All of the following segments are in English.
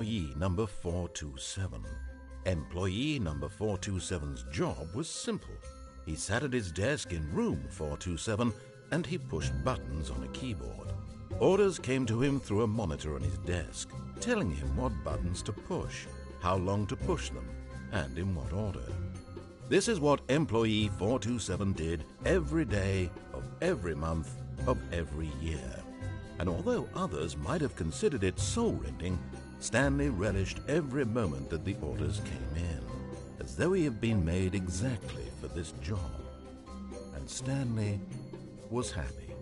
Employee number 427. Employee number 427's job was simple. He sat at his desk in room 427 and he pushed buttons on a keyboard. Orders came to him through a monitor on his desk, telling him what buttons to push, how long to push them, and in what order. This is what Employee 427 did every day of every month of every year. And although others might have considered it soul-rending, Stanley relished every moment that the orders came in, as though he had been made exactly for this job. And Stanley was happy.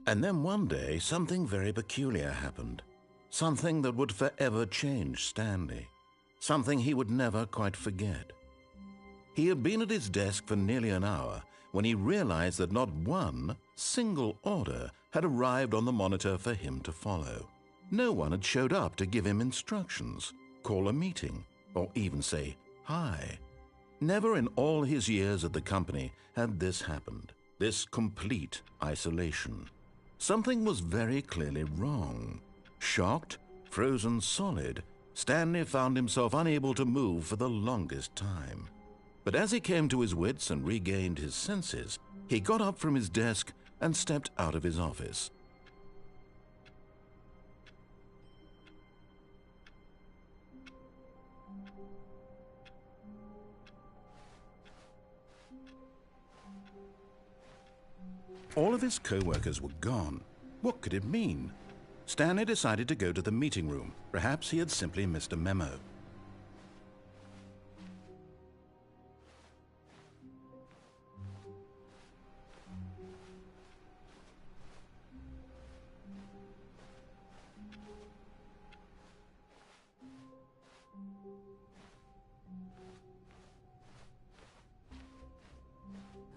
And then one day, something very peculiar happened. Something that would forever change Stanley. Something he would never quite forget. He had been at his desk for nearly an hour when he realized that not one single order had arrived on the monitor for him to follow. No one had showed up to give him instructions, call a meeting, or even say hi. Never in all his years at the company had this happened, this complete isolation. Something was very clearly wrong. Shocked, frozen solid, Stanley found himself unable to move for the longest time. But as he came to his wits and regained his senses, he got up from his desk and stepped out of his office. All of his co-workers were gone. What could it mean? Stanley decided to go to the meeting room. Perhaps he had simply missed a memo.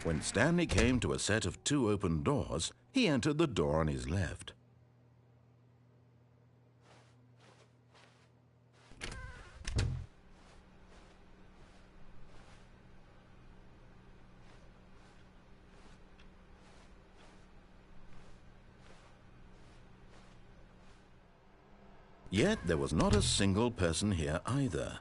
When Stanley came to a set of 2 open doors, he entered the door on his left. Yet there was not a single person here either.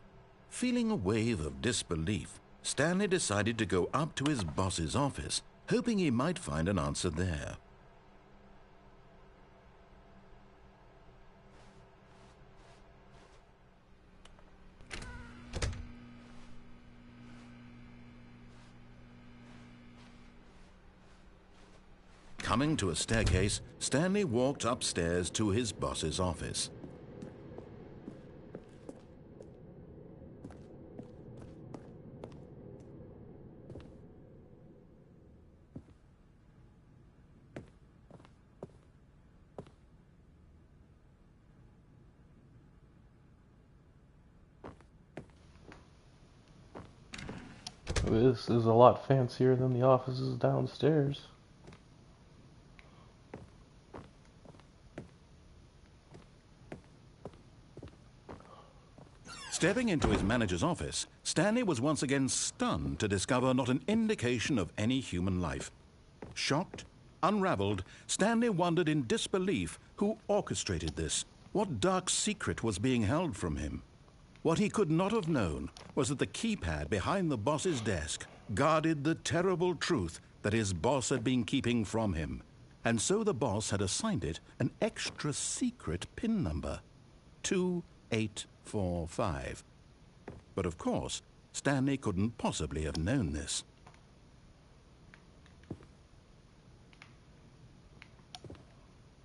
Feeling a wave of disbelief, Stanley decided to go up to his boss's office, hoping he might find an answer there. Coming to a staircase, Stanley walked upstairs to his boss's office. This is a lot fancier than the offices downstairs. Stepping into his manager's office, Stanley was once again stunned to discover not an indication of any human life. Shocked, unraveled, Stanley wondered in disbelief who orchestrated this. What dark secret was being held from him? What he could not have known was that the keypad behind the boss's desk guarded the terrible truth that his boss had been keeping from him. And so the boss had assigned it an extra secret PIN number, 2845. But of course, Stanley couldn't possibly have known this.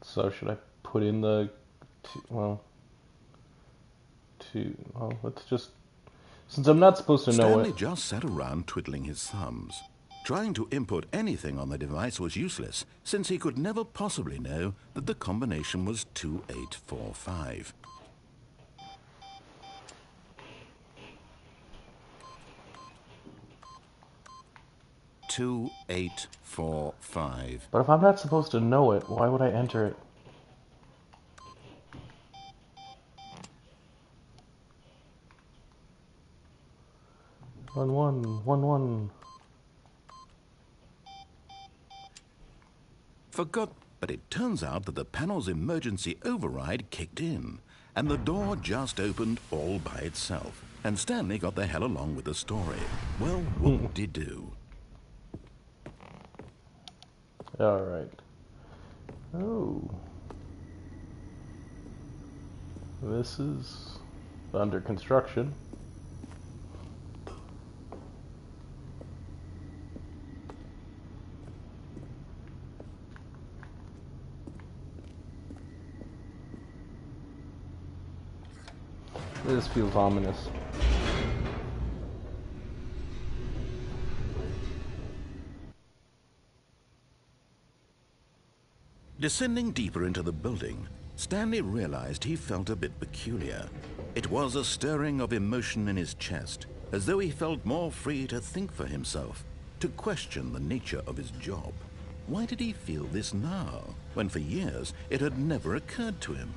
So should I put in the, let's just, since I'm not supposed to know Stanley it. just sat around twiddling his thumbs. Trying to input anything on the device was useless, since he could never possibly know that the combination was 2845. "2845. But if I'm not supposed to know it, why would I enter it? One. For God... But it turns out that the panel's emergency override kicked in, and the door just opened all by itself. And Stanley got the hell along with the story. Well, whoop-de-doo. All right. Oh. This is under construction. This feels ominous. Descending deeper into the building, Stanley realized he felt a bit peculiar. It was a stirring of emotion in his chest, as though he felt more free to think for himself, to question the nature of his job. Why did he feel this now, when for years it had never occurred to him?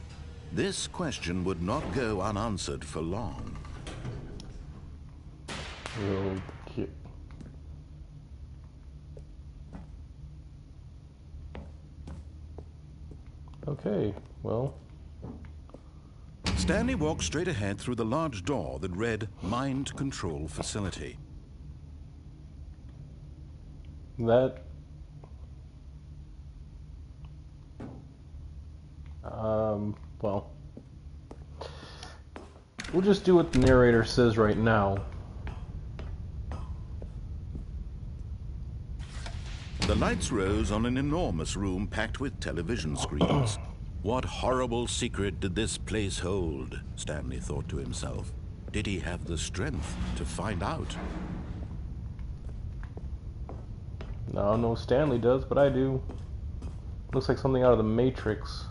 This question would not go unanswered for long. Okay. Okay, well. Stanley walked straight ahead through the large door that read Mind Control Facility. That... well. We'll just do what the narrator says right now. The lights rose on an enormous room packed with television screens. What horrible secret did this place hold? Stanley thought to himself. Did he have the strength to find out? No, no Stanley does, but I do. Looks like something out of the Matrix.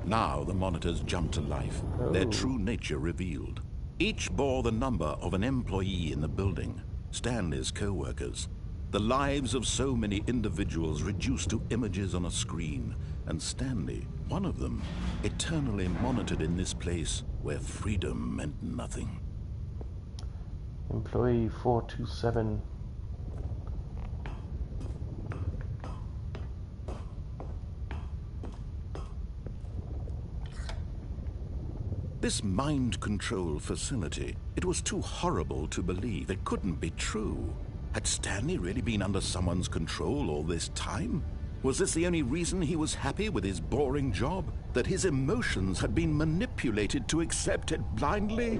Now the monitors jumped to life, their true nature revealed. Each bore the number of an employee in the building, Stanley's co-workers. The lives of so many individuals reduced to images on a screen, and Stanley, one of them, eternally monitored in this place where freedom meant nothing. Employee 427. This mind control facility, it was too horrible to believe. It couldn't be true. Had Stanley really been under someone's control all this time? Was this the only reason he was happy with his boring job? That his emotions had been manipulated to accept it blindly?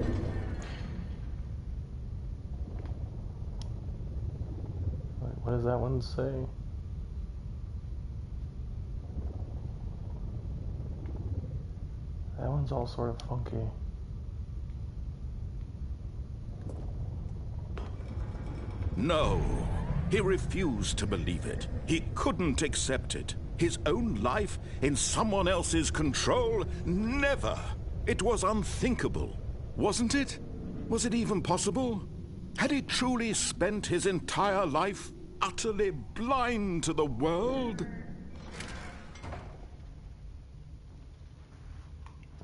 Wait, what does that one say? That one's all sort of funky. No, he refused to believe it. He couldn't accept it. His own life in someone else's control? Never! It was unthinkable, wasn't it? Was it even possible? Had he truly spent his entire life utterly blind to the world?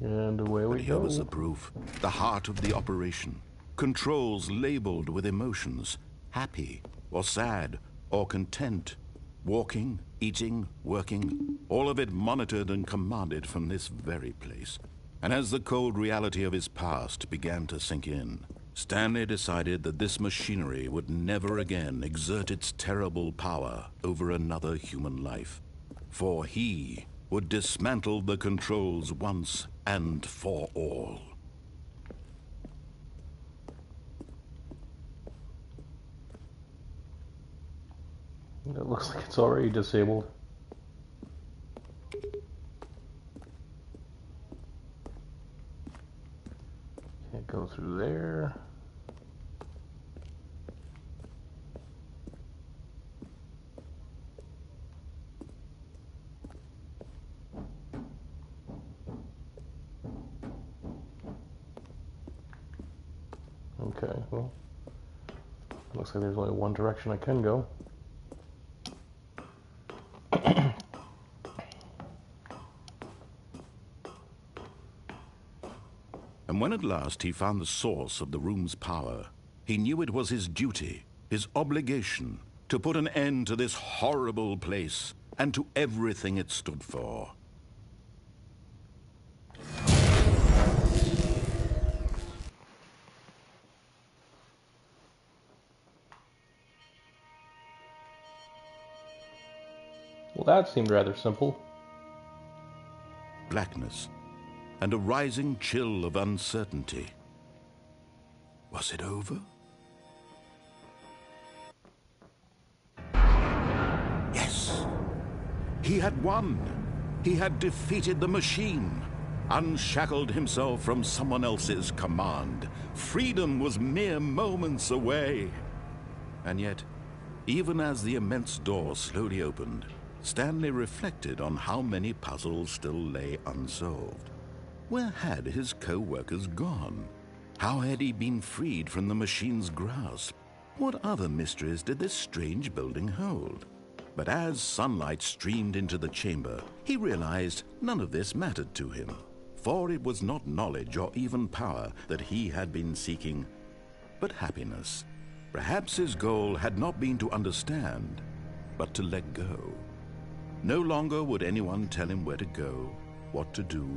And away we Here go. was the proof. The heart of the operation. Controls labeled with emotions. Happy, or sad, or content. Walking, eating, working. All of it monitored and commanded from this very place. And as the cold reality of his past began to sink in, Stanley decided that this machinery would never again exert its terrible power over another human life. For he would dismantle the controls once and for all. It looks like it's already disabled. Can't go through there. Okay, well, looks like there's only one direction I can go. And when at last he found the source of the room's power, he knew it was his duty, his obligation, to put an end to this horrible place and to everything it stood for. Well, that seemed rather simple. Blackness and a rising chill of uncertainty. Was it over? Yes! He had won! He had defeated the machine, unshackled himself from someone else's command. Freedom was mere moments away. And yet, even as the immense door slowly opened, Stanley reflected on how many puzzles still lay unsolved. Where had his co-workers gone? How had he been freed from the machine's grasp? What other mysteries did this strange building hold? But as sunlight streamed into the chamber, he realized none of this mattered to him, for it was not knowledge or even power that he had been seeking, but happiness. Perhaps his goal had not been to understand, but to let go. No longer would anyone tell him where to go, what to do,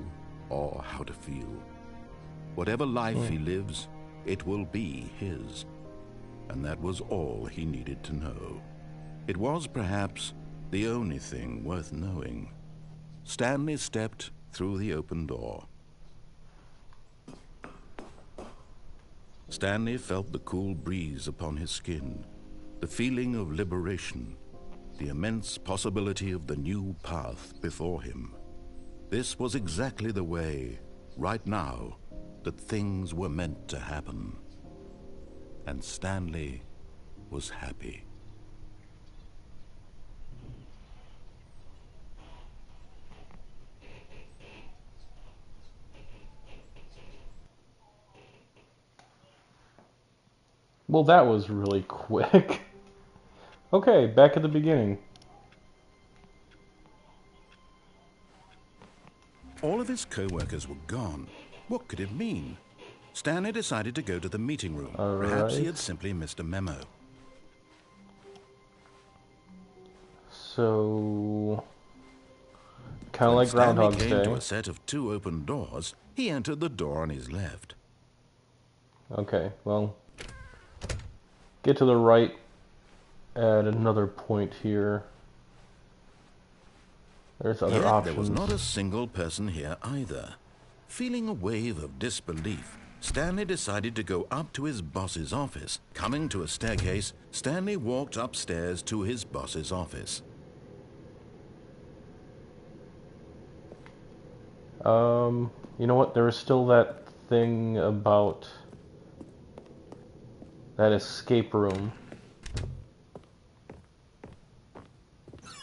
or how to feel. Whatever life he lives, it will be his. And that was all he needed to know. It was perhaps the only thing worth knowing. Stanley stepped through the open door. Stanley felt the cool breeze upon his skin, the feeling of liberation, the immense possibility of the new path before him. This was exactly the way, right now, that things were meant to happen. And Stanley was happy. Well, that was really quick. Okay, back at the beginning. All of his co-workers were gone. What could it mean? Stanley decided to go to the meeting room. Perhaps he had simply missed a memo. So, kind of like Groundhog's Day. Stanley came to a set of 2 open doors. He entered the door on his left. Okay, well, get to the right at another point here. There's other options. There was not a single person here either. Feeling a wave of disbelief, Stanley decided to go up to his boss's office. Coming to a staircase, Stanley walked upstairs to his boss's office. You know what? There was still that thing about that escape room.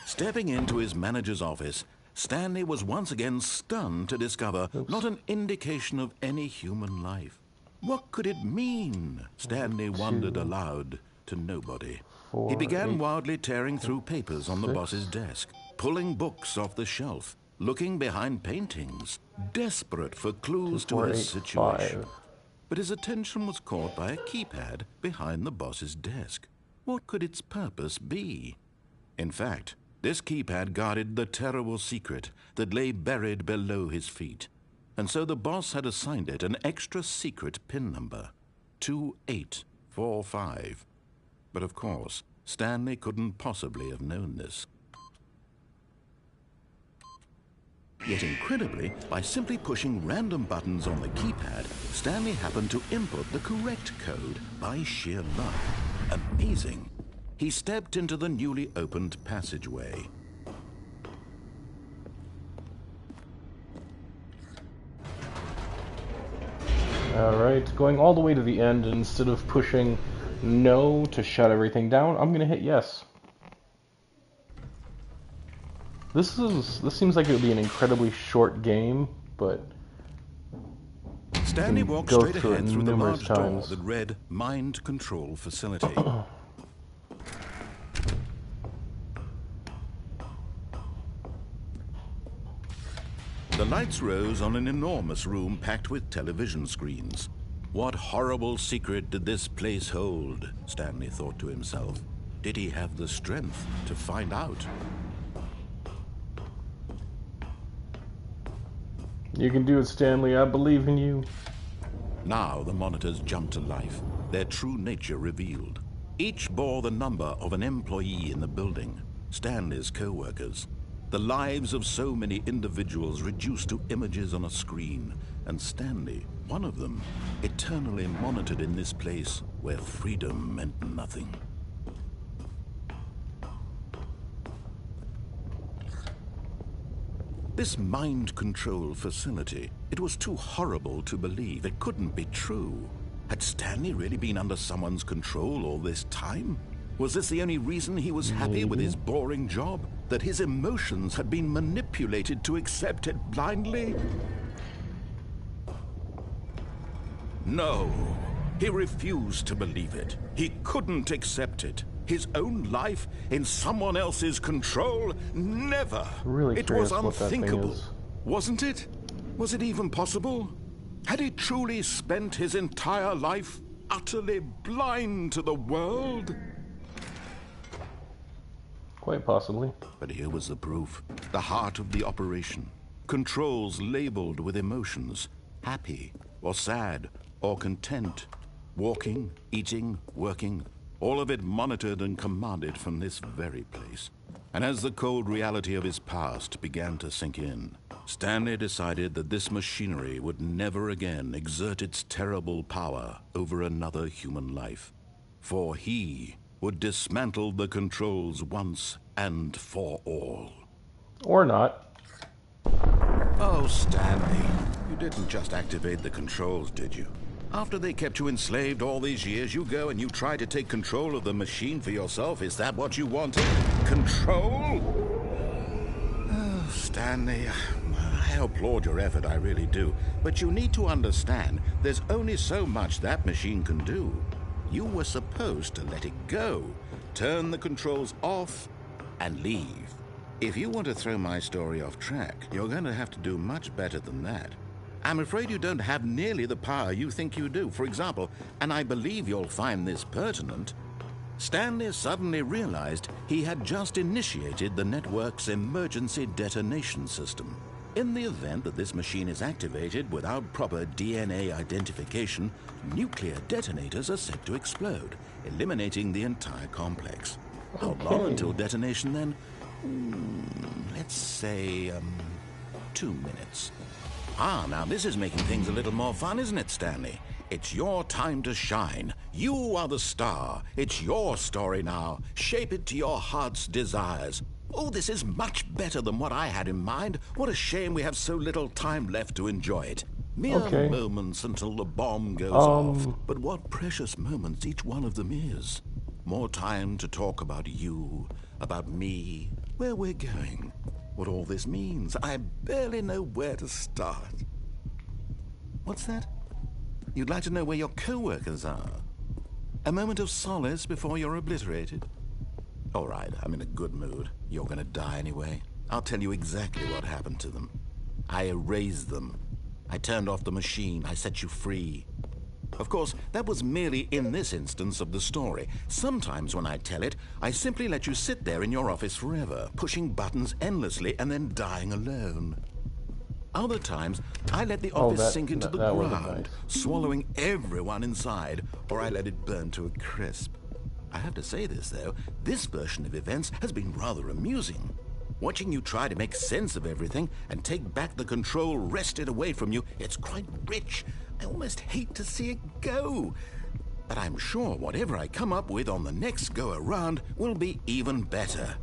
Stepping into his manager's office, Stanley was once again stunned to discover not an indication of any human life. What could it mean? Stanley wondered aloud to nobody. He began wildly tearing through papers on the boss's desk, pulling books off the shelf, looking behind paintings, desperate for clues to his situation. But his attention was caught by a keypad behind the boss's desk. What could its purpose be? In fact, this keypad guarded the terrible secret that lay buried below his feet. And so the boss had assigned it an extra secret PIN number, 2845. But of course, Stanley couldn't possibly have known this. Yet incredibly, by simply pushing random buttons on the keypad, Stanley happened to input the correct code by sheer luck. Amazing. He stepped into the newly opened passageway. Alright, going all the way to the end, and instead of pushing no to shut everything down, I'm gonna hit yes. This seems like it would be an incredibly short game, but Stanley walked straight ahead through the large door that read Mind Control Facility. The lights rose on an enormous room packed with television screens. What horrible secret did this place hold? Stanley thought to himself. did he have the strength to find out? You can do it, Stanley. I believe in you. Now the monitors jumped to life, their true nature revealed. Each bore the number of an employee in the building, Stanley's co-workers. The lives of so many individuals reduced to images on a screen, and Stanley, one of them, eternally monitored in this place where freedom meant nothing. This mind control facility, it was too horrible to believe. It couldn't be true. Had Stanley really been under someone's control all this time? Was this the only reason he was happy with his boring job? That his emotions had been manipulated to accept it blindly? No, he refused to believe it. He couldn't accept it. His own life in someone else's control? Never. Really it was curious what that thing unthinkable, is. wasn't it? Was it even possible? Had he truly spent his entire life utterly blind to the world? Quite possibly. But here was the proof, the heart of the operation. Controls labeled with emotions, happy or sad or content, walking, eating, working, all of it monitored and commanded from this very place. And as the cold reality of his past began to sink in, Stanley decided that this machinery would never again exert its terrible power over another human life. For he would dismantle the controls once and for all. Or not. Oh, Stanley, you didn't just activate the controls, did you? After they kept you enslaved all these years, you go and you try to take control of the machine for yourself. Is that what you wanted? Control? Oh, Stanley, I applaud your effort, I really do. But you need to understand, there's only so much that machine can do. You were supposed to let it go, turn the controls off, and leave. If you want to throw my story off track, you're going to have to do much better than that. I'm afraid you don't have nearly the power you think you do. For example, and I believe you'll find this pertinent, Stanley suddenly realized he had just initiated the network's emergency detonation system. In the event that this machine is activated without proper DNA identification, nuclear detonators are set to explode, eliminating the entire complex. How long until detonation then? Let's say, 2 minutes. Ah, now this is making things a little more fun, isn't it, Stanley? It's your time to shine. You are the star. It's your story now. Shape it to your heart's desires. Oh, this is much better than what I had in mind. What a shame we have so little time left to enjoy it. Mere moments until the bomb goes off. But what precious moments each one of them is. More time to talk about you, about me, where we're going, what all this means. I barely know where to start. What's that? You'd like to know where your co-workers are? A moment of solace before you're obliterated? All right, I'm in a good mood. You're gonna die anyway. I'll tell you exactly what happened to them. I erased them. I turned off the machine. I set you free. Of course, that was merely in this instance of the story. Sometimes when I tell it, I simply let you sit there in your office forever, pushing buttons endlessly and then dying alone. Other times, I let the office sink into the ground, swallowing everyone inside, or I let it burn to a crisp. I have to say this, though, this version of events has been rather amusing. Watching you try to make sense of everything and take back the control wrested away from you, it's quite rich. I almost hate to see it go. But I'm sure whatever I come up with on the next go-around will be even better.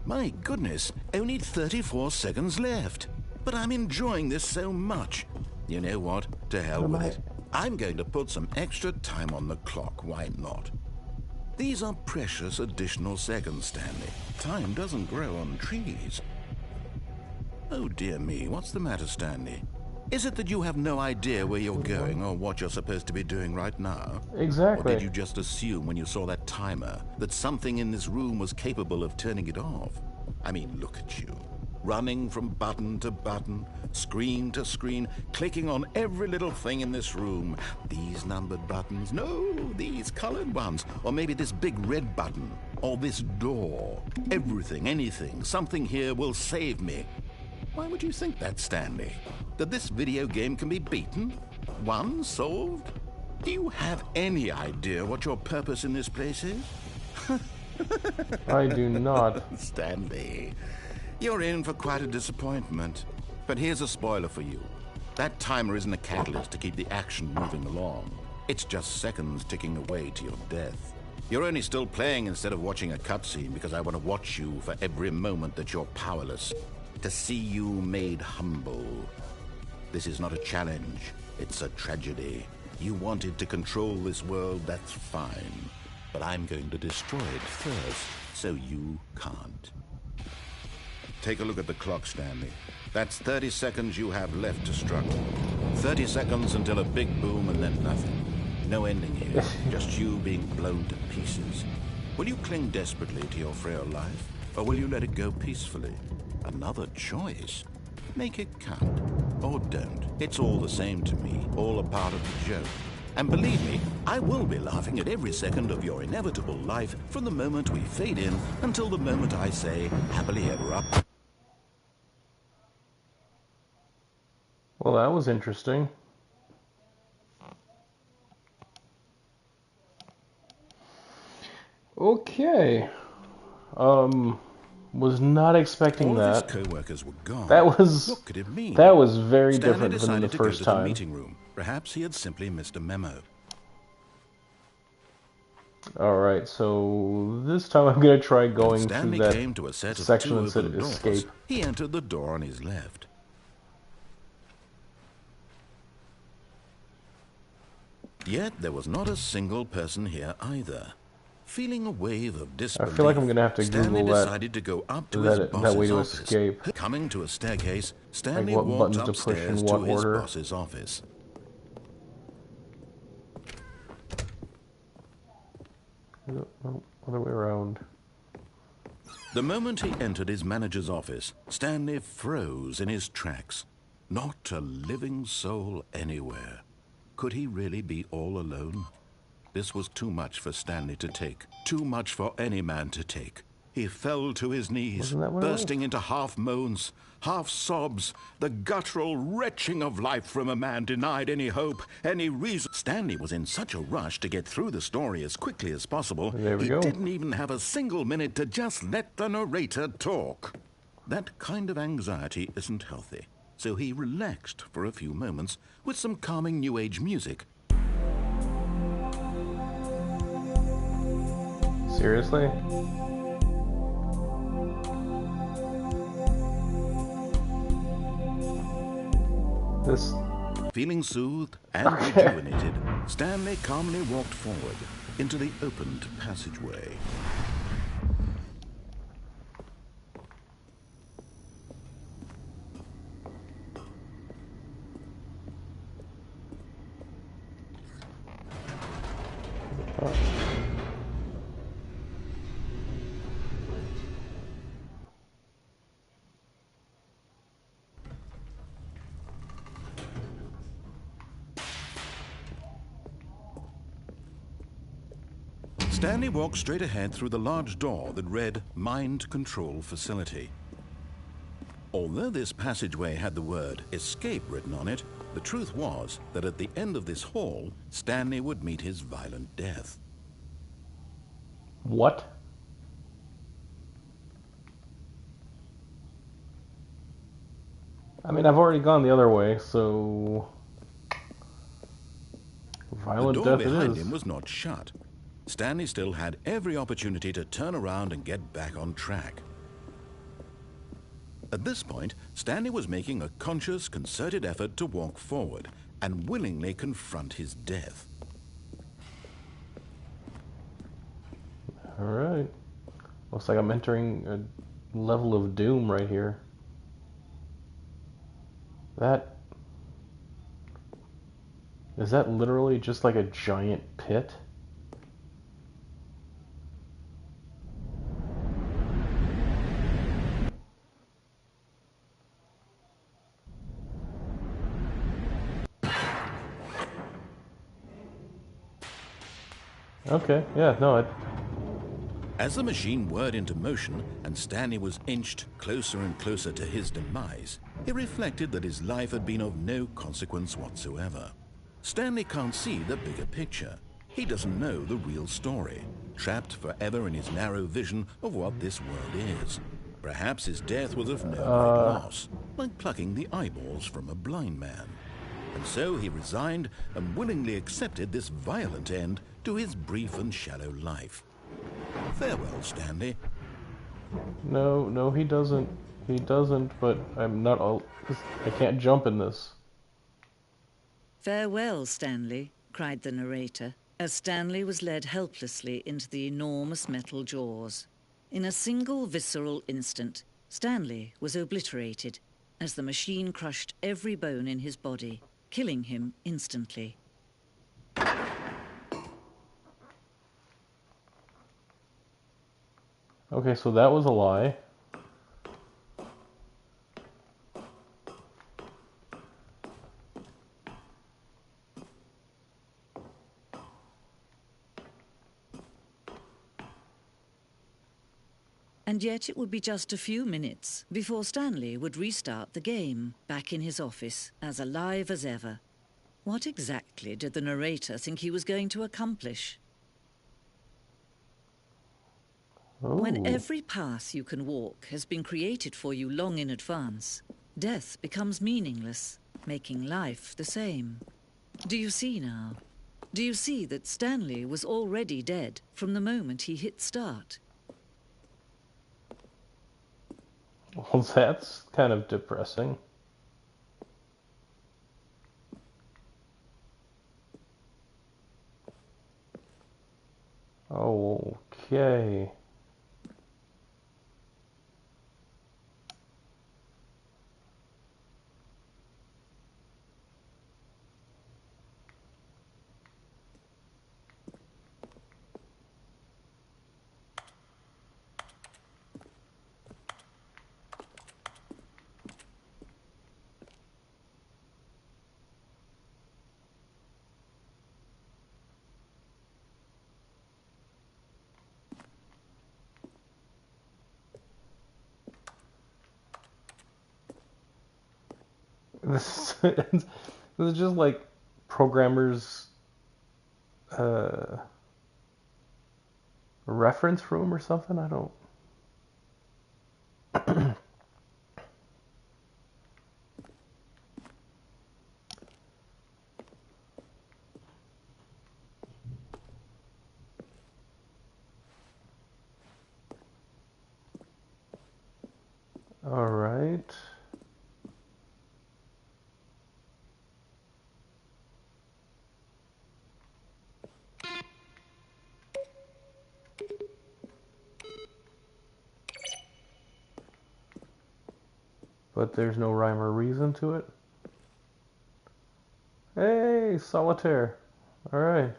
My goodness, only 34 seconds left. But I'm enjoying this so much. You know what? To hell with it. I'm going to put some extra time on the clock. Why not? These are precious additional seconds, Stanley. Time doesn't grow on trees. Oh dear me, what's the matter, Stanley? Is it that you have no idea where you're going or what you're supposed to be doing right now? Exactly. Or did you just assume when you saw that timer that something in this room was capable of turning it off? I mean, look at you. Running from button to button, screen to screen, clicking on every little thing in this room. These numbered buttons, no, these colored ones, or maybe this big red button. or this door. Everything, anything, something here will save me. Why would you think that, Stanley? That this video game can be beaten? Won? Solved? Do you have any idea what your purpose in this place is? I do not. Stanley, you're in for quite a disappointment. But here's a spoiler for you. That timer isn't a catalyst to keep the action moving along. It's just seconds ticking away to your death. You're only still playing instead of watching a cutscene because I want to watch you for every moment that you're powerless. To see you made humble. This is not a challenge. It's a tragedy. You wanted to control this world, that's fine. But I'm going to destroy it first, so you can't. Take a look at the clock, Stanley. That's 30 seconds you have left to struggle. 30 seconds until a big boom and then nothing. No ending here, just you being blown to pieces. Will you cling desperately to your frail life, or will you let it go peacefully? Another choice. Make it count, or don't. It's all the same to me, all a part of the joke. And believe me, I will be laughing at every second of your inevitable life from the moment we fade in until the moment I say, happily ever after. Well, that was interesting. Okay. Was not expecting All of that. his co-workers were gone. That was What could it mean? That was very Stanley different than the decided to go first to the time. meeting room. Perhaps he had simply missed a memo. Alright, so this time I'm going to try going Stanley through that came to a set of section two that said open doors. escape. He entered the door on his left. Yet there was not a single person here either. Feeling a wave of disbelief, I feel like I'm going to have to Stanley Google decided to go up to his that boss's way to office. escape. Coming to a staircase, Stanley what walked buttons to push in upstairs what to his order. boss's office. No, other way around. The moment he entered his manager's office, Stanley froze in his tracks. Not a living soul anywhere. Could he really be all alone? This was too much for Stanley to take. Too much for any man to take. He fell to his knees, Wasn't that what it was? bursting into half moans, half sobs, the guttural retching of life from a man denied any hope, any reason. Stanley was in such a rush to get through the story as quickly as possible, There we he go. didn't even have a single minute to just let the narrator talk. That kind of anxiety isn't healthy, so he relaxed for a few moments with some calming New Age music. Seriously? This... Feeling soothed and rejuvenated, Stanley calmly walked forward into the opened passageway. Stanley walked straight ahead through the large door that read Mind Control Facility. Although this passageway had the word escape written on it, the truth was that at the end of this hall, Stanley would meet his violent death. What? I mean, I've already gone the other way, so... Violent The door death it behind is. him was not shut. Stanley still had every opportunity to turn around and get back on track. At this point, Stanley was making a conscious, concerted effort to walk forward and willingly confront his death. Alright. Looks like I'm entering a level of doom right here. That... Is that literally just like a giant pit? Okay, yeah, no, As the machine whirred into motion and Stanley was inched closer and closer to his demise, he reflected that his life had been of no consequence whatsoever. Stanley can't see the bigger picture. He doesn't know the real story, trapped forever in his narrow vision of what this world is. Perhaps his death was of no great loss, like plucking the eyeballs from a blind man. And so he resigned and willingly accepted this violent end to his brief and shallow life. Farewell, Stanley. No, he doesn't. He doesn't, but I'm not all... I can't jump in this. Farewell, Stanley, cried the narrator, as Stanley was led helplessly into the enormous metal jaws. In a single visceral instant, Stanley was obliterated as the machine crushed every bone in his body, killing him instantly. Okay, so that was a lie. And yet it would be just a few minutes before Stanley would restart the game, back in his office, as alive as ever. What exactly did the narrator think he was going to accomplish? Oh. When every path you can walk has been created for you long in advance, death becomes meaningless, making life the same. Do you see now? Do you see that Stanley was already dead from the moment he hit start? Well, that's kind of depressing. Okay. This is just like programmers' reference room or something. I don't. All right. But there's no rhyme or reason to it. Hey, solitaire. All right.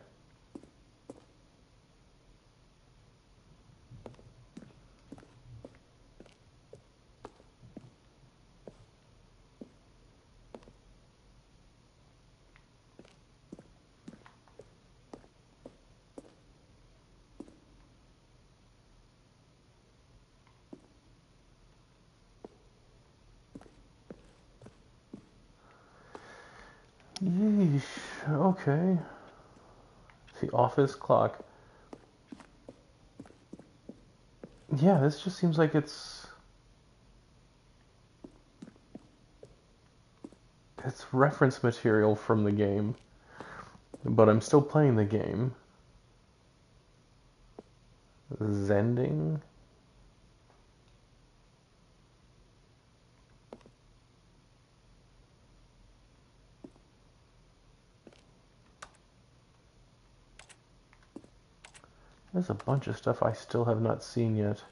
Yeesh. Okay. The office clock. Yeah, this just seems like it's reference material from the game, but I'm still playing the game. Zending. There's a bunch of stuff I still have not seen yet.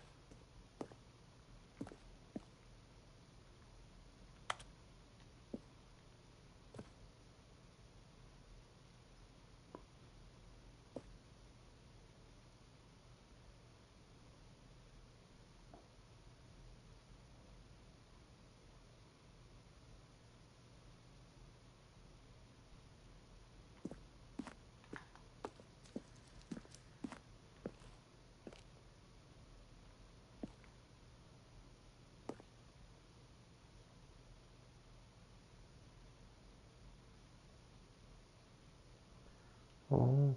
Oh,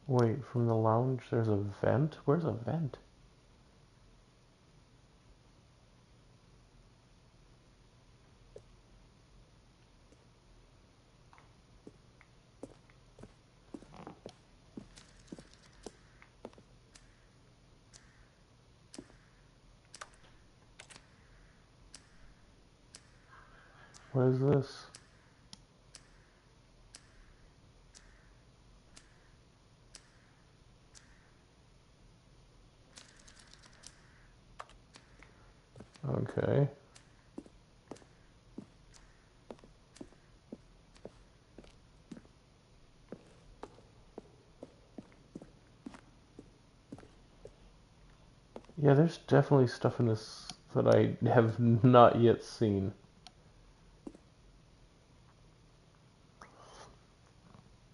wait, from the lounge there's a vent? Where's a vent? What is this? Okay. Yeah, there's definitely stuff in this that I have not yet seen.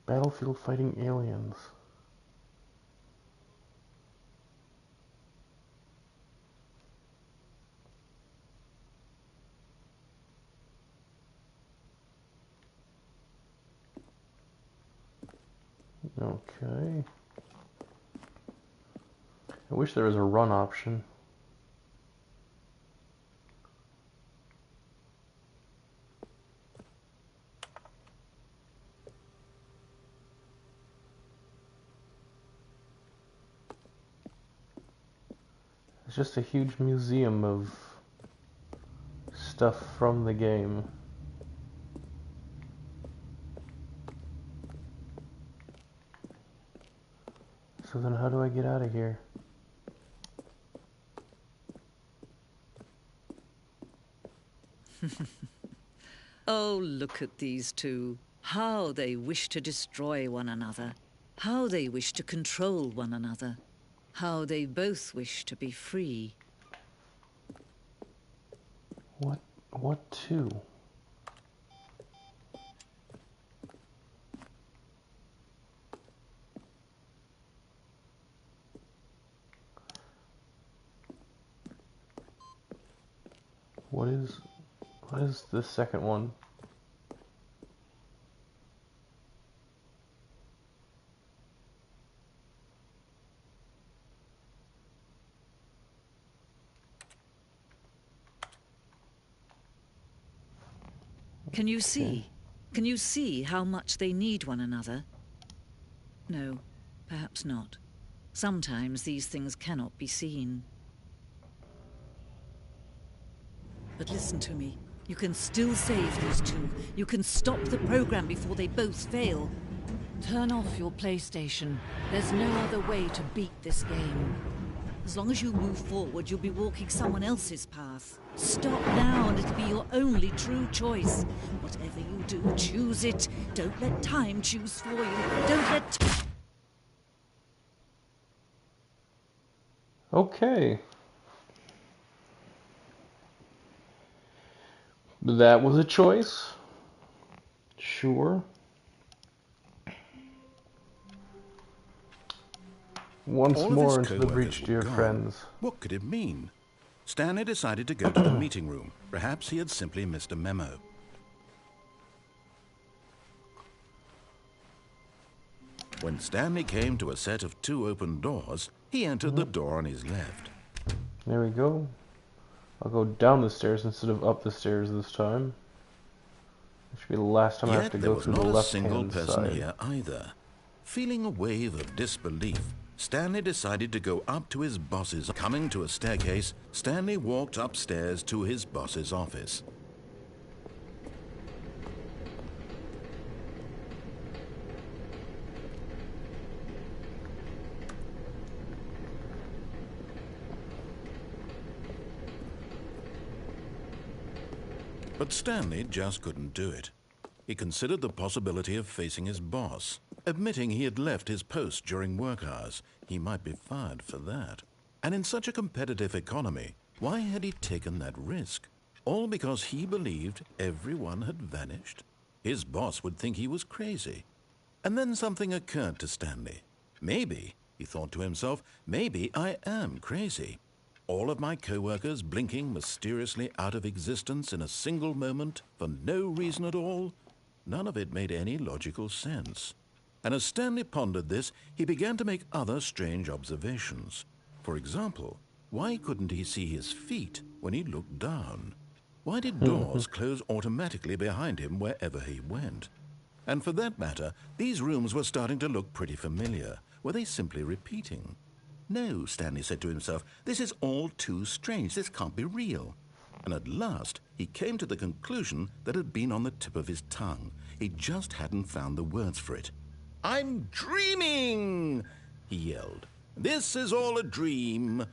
Battlefield fighting aliens. Okay. I wish there was a run option. It's just a huge museum of stuff from the game. So then how do I get out of here? Oh, look at these two. How they wish to destroy one another. How they wish to control one another. How they both wish to be free. What to? What is the second one? Can you see? Can you see how much they need one another? No, perhaps not. Sometimes these things cannot be seen. But listen to me. You can still save these two. You can stop the program before they both fail. Turn off your PlayStation. There's no other way to beat this game. As long as you move forward, you'll be walking someone else's path. Stop now and it'll be your only true choice. Whatever you do, choose it. Don't let time choose for you. Don't let... Okay. That was a choice. Sure. Once All of more his into the co-workers breach, were dear gone. friends. What could it mean? Stanley decided to go to the meeting room. Perhaps he had simply missed a memo. When Stanley came to a set of 2 open doors, he entered the door on his left. There we go. I'll go down the stairs instead of up the stairs this time. This should be the last time I have Yet to there go was through the not a single left-hand person side. here either. Feeling a wave of disbelief, Stanley decided to go up to his boss's. Coming to a staircase, Stanley walked upstairs to his boss's office. But Stanley just couldn't do it. He considered the possibility of facing his boss. Admitting he had left his post during work hours, he might be fired for that. And in such a competitive economy, why had he taken that risk? All because he believed everyone had vanished? His boss would think he was crazy. And then something occurred to Stanley. Maybe, he thought to himself, maybe I am crazy. All of my co-workers blinking mysteriously out of existence in a single moment for no reason at all? None of it made any logical sense. And as Stanley pondered this, he began to make other strange observations. For example, why couldn't he see his feet when he looked down? Why did doors close automatically behind him wherever he went? And for that matter, these rooms were starting to look pretty familiar. Were they simply repeating? No, Stanley said to himself, this is all too strange. This can't be real. And at last, he came to the conclusion that had been on the tip of his tongue. He just hadn't found the words for it. "I'm dreaming!" he yelled. "This is all a dream."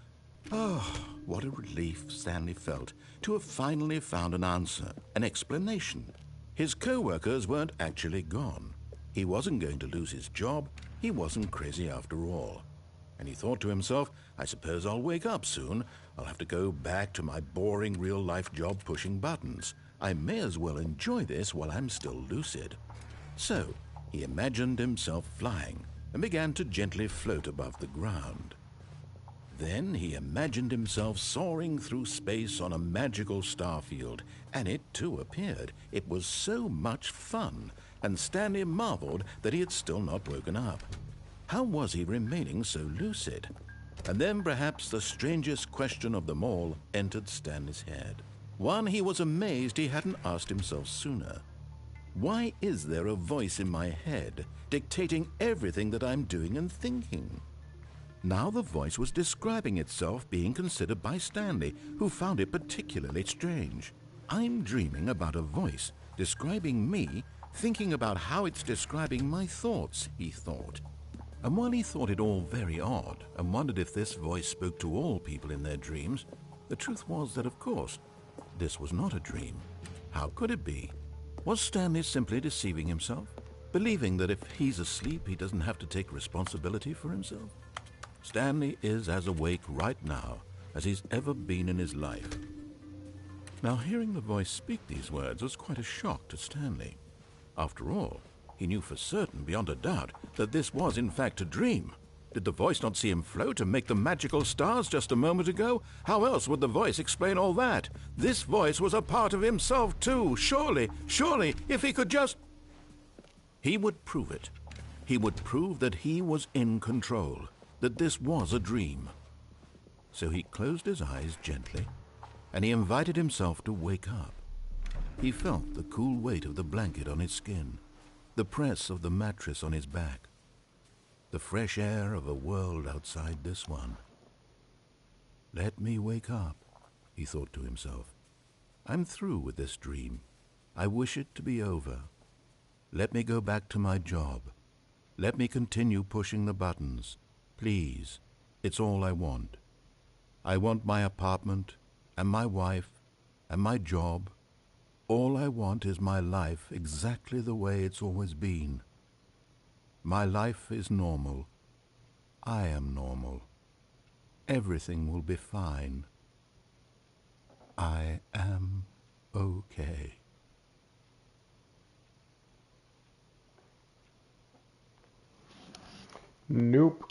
Oh, what a relief Stanley felt to have finally found an answer, an explanation. His co-workers weren't actually gone. He wasn't going to lose his job. He wasn't crazy after all. And he thought to himself, I suppose I'll wake up soon. I'll have to go back to my boring real-life job pushing buttons. I may as well enjoy this while I'm still lucid. So he imagined himself flying and began to gently float above the ground. Then he imagined himself soaring through space on a magical starfield, and it too appeared. It was so much fun, and Stanley marveled that he had still not woken up. How was he remaining so lucid? And then perhaps the strangest question of them all entered Stanley's head. One he was amazed he hadn't asked himself sooner. Why is there a voice in my head dictating everything that I'm doing and thinking? Now the voice was describing itself being considered by Stanley, who found it particularly strange. I'm dreaming about a voice describing me, thinking about how it's describing my thoughts, he thought. And while he thought it all very odd and wondered if this voice spoke to all people in their dreams, the truth was that, of course, this was not a dream. How could it be? Was Stanley simply deceiving himself, believing that if he's asleep, he doesn't have to take responsibility for himself? Stanley is as awake right now as he's ever been in his life. Now, hearing the voice speak these words was quite a shock to Stanley. After all, he knew for certain, beyond a doubt, that this was in fact a dream. Did the voice not see him float and make the magical stars just a moment ago? How else would the voice explain all that? This voice was a part of himself too. Surely, if he could just... He would prove it. He would prove that he was in control, that this was a dream. So he closed his eyes gently, and he invited himself to wake up. He felt the cool weight of the blanket on his skin, the press of the mattress on his back, the fresh air of a world outside this one. Let me wake up, he thought to himself. I'm through with this dream. I wish it to be over. Let me go back to my job. Let me continue pushing the buttons. Please, it's all I want. I want my apartment and my wife and my job. All I want is my life exactly the way it's always been. My life is normal. I am normal. Everything will be fine. I am okay. Nope.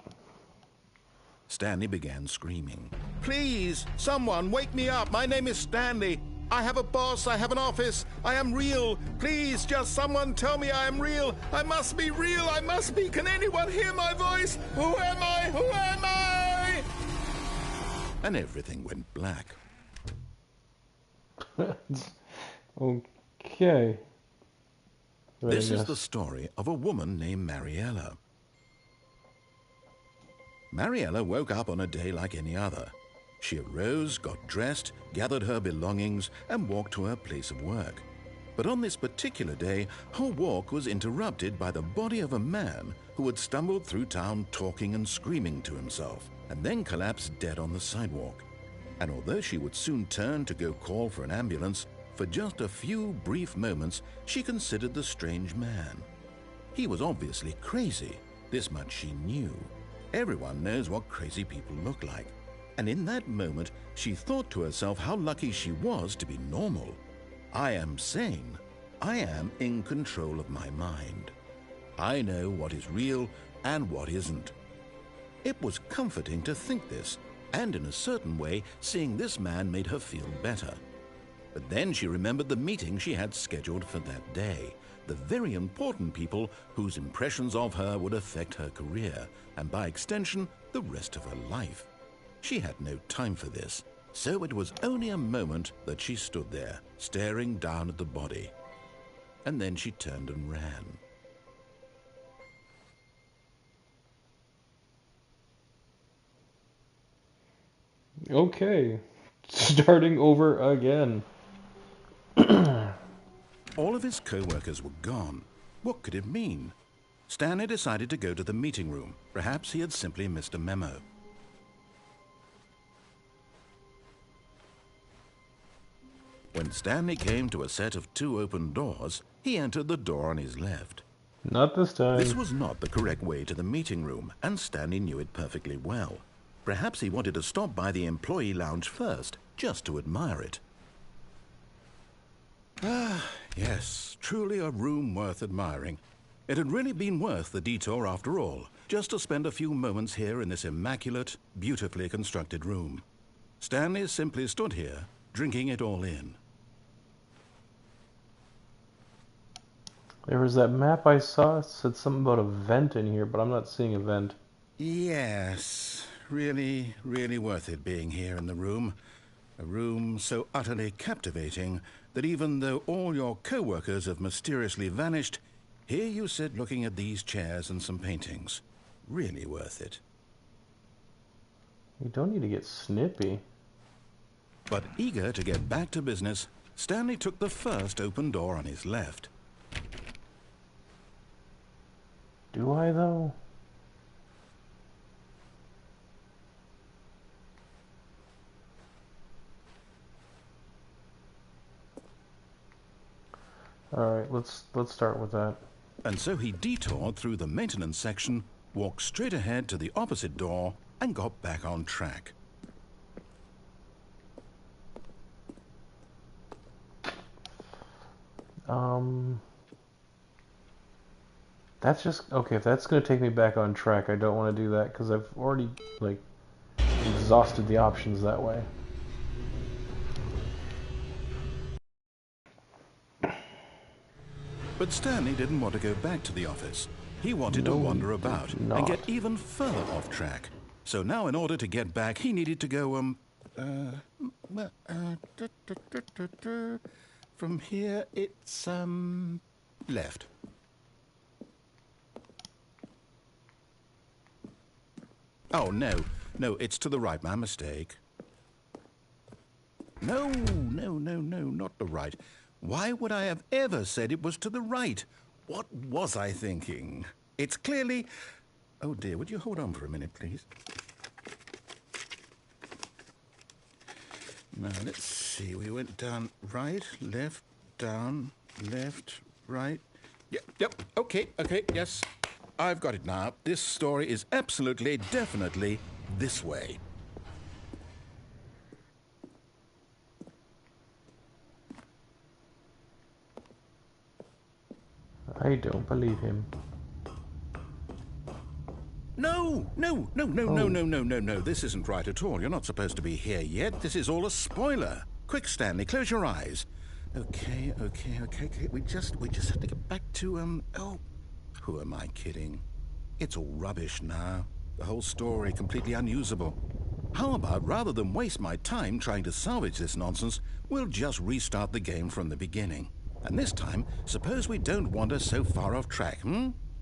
Stanley began screaming. Please, someone, wake me up. My name is Stanley. I have a boss. I have an office. I am real. Please, just someone tell me I am real. I must be real. I must be. Can anyone hear my voice? Who am I? Who am I? And everything went black. Okay. This is the story of a woman named Mariella. Mariella woke up on a day like any other. She arose, got dressed, gathered her belongings, and walked to her place of work. But on this particular day, her walk was interrupted by the body of a man who had stumbled through town talking and screaming to himself, and then collapsed dead on the sidewalk. And although she would soon turn to go call for an ambulance, for just a few brief moments she considered the strange man. He was obviously crazy. This much she knew. Everyone knows what crazy people look like. And in that moment, she thought to herself how lucky she was to be normal. I am sane. I am in control of my mind. I know what is real and what isn't. It was comforting to think this, And in a certain way, seeing this man made her feel better. But then she remembered the meeting she had scheduled for that day. The very important people whose impressions of her would affect her career, and by extension, the rest of her life. She had no time for this, so it was only a moment that she stood there, staring down at the body. And then she turned and ran. Okay, starting over again. All of his co-workers were gone. What could it mean? Stanley decided to go to the meeting room. Perhaps he had simply missed a memo. When Stanley came to a set of 2 open doors, he entered the door on his left. Not this time. This was not the correct way to the meeting room, and Stanley knew it perfectly well. Perhaps he wanted to stop by the employee lounge first, just to admire it. Ah, yes, truly a room worth admiring. It had really been worth the detour after all, just to spend a few moments here in this immaculate, beautifully constructed room. Stanley simply stood here, drinking it all in. There was that map I saw, it said something about a vent in here, but I'm not seeing a vent. Yes, really, really worth it being here in the room. A room so utterly captivating that even though all your co-workers have mysteriously vanished, here you sit looking at these chairs and some paintings. Really worth it. You don't need to get snippy. But eager to get back to business, Stanley took the first open door on his left. Do I, though? Alright, let's start with that. And so he detoured through the maintenance section, walked straight ahead to the opposite door, and got back on track. That's just... Okay, if that's going to take me back on track, I don't want to do that, because I've already, like, exhausted the options that way. But Stanley didn't want to go back to the office. He wanted to wander about and get even further off track. So now in order to get back, he needed to go, from here it's, left. Oh, no, it's to the right, my mistake. No, not the right. Why would I have ever said it was to the right? What was I thinking? It's clearly... Oh dear, would you hold on for a minute, please? Now, let's see. We went down right, left, down, left, right. Yep, okay, yes. I've got it now. This story is absolutely, definitely this way. I don't believe him. No. This isn't right at all. You're not supposed to be here yet. This is all a spoiler. Quick, Stanley, close your eyes. Okay. We just have to get back to, oh, who am I kidding? It's all rubbish now. The whole story completely unusable. How about, rather than waste my time trying to salvage this nonsense, we'll just restart the game from the beginning. And this time, suppose we don't wander so far off track,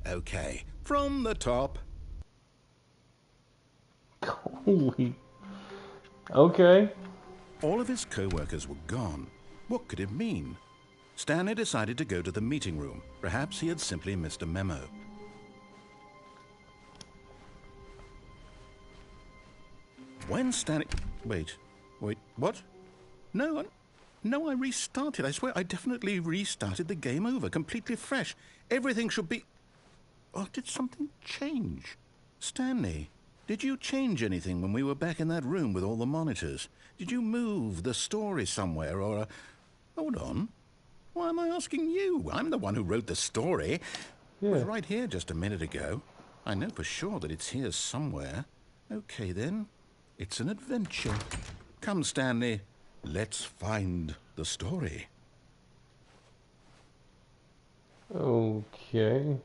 Okay, from the top. Holy... Okay. All of his co-workers were gone. What could it mean? Stanley decided to go to the meeting room. Perhaps he had simply missed a memo. When Stanley... Wait, what? No, I restarted. I swear I definitely restarted the game over, completely fresh. Everything should be... Oh, did something change? Stanley, did you change anything when we were back in that room with all the monitors? Did you move the story somewhere or... Hold on. Why am I asking you? I'm the one who wrote the story. Yeah. It was right here just a minute ago. I know for sure that it's here somewhere. Okay, then. It's an adventure. Come, Stanley, let's find the story. Okay.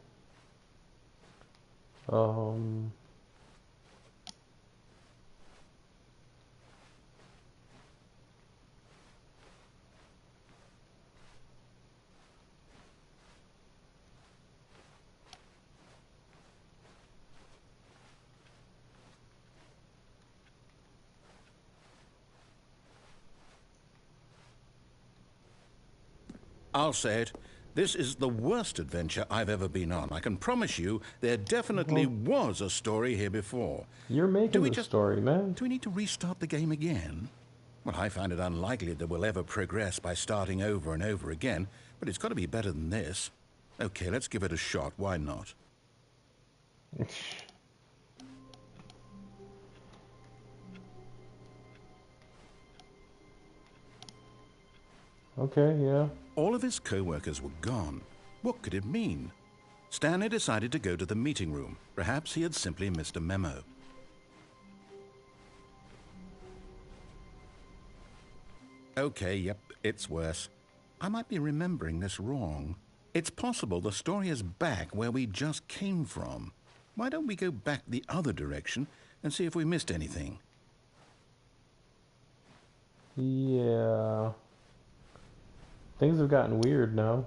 I'll say it. This is the worst adventure I've ever been on. I can promise you there definitely was a story here before. You're making the story, man. Do we need to restart the game again? Well, I find it unlikely that we'll ever progress by starting over and over again, but it's got to be better than this. Okay, let's give it a shot. Why not? Okay, yeah. All of his co-workers were gone. What could it mean? Stanley decided to go to the meeting room. Perhaps he had simply missed a memo. Okay, yep, it's worse. I might be remembering this wrong. It's possible the story is back where we just came from. Why don't we go back the other direction and see if we missed anything? Yeah. Things have gotten weird now.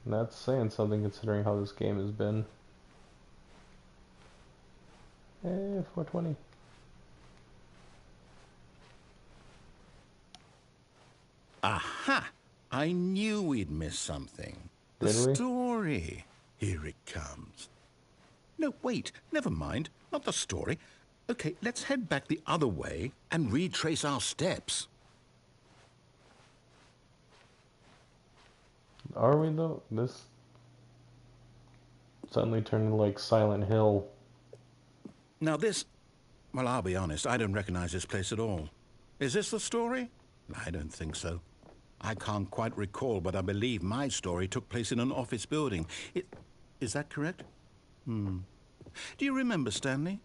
And that's saying something considering how this game has been. Hey, 420. Aha! I knew we'd missed something. The story. Here it comes. No, wait, never mind. Not the story. Okay, let's head back the other way and retrace our steps. Are we though? This suddenly turned into like Silent Hill. Now this, well, I'll be honest, I don't recognize this place at all. Is this the story? I don't think so. I can't quite recall, but I believe my story took place in an office building. Is that correct? Do you remember, Stanley?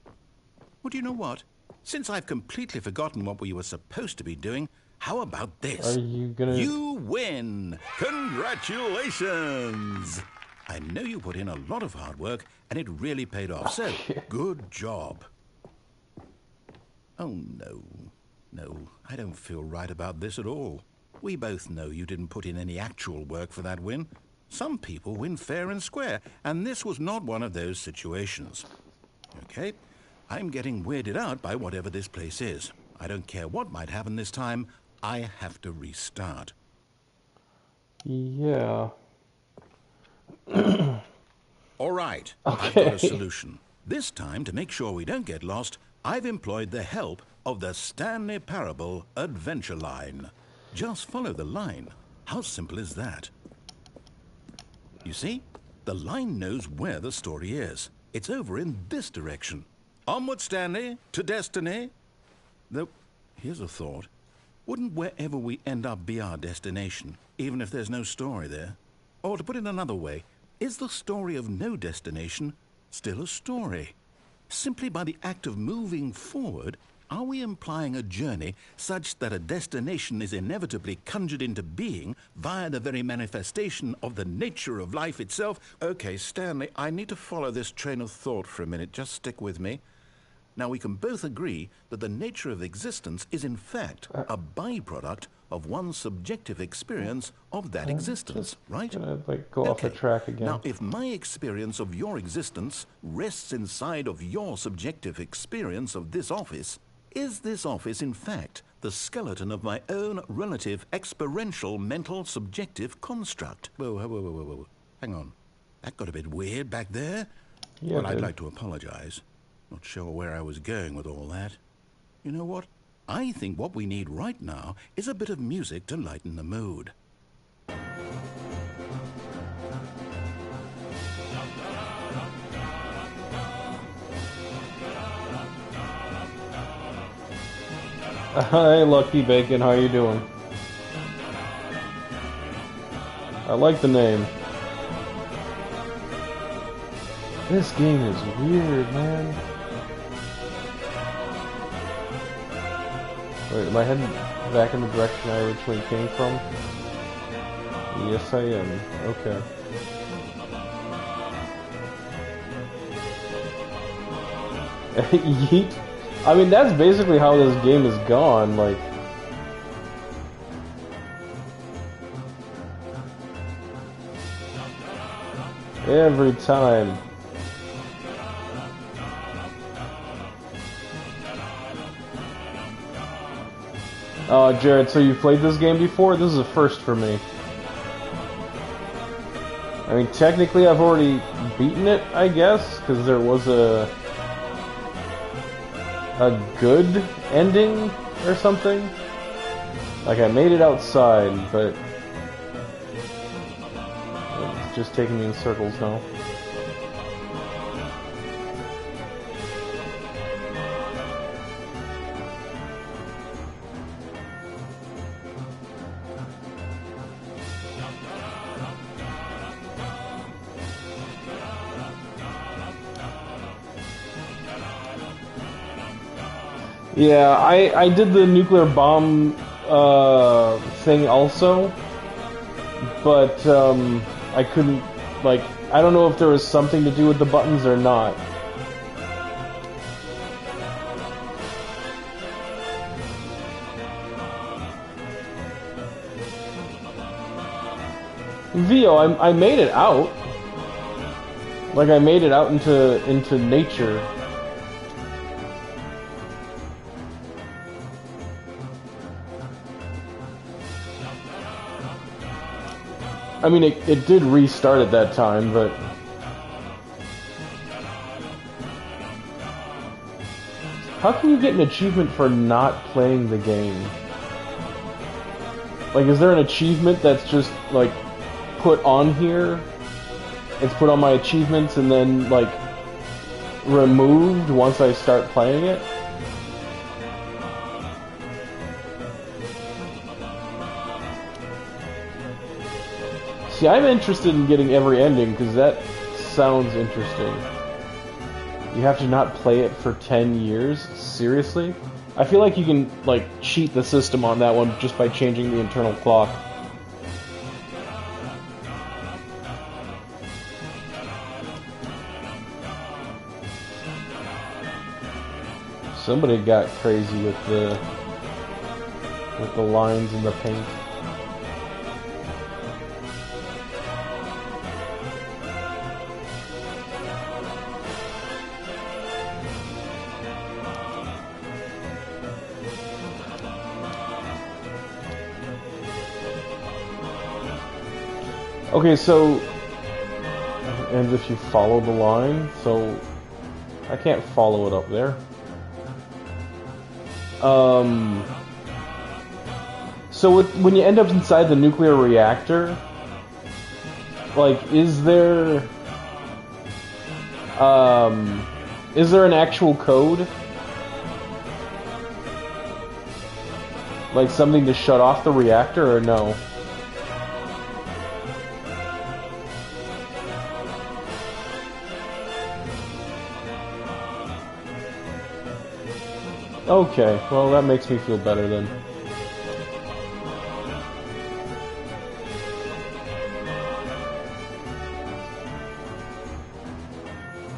Well, do you know what? Since I've completely forgotten what we were supposed to be doing, how about this? Are you gonna... You win! Congratulations! I know you put in a lot of hard work, and it really paid off, so good job. Oh, no. No, I don't feel right about this at all. We both know you didn't put in any actual work for that win. Some people win fair and square, and this was not one of those situations. Okay? I'm getting weirded out by whatever this place is. I don't care what might happen this time. I have to restart. Yeah. All right. Okay. I've got a solution. This time, to make sure we don't get lost, I've employed the help of the Stanley Parable Adventure Line. Just follow the line. How simple is that? You see? The line knows where the story is. It's over in this direction. Onward, Stanley, to destiny. Though, here's a thought. Wouldn't wherever we end up be our destination, even if there's no story there? Or to put it another way, is the story of no destination still a story? Simply by the act of moving forward, are we implying a journey such that a destination is inevitably conjured into being via the very manifestation of the nature of life itself? Okay, Stanley, I need to follow this train of thought for a minute. Just stick with me. Now, we can both agree that the nature of existence is in fact a byproduct of one's subjective experience of that existence, right? Gonna, like, go off the track again. Now, if my experience of your existence rests inside of your subjective experience of this office, is this office in fact the skeleton of my own relative experiential mental subjective construct? Whoa. Hang on. That got a bit weird back there. Yeah, well, I'd like to apologize. Not sure where I was going with all that. You know what? I think what we need right now is a bit of music to lighten the mood. Hi, Lucky Bacon. How you doing? I like the name. This game is weird, man. Wait, am I heading back in the direction I originally came from? Yes, I am. Okay. Yeet. I mean, that's basically how this game is gone, like... Every time. Jared, so you've played this game before? This is a first for me. I mean, technically I've already beaten it, I guess, because there was a good ending or something. Like, I made it outside, but it's just taking me in circles now. Yeah, I did the nuclear bomb thing also, but I couldn't, like, I don't know if there was something to do with the buttons or not. Vio, I made it out. Like, I made it out into nature. I mean, it did restart at that time, but... How can you get an achievement for not playing the game? Like, is there an achievement that's just, like, put on here? It's put on my achievements and then, like, removed once I start playing it? See, I'm interested in getting every ending, because that sounds interesting. You have to not play it for 10 years? Seriously? I feel like you can, like, cheat the system on that one just by changing the internal clock. Somebody got crazy with the lines and the paint. Okay, so, and if you follow the line, so I can't follow it up there. So when you end up inside the nuclear reactor, like, is there an actual code? Like something to shut off the reactor, or no? Okay, well that makes me feel better then.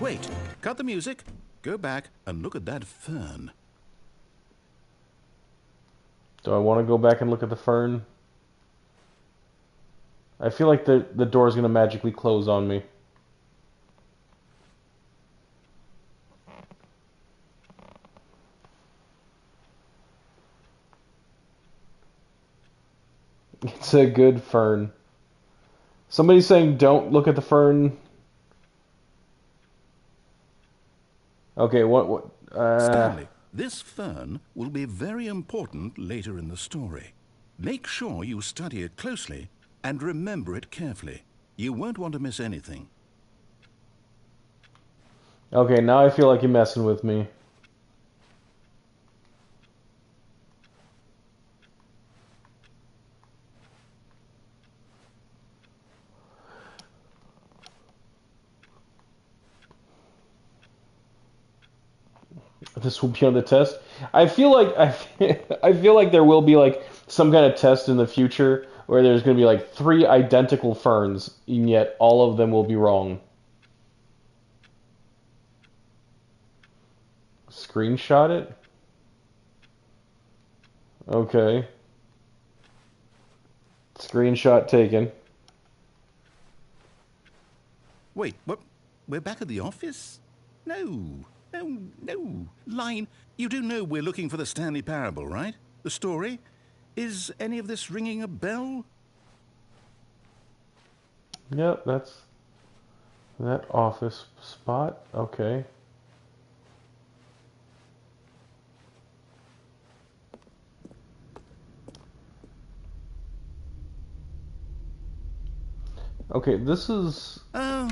Wait, cut the music. Go back and look at that fern. Do I want to go back and look at the fern? I feel like the door's gonna magically close on me. It's a good fern. Somebody's saying don't look at the fern. Okay, what Stanley, this fern will be very important later in the story. Make sure you study it closely and remember it carefully. You won't want to miss anything. Okay, now I feel like you're messing with me. This will be on the test. I feel like I feel like there will be like some kind of test in the future where there's going to be like 3 identical ferns, and yet all of them will be wrong. Screenshot it? Okay. Screenshot taken. Wait, what? We're back at the office? No, no, no. Line, you do know we're looking for the Stanley Parable, right? The story? Is any of this ringing a bell? Yep, that's that office spot. Okay. Okay, this is... Oh,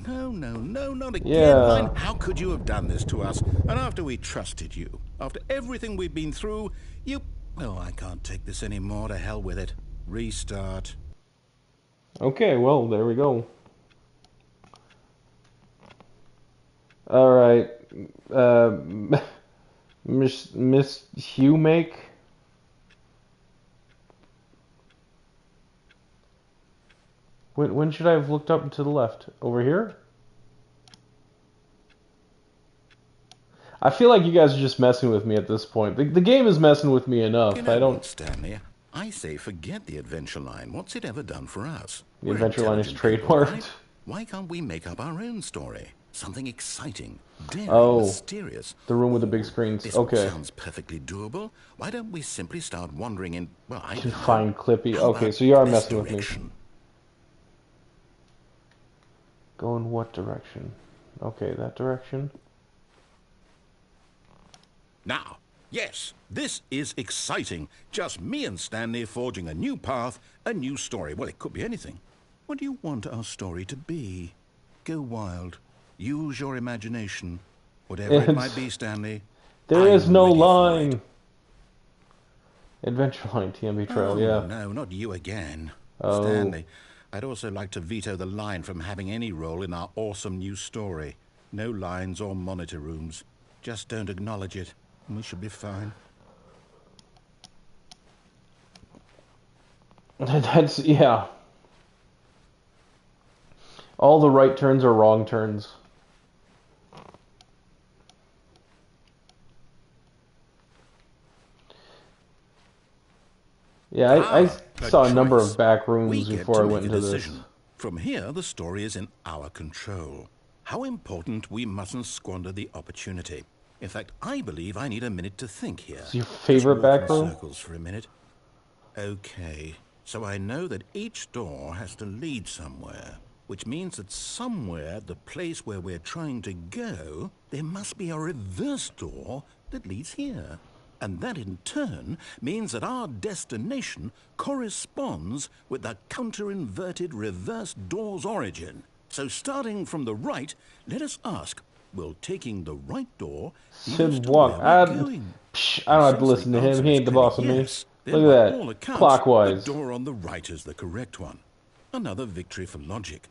no, not again, Yeah. Line. How could you have done this to us? And after we trusted you, after everything we've been through, you... Oh, I can't take this anymore. To hell with it. Restart. Okay, well, there we go. Alright. Miss Hughmake? When should I have looked up and to the left? Over here? I feel like you guys are just messing with me at this point. The game is messing with me enough. You know I don't... what, Stanley? I say forget the adventure line. What's it ever done for us? The We're adventure line is intelligent people, trademarked. right? Why can't we make up our own story? Something exciting, daring, Oh, mysterious. the room with the big screens. This Okay. sounds perfectly doable. Why don't we simply start wandering in... Well, I don't know. Find Clippy. How Okay, about so you are this messing with me. direction? Go in what direction? Okay, that direction. Now, yes, this is exciting. Just me and Stanley forging a new path, a new story. Well, it could be anything. What do you want our story to be? Go wild. Use your imagination. Whatever it might be, Stanley. There is I'm no ready for line. it. Adventure line, TMB Trail, Oh, yeah. no, not you again. Oh. Stanley, I'd also like to veto the line from having any role in our awesome new story. No lines or monitor rooms. Just don't acknowledge it, and we should be fine. That's, yeah. All the right turns are wrong turns. Yeah, I saw a number of back rooms before I went into this. From here, the story is in our control. How important we mustn't squander the opportunity. In fact, I believe I need a minute to think here. Is your favorite Just walk back in room? circles for a minute. Okay, so I know that each door has to lead somewhere, which means that somewhere, the place where we're trying to go, there must be a reverse door that leads here. And that in turn means that our destination corresponds with the counter-inverted reverse door's origin. So starting from the right, let us ask, will taking the right door lead us Sid to walk. where we're going? I don't have to listen to him. He ain't the boss of me. Look at All that. accounts, Clockwise. the door on the right is the correct one. Another victory for logic.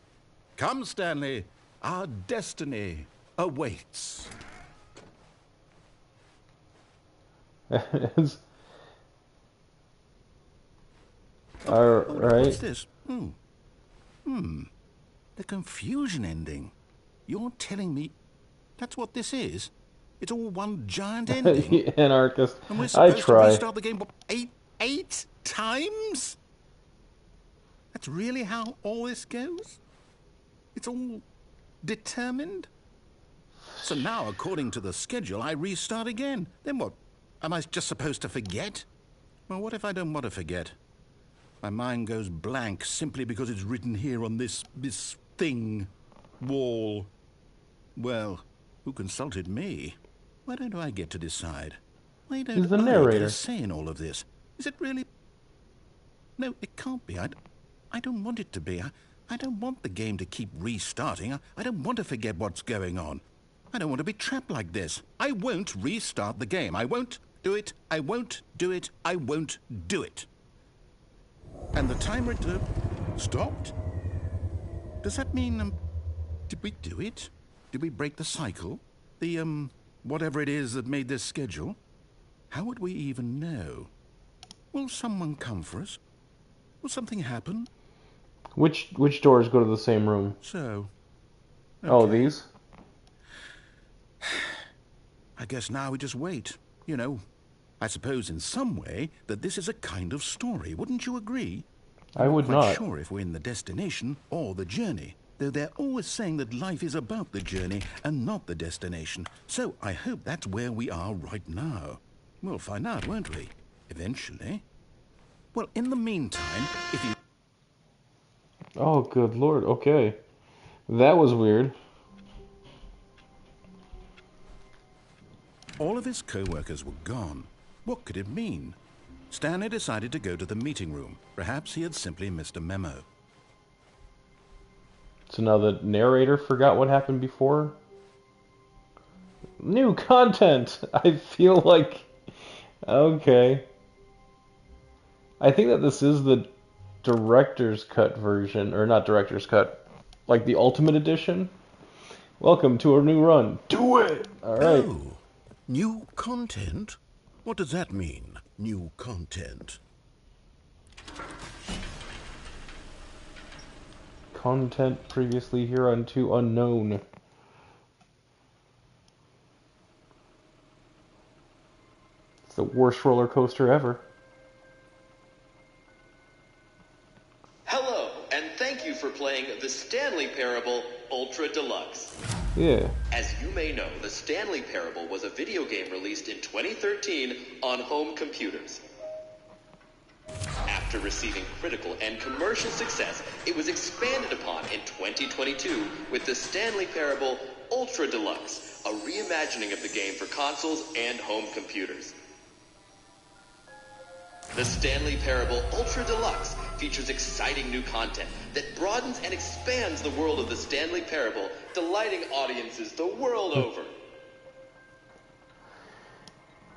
Come, Stanley. Our destiny awaits. Alright. What's this? The confusion ending. You're telling me that's what this is? It's all one giant ending? Anarchist. And we're I supposed to try. restart the game, what, eight times? That's really how all this goes? It's all determined? So now, according to the schedule, I restart again. Then what? Am I just supposed to forget? Well, what if I don't want to forget? My mind goes blank simply because it's written here on this thing, wall. Well, who consulted me? Why don't I get to decide? Why don't He's the I narrator. get a say in all of this? Is it really? No, it can't be. I don't want it to be. I don't want the game to keep restarting. I don't want to forget what's going on. I don't want to be trapped like this. I won't restart the game. I won't do it. I won't do it. I won't do it. And the timer stopped? Does that mean, did we do it? Did we break the cycle? The whatever it is that made this schedule, how would we even know? Will someone come for us? Will something happen? Which doors go to the same room? So... okay. Oh, these? I guess now we just wait. You know, I suppose in some way that this is a kind of story. Wouldn't you agree? I would I'm not not. sure if we're in the destination or the journey, though they're always saying that life is about the journey and not the destination. So I hope that's where we are right now. We'll find out, won't we? Eventually. Well, in the meantime, if you... Oh, good lord. Okay. That was weird. All of his co-workers were gone. What could it mean? Stanley decided to go to the meeting room. Perhaps he had simply missed a memo. So now the narrator forgot what happened before? New content! I feel like... Okay. I think that this is the director's cut version, or not director's cut, like the ultimate edition. Welcome to a new run. Do it! Alright. Oh, new content? What does that mean, new content? Content previously hereunto unknown. It's the worst roller coaster ever. Hello, and thank you for playing the Stanley Parable Ultra Deluxe. Yeah. As you may know, the Stanley Parable was a video game released in 2013 on home computers. After receiving critical and commercial success, it was expanded upon in 2022 with the Stanley Parable Ultra Deluxe, a reimagining of the game for consoles and home computers. The Stanley Parable Ultra Deluxe features exciting new content that broadens and expands the world of the Stanley Parable, delighting audiences the world over.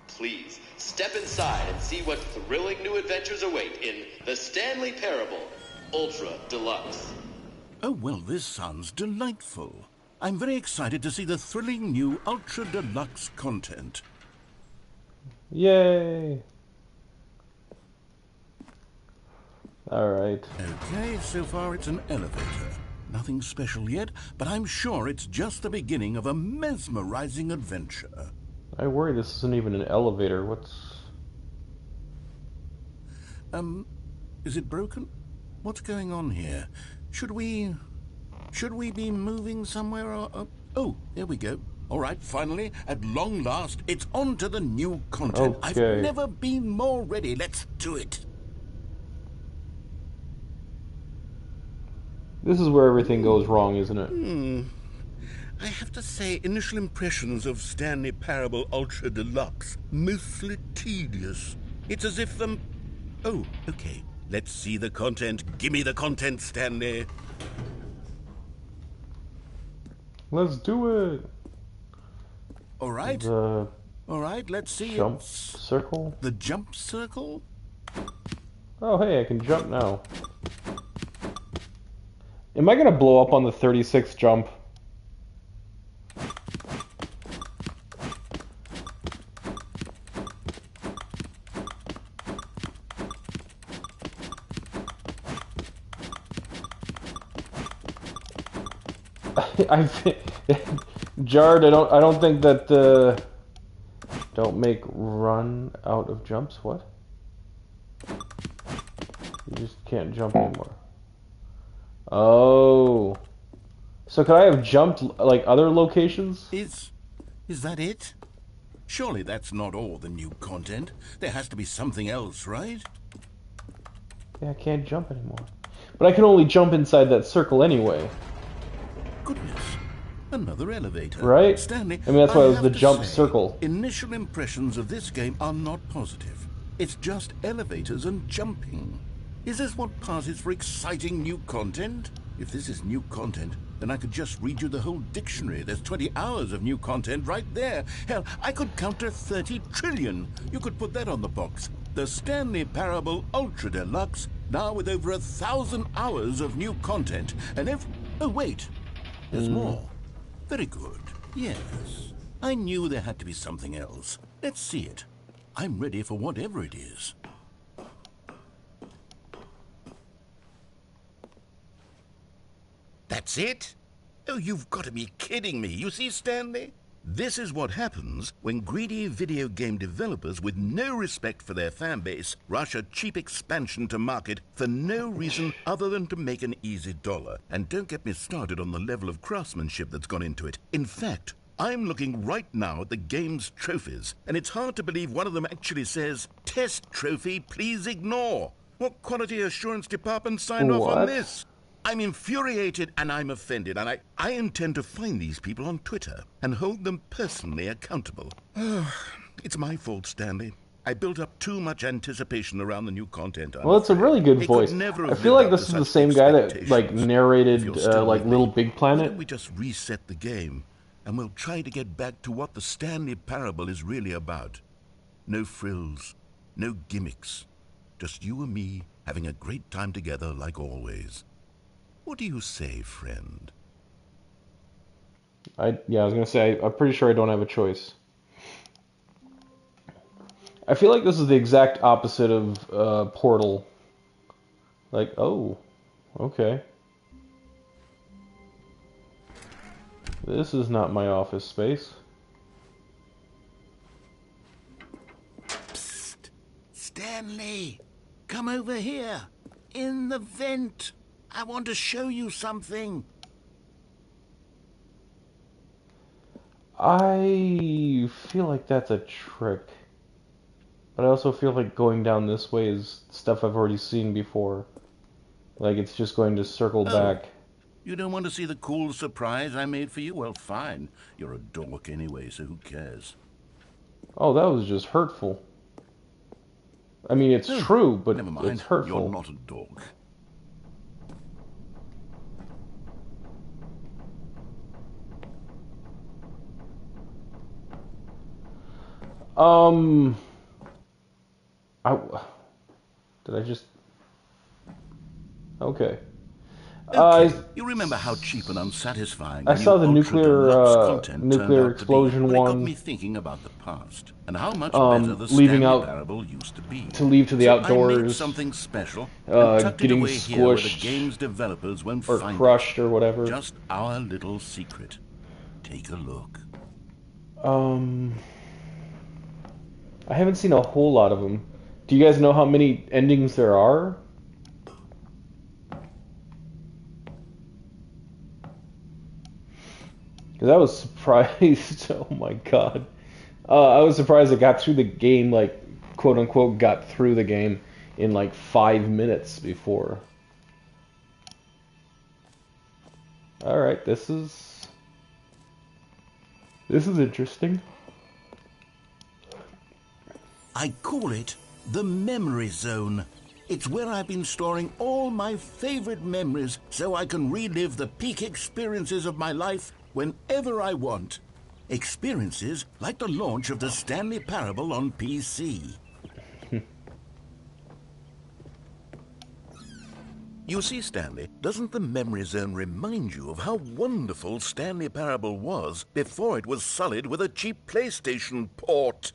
Please, step inside and see what thrilling new adventures await in the Stanley Parable Ultra Deluxe. Oh, well, this sounds delightful. I'm very excited to see the thrilling new Ultra Deluxe content. Yay! Alright. Okay, so far it's an elevator. Nothing special yet, but I'm sure it's just the beginning of a mesmerizing adventure. I worry this isn't even an elevator. What's... Is it broken? What's going on here? Should we be moving somewhere or... Oh, there we go. All right, finally, at long last, it's on to the new content. Okay. I've never been more ready. Let's do it. This is where everything goes wrong, isn't it? I have to say, initial impressions of Stanley Parable Ultra Deluxe, mostly tedious. It's as if Oh, okay. Let's see the content. Gimme the content, Stanley. Let's do it! All right. The All right, let's see. jump circle? The jump circle? Oh, hey, I can jump now. Am I gonna blow up on the 36th jump? Jard, I don't think that don't make run out of jumps. What? You just can't jump anymore. Oh. So could I have jumped like other locations? Is that it? Surely that's not all the new content. There has to be something else, right? Yeah, I can't jump anymore. But I can only jump inside that circle anyway. Goodness. Another elevator. Right? Stanley, I mean, that's why it was have the to jump say, circle. Initial impressions of this game are not positive. It's just elevators and jumping. Is this what passes for exciting new content? If this is new content, then I could just read you the whole dictionary. There's 20 hours of new content right there. Hell, I could count to 30 trillion. You could put that on the box. The Stanley Parable Ultra Deluxe, now with over 1,000 hours of new content. And if... Oh, wait. There's more. Very good. Yes. I knew there had to be something else. Let's see it. I'm ready for whatever it is. That's it? Oh, you've got to be kidding me. You see, Stanley? This is what happens when greedy video game developers with no respect for their fan base rush a cheap expansion to market for no reason other than to make an easy dollar. And don't get me started on the level of craftsmanship that's gone into it. In fact, I'm looking right now at the game's trophies, and it's hard to believe one of them actually says, "Test trophy, please ignore." What quality assurance department signed off on this? I'm infuriated and I'm offended, and I intend to find these people on Twitter and hold them personally accountable. It's my fault, Stanley. I built up too much anticipation around the new content. Well, it's a really good voice. I feel like this is the same guy that like narrated like Little Big Planet. Why don't we just reset the game, and we'll try to get back to what the Stanley Parable is really about. No frills, no gimmicks. Just you and me having a great time together like always. What do you say, friend? I was gonna say, I'm pretty sure I don't have a choice. I feel like this is the exact opposite of Portal. Like, oh, okay. This is not my office space. Psst! Stanley! Come over here! In the vent! I want to show you something. I feel like that's a trick. But I also feel like going down this way is stuff I've already seen before. Like it's just going to circle back. You don't want to see the cool surprise I made for you? Well, fine. You're a dork anyway, so who cares? Oh, that was just hurtful. I mean, it's true, but never mind. It's hurtful. You're not a dork. Did I just... Okay. You remember how cheap and unsatisfying I saw the nuclear explosion one. It got one. me thinking about the past and how much better the leaving Stanley out Parable used to be. to leave to the so outdoors. I made something special and tucked getting it away here where the squished game's developers won't or find crushed it. or whatever. Just our little secret. Take a look. I haven't seen a whole lot of them. Do you guys know how many endings there are? Because I was surprised. Oh my god. I was surprised I got through the game, like, quote unquote, got through the game in like 5 minutes before. Alright, this is interesting. I call it the memory zone. It's where I've been storing all my favorite memories so I can relive the peak experiences of my life whenever I want. Experiences like the launch of the Stanley Parable on PC. You see, Stanley, doesn't the memory zone remind you of how wonderful Stanley Parable was before it was sullied with a cheap PlayStation port?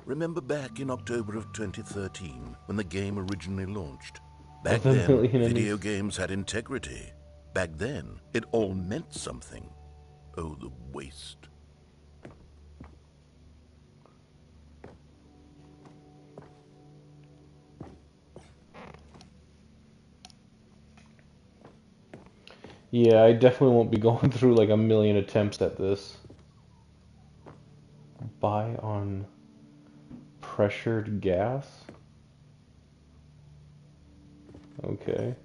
Remember back in October of 2013, when the game originally launched? Back then, video games had integrity. Back then, it all meant something. Oh, the waste. Yeah, I definitely won't be going through like a million attempts at this. Buy on pressured gas? Okay.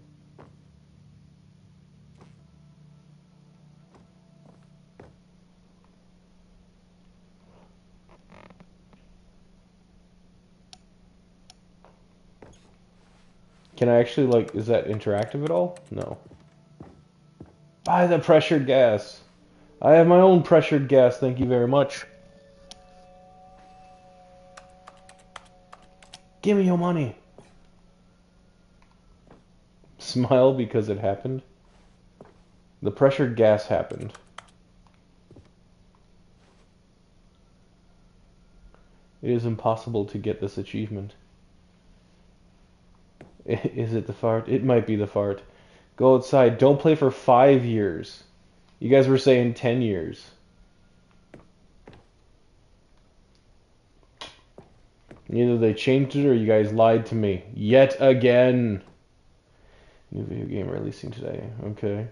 Can I actually, like, is that interactive at all? No. Buy the pressured gas. I have my own pressured gas, thank you very much. Give me your money. Smile because it happened. The pressured gas happened. It is impossible to get this achievement. Is it the fart? It might be the fart. Go outside. Don't play for 5 years. You guys were saying 10 years. Either they changed it or you guys lied to me. Yet again. New video game releasing today. Okay.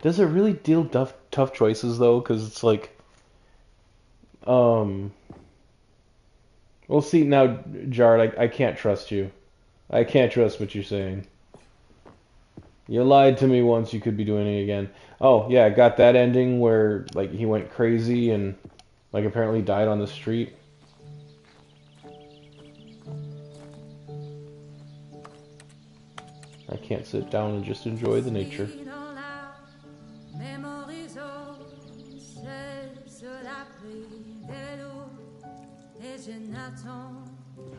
Does it really deal tough choices though? Because it's like, well, see now, Jard, I can't trust you. I can't trust what you're saying. You lied to me once. You could be doing it again. Oh yeah, I got that ending where like he went crazy and like apparently died on the street. I can't sit down and just enjoy the nature.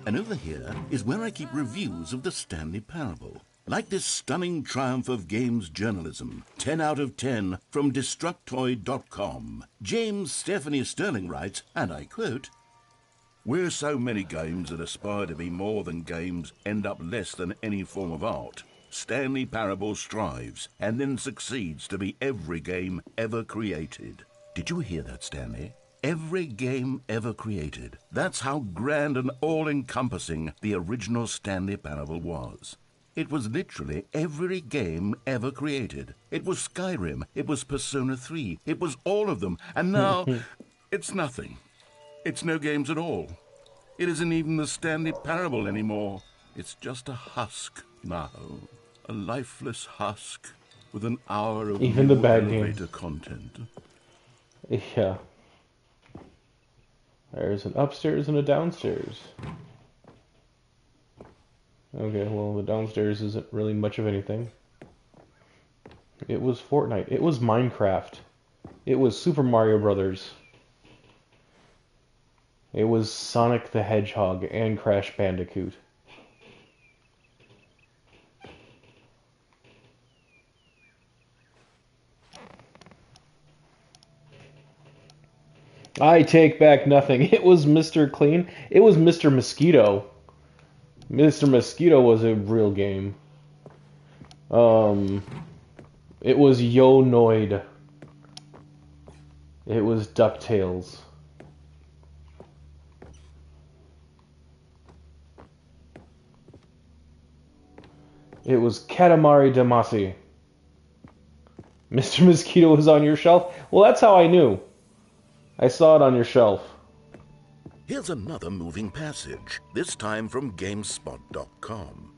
And over here is where I keep reviews of the Stanley Parable. Like this stunning triumph of games journalism, 10 out of 10 from Destructoid.com. James Stephanie Sterling writes, and I quote, "Where so many games that aspire to be more than games end up less than any form of art, Stanley Parable strives and then succeeds to be every game ever created." Did you hear that, Stanley? Every game ever created. That's how grand and all-encompassing the original Stanley Parable was. It was literally every game ever created. It was Skyrim, it was Persona 3, it was all of them, and now it's nothing. It's no games at all. It isn't even the Stanley Parable anymore. It's just a husk now. A lifeless husk with an hour of even the bad elevator games. content. Yeah. There's an upstairs and a downstairs. Okay, well, the downstairs isn't really much of anything. It was Fortnite. It was Minecraft. It was Super Mario Brothers. It was Sonic the Hedgehog and Crash Bandicoot. I take back nothing. It was Mr. Clean. It was Mr. Mosquito. Mr. Mosquito was a real game. It was Yo Noid. It was DuckTales. It was Katamari Damacy. Mr. Mosquito was on your shelf? Well, that's how I knew. I saw it on your shelf. Here's another moving passage, this time from GameSpot.com.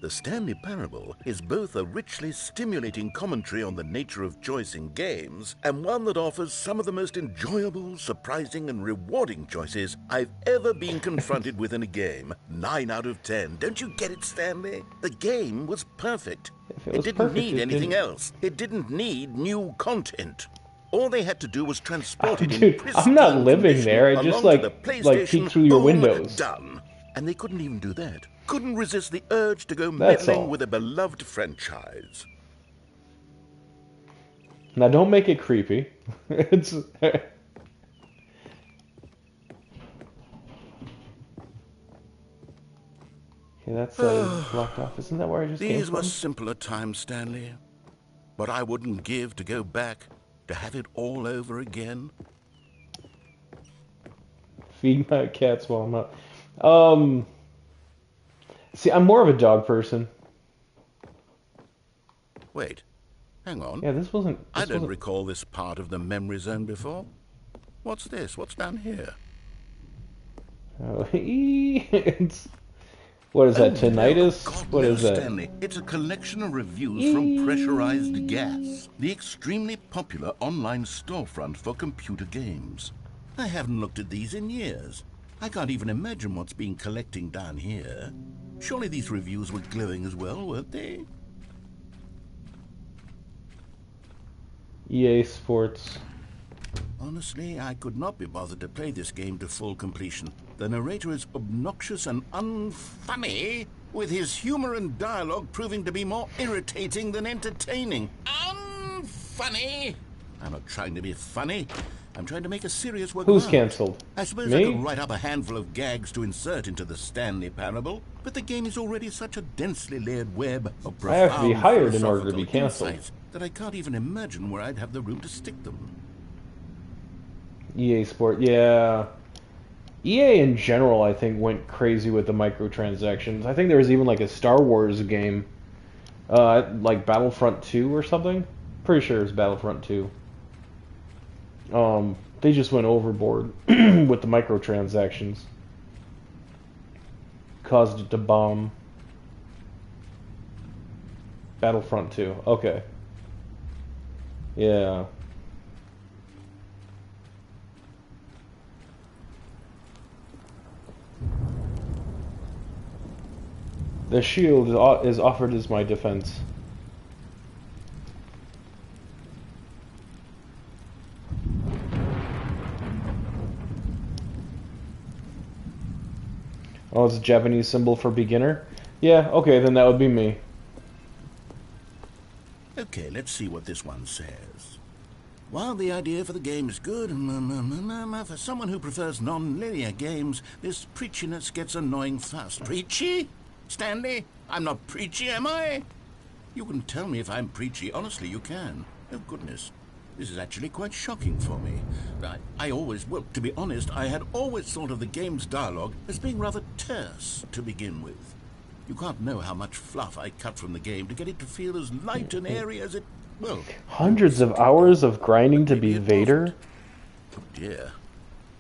The Stanley Parable is both a richly stimulating commentary on the nature of choice in games, and one that offers some of the most enjoyable, surprising, and rewarding choices I've ever been confronted with in a game. 9 out of 10. Don't you get it, Stanley? The game was perfect. It didn't need anything else. It didn't need new content. All they had to do was transport it in pristine I'm not living there. I just like peek through your windows. Done. And they couldn't even do that. Couldn't resist the urge to go That's meddling all. with a beloved franchise. Now don't make it creepy. It's okay, that's blocked off. Isn't that where I just came These from? were simpler times, Stanley. But I wouldn't give to go back, to have it all over again. Feed my cats while I'm up. See, I'm more of a dog person. Wait, hang on. Yeah, this wasn't. I don't recall this part of the memory zone before. What's this? What's down here? Oh, it's, what is that? Tinnitus? God, What no, is that? Stanley. It's a collection of reviews from Pressurized Gas, the extremely popular online storefront for computer games. I haven't looked at these in years. I can't even imagine what's been collecting down here. Surely these reviews were glowing as well, weren't they? EA Sports. Honestly, I could not be bothered to play this game to full completion. The narrator is obnoxious and unfunny, with his humor and dialogue proving to be more irritating than entertaining. Unfunny! I'm not trying to be funny. I'm trying to make a serious work Who's of art. cancelled? I suppose Me? I could write up a handful of gags to insert into the Stanley Parable, but the game is already such a densely layered web of I have to be profound hired in order to be philosophical cancelled. insights that I can't even imagine where I'd have the room to stick them. EA Sport, yeah. EA in general, I think, went crazy with the microtransactions. I think there was even like a Star Wars game, like Battlefront 2 or something. Pretty sure it was Battlefront 2. They just went overboard with the microtransactions. Caused it to bomb. Battlefront 2, okay. Yeah. The shield is offered as my defense. Oh, it's a Japanese symbol for beginner? Yeah, okay, then that would be me. Okay, let's see what this one says. While the idea for the game is good, for someone who prefers non-linear games, this preachiness gets annoying fast. Preachy? Stanley? I'm not preachy, am I? You can tell me if I'm preachy. Honestly, you can. Oh, goodness. This is actually quite shocking for me. Well, to be honest, I had always thought of the game's dialogue as being rather terse to begin with. You can't know how much fluff I cut from the game to get it to feel as light and airy as it, well... Hundreds of hours of grinding to be Vader? Oh dear.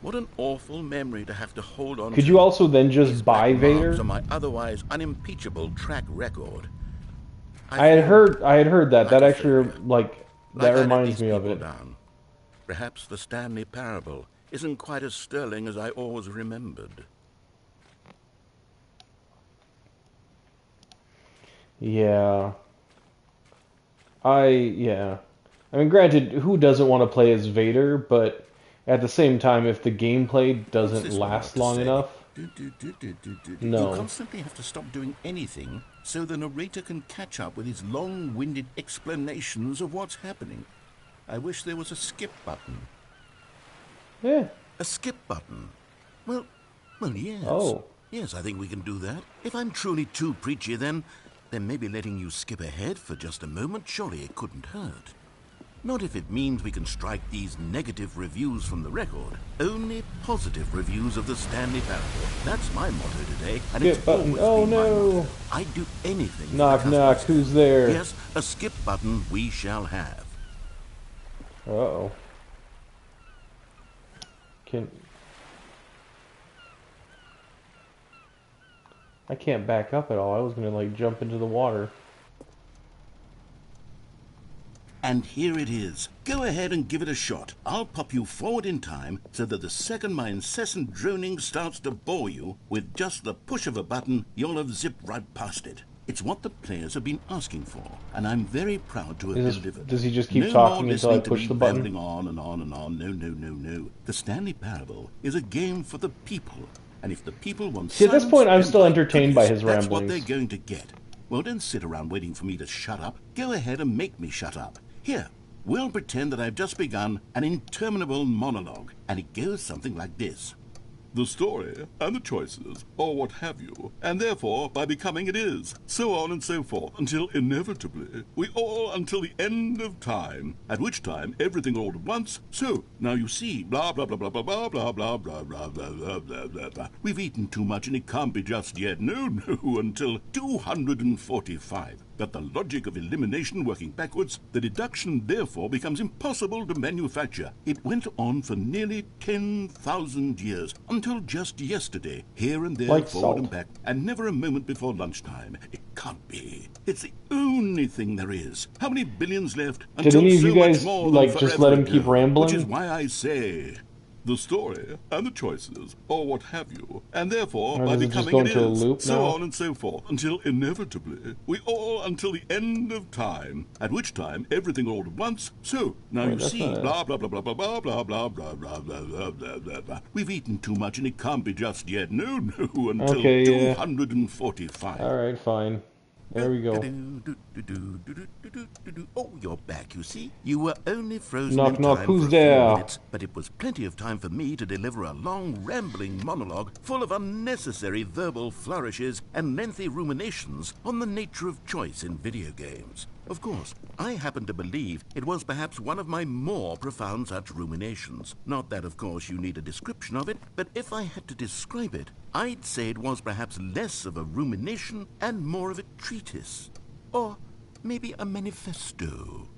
What an awful memory to have to hold on to. Could you also then just These buy black Vader? marks on my otherwise unimpeachable track record. I had heard that. That Like a actually, failure. that I'd reminds let me these of people it. down. Perhaps the Stanley Parable isn't quite as sterling as I always remembered. Yeah. I mean, granted, who doesn't want to play as Vader, but at the same time, if the gameplay What's doesn't this one have last to long say? enough, No. You constantly have to stop doing anything so the narrator can catch up with his long-winded explanations of what's happening. I wish there was a skip button. yeah. A skip button? Well, yes. Oh. Yes, I think we can do that. If I'm truly too preachy, then maybe letting you skip ahead for just a moment, surely it couldn't hurt. Not if it means we can strike these negative reviews from the record. Only positive reviews of the Stanley Parable. That's my motto today, and Skip it's button. always Oh, been my no. motto. I'd do anything. Knock, for the knock. customers. Who's there? Yes, a skip button we shall have. Uh-oh. I can't back up at all. I was gonna, like, jump into the water. And here it is. Go ahead and give it a shot. I'll pop you forward in time so that the second my incessant droning starts to bore you, with just the push of a button, you'll have zipped right past it. It's what the players have been asking for, and I'm very proud to have delivered. Does he just keep No talking more until I listening to push me the button? babbling on and on and on. No. The Stanley Parable is a game for the people, and if the people want See, at this silence point, I'm and still light entertained by goodness, his that's what ramblings. they're going to get. Well, don't sit around waiting for me to shut up. Go ahead and make me shut up. Here, we'll pretend that I've just begun an interminable monologue, and it goes something like this. The story, and the choices, or what have you, and therefore, by becoming it is, so on and so forth, until inevitably, we all until the end of time, at which time everything all at once, so, now you see, blah, blah, blah, blah, blah, blah, blah, blah, blah, blah, blah, blah, blah, blah, blah. We've eaten too much and it can't be just yet, no, until 245. But the logic of elimination working backwards, the deduction therefore becomes impossible to manufacture. It went on for nearly 10,000 years, until just yesterday, here and there, Like forward salt. and back, and never a moment before lunchtime. It can't be. It's the only thing there is. How many billions left? Did Until any of so you guys, much more like, than just forever let him keep ago. rambling? Which is why I say... the story, and the choices, or what have you, and therefore, Or by does it just becoming go it into a is, loop so now? on and so forth, until inevitably, we all until the end of time, at which time everything all at once, so, now Wait, you that's see, not it. blah, blah, blah, blah, blah, blah, blah, blah, blah, blah, blah, blah, blah, blah, blah. We've eaten too much and it can't be just yet, no, until Okay, yeah. 245. Alright, fine. There we go. Oh, you're back, you see. You were only frozen Knock, in knock, time who's for a there? few minutes, but it was plenty of time for me to deliver a long, rambling monologue full of unnecessary verbal flourishes and lengthy ruminations on the nature of choice in video games. Of course, I happen to believe it was perhaps one of my more profound such ruminations. Not that, of course, you need a description of it, but if I had to describe it, I'd say it was perhaps less of a rumination and more of a treatise. Or maybe a manifesto.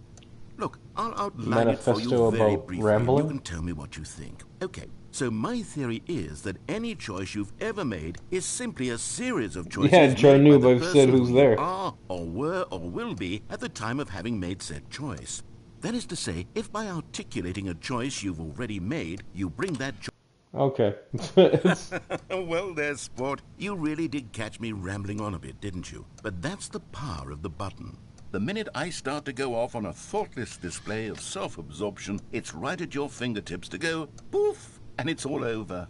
Look, I'll outline it for you Manifesto very about briefly. rambling? You can tell me what you think. Okay, so my theory is that any choice you've ever made is simply a series of choices Yeah, made Charnoob, by the I've person said who who's you there. are, or were, or will be at the time of having made said choice. That is to say, if by articulating a choice you've already made, you bring that choice... Okay. It's, Well there, sport. You really did catch me rambling on a bit, didn't you? But that's the power of the button. The minute I start to go off on a thoughtless display of self-absorption, it's right at your fingertips to go poof, and it's all over.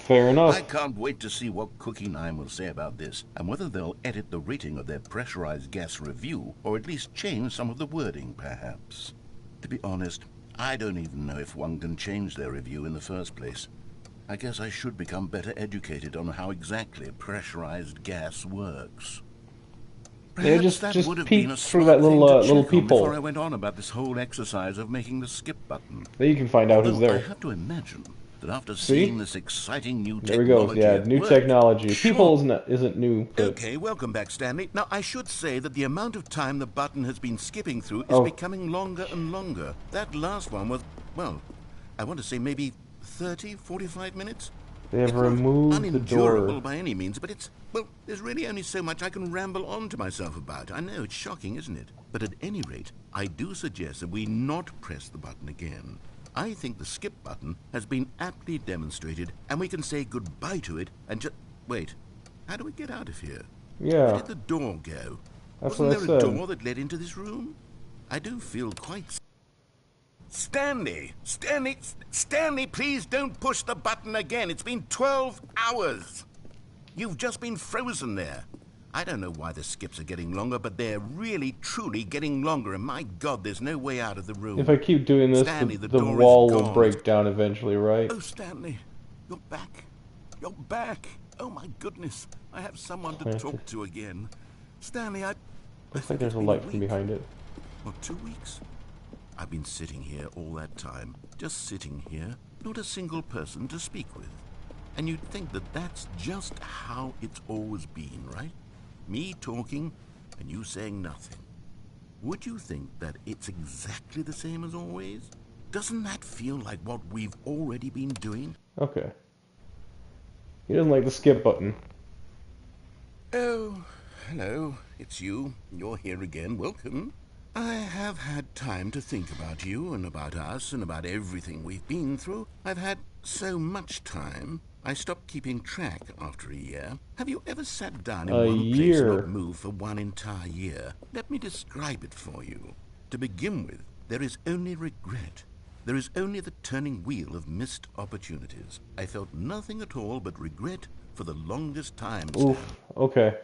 fair enough. I can't wait to see what Cookie 9 will say about this, and whether they'll edit the rating of their pressurized gas review, or at least change some of the wording, perhaps. To be honest, I don't even know if one can change their review in the first place. I guess I should become better educated on how exactly pressurized gas works. They Perhaps just would have peek been a through smart that thing little to little check on before I peephole. went on about this whole exercise of making the skip button. Then you can find out who's Although I there. have to imagine that after See? seeing this exciting new There we technology go. Yeah, at new work, technology. sure. People isn't new, but Okay, welcome back, Stanley. Now, I should say that the amount of time the button has been skipping through is Oh. becoming longer and longer. That last one was, well, I want to say maybe 30, 45 minutes? they have It's not removed the unendurable door. by any means, but it's, well, there's really only so much I can ramble on to myself about. I know, it's shocking, isn't it? But at any rate, I do suggest that we not press the button again. I think the skip button has been aptly demonstrated, and we can say goodbye to it and just... Wait, how do we get out of here? Where Yeah, did the door go? that's Wasn't what I there a said. door that led into this room? I do feel quite... Stanley! Stanley! Stanley, please don't push the button again. It's been 12 hours. You've just been frozen there. I don't know why the skips are getting longer, but they're really, truly getting longer, and my God, there's no way out of the room. If I keep doing this, Stanley, the the door is wall will gone. break down eventually, right? Oh, Stanley, you're back. You're back. Oh, my goodness. I have someone to Okay. talk to again. Stanley, I Looks think like there's it's a been light from week. behind it. Or 2 weeks? I've been sitting here all that time, just sitting here, not a single person to speak with. And you'd think that that's just how it's always been, right? Me talking and you saying nothing. Would you think that it's exactly the same as always? Doesn't that feel like what we've already been doing? Okay. He doesn't like the skip button. Oh, hello, it's you. You're here again. Welcome. I have had time to think about you and about us and about everything we've been through. I've had so much time. I stopped keeping track after a year. Have you ever sat down in A one place year? and not moved for one entire year? Let me describe it for you. To begin with, there is only regret. There is only the turning wheel of missed opportunities. I felt nothing at all but regret for the longest time. Oof. Okay.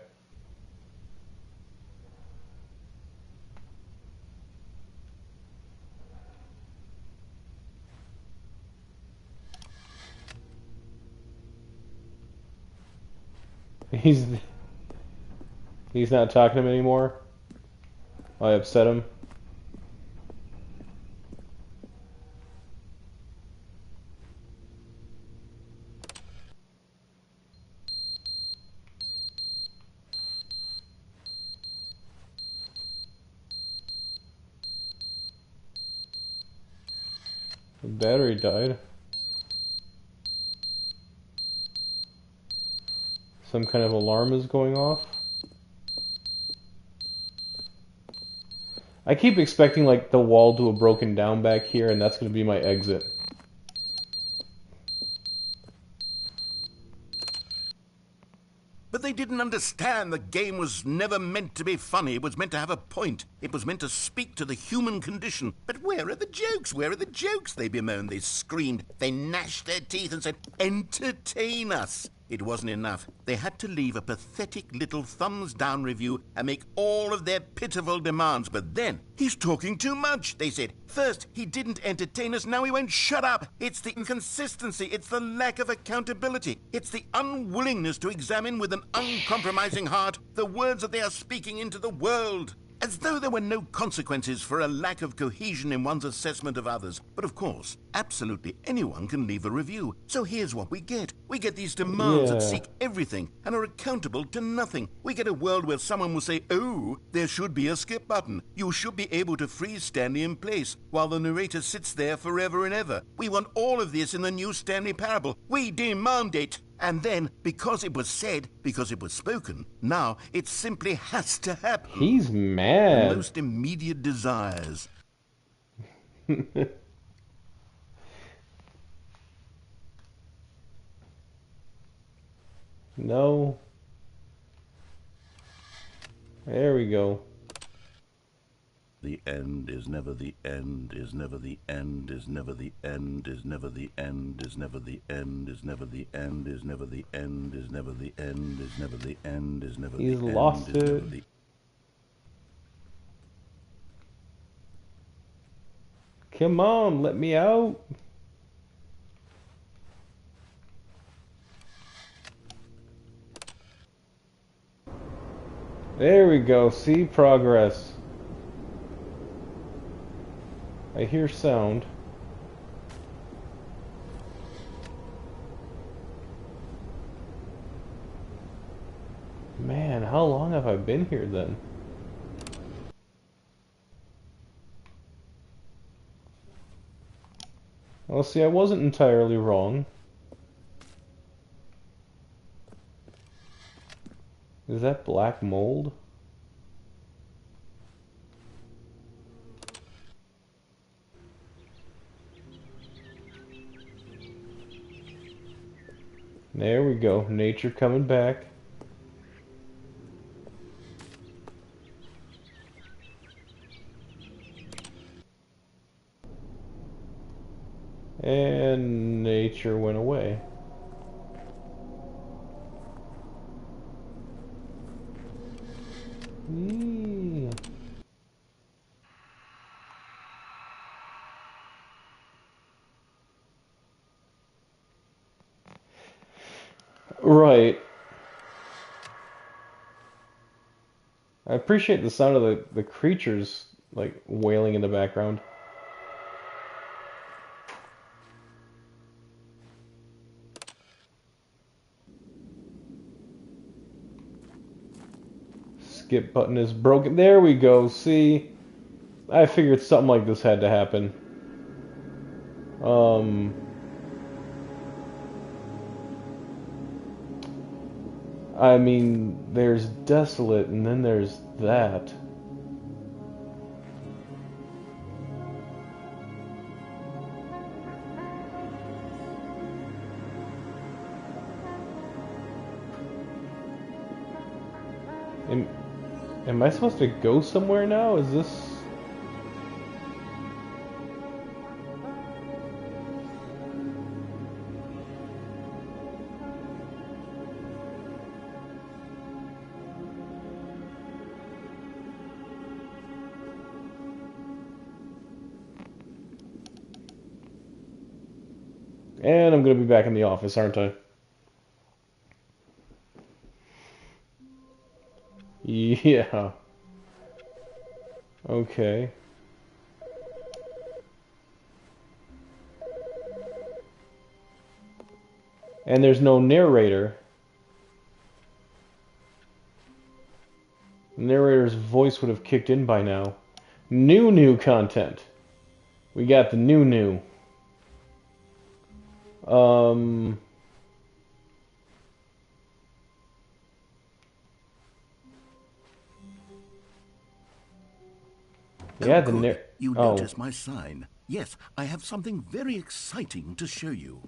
He's not talking to him anymore. I upset him. The battery died. Some kind of alarm is going off. I keep expecting like the wall to have broken down back here and that's going to be my exit. But they didn't understand the game was never meant to be funny. It was meant to have a point. It was meant to speak to the human condition. But where are the jokes? Where are the jokes? They bemoaned, they screamed, they gnashed their teeth and said, entertain us. It wasn't enough. They had to leave a pathetic little thumbs-down review and make all of their pitiful demands. But then, he's talking too much, they said. First, he didn't entertain us, now he won't shut up. It's the inconsistency, it's the lack of accountability. It's the unwillingness to examine with an uncompromising heart the words that they are speaking into the world. As though there were no consequences for a lack of cohesion in one's assessment of others. But of course, absolutely anyone can leave a review. So here's what we get. We get these demands that seek everything and are accountable to nothing. We get a world where someone will say, oh, there should be a skip button. You should be able to freeze Stanley in place while the narrator sits there forever and ever. We want all of this in the new Stanley parable. We demand it. And then, because it was said, because it was spoken, now it simply has to happen. He's mad. The most immediate desires. No. There we go. The end is never the end, is never the end, is never the end, is never the end, is never the end, is never the end, is never the end, is never the end, is never the end, is never the end. He's lost it. Come on, let me out. There we go. See progress. I hear sound. Man, how long have I been here then? Well, see, I wasn't entirely wrong. Is that black mold? There we go, nature coming back. And nature went away. Right. I appreciate the sound of the creatures like wailing in the background. Skip button is broken. There we go. See, I figured something like this had to happen. I mean, there's desolate, and then there's that. Am I supposed to go somewhere now? Is this... And I'm going to be back in the office, aren't I? Yeah. Okay. And there's no narrator. The narrator's voice would have kicked in by now. New content. We got the new. Yeah, you notice my sign. Yes, I have something very exciting to show you.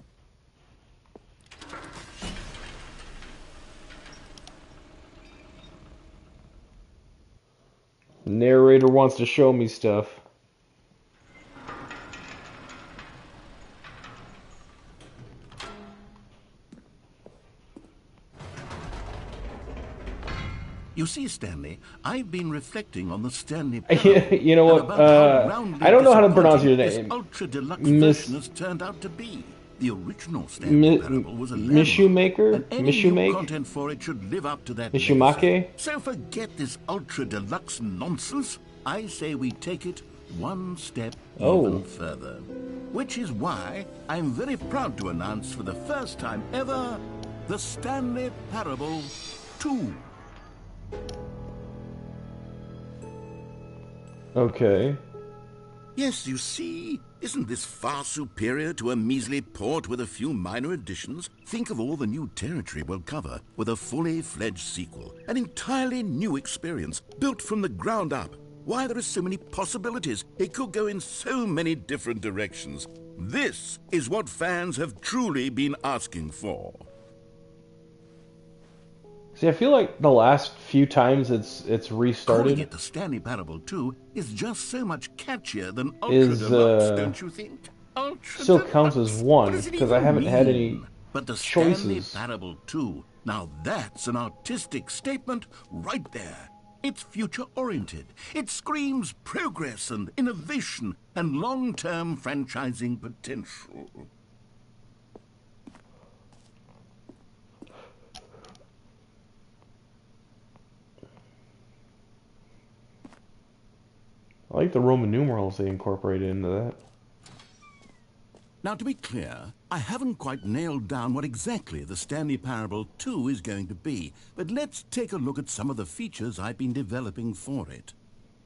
Narrator wants to show me stuff. You see, Stanley, I've been reflecting on the Stanley Parable, You know and what? about how roundly I don't know how to pronounce your disappointing name. this ultra-deluxe Miss version has turned out to be. The original Stanley Parable was a landmark, Mishumaker? and any new Mishumake? content for it should live up to that legacy. Mishumake? So forget this ultra-deluxe nonsense. I say we take it one step even further. Which is why I'm very proud to announce for the first time ever, the Stanley Parable 2. Okay. Yes, you see, isn't this far superior to a measly port with a few minor additions? Think of all the new territory we'll cover with a fully fledged sequel. An entirely new experience, built from the ground up. Why, there are so many possibilities. It could go in so many different directions. This is what fans have truly been asking for. See, I feel like the last few times it's restarted Calling it the Stanley Parable 2 is just so much catchier than Ultra Deluxe, don't you think? Ultra still Deluxe? counts as What one, does it because even I haven't had any mean? But the Stanley choices. Parable 2, now that's an artistic statement right there. It's future-oriented. It screams progress and innovation and long-term franchising potential. I like the Roman numerals they incorporated into that. Now, to be clear, I haven't quite nailed down what exactly the Stanley Parable 2 is going to be, but let's take a look at some of the features I've been developing for it.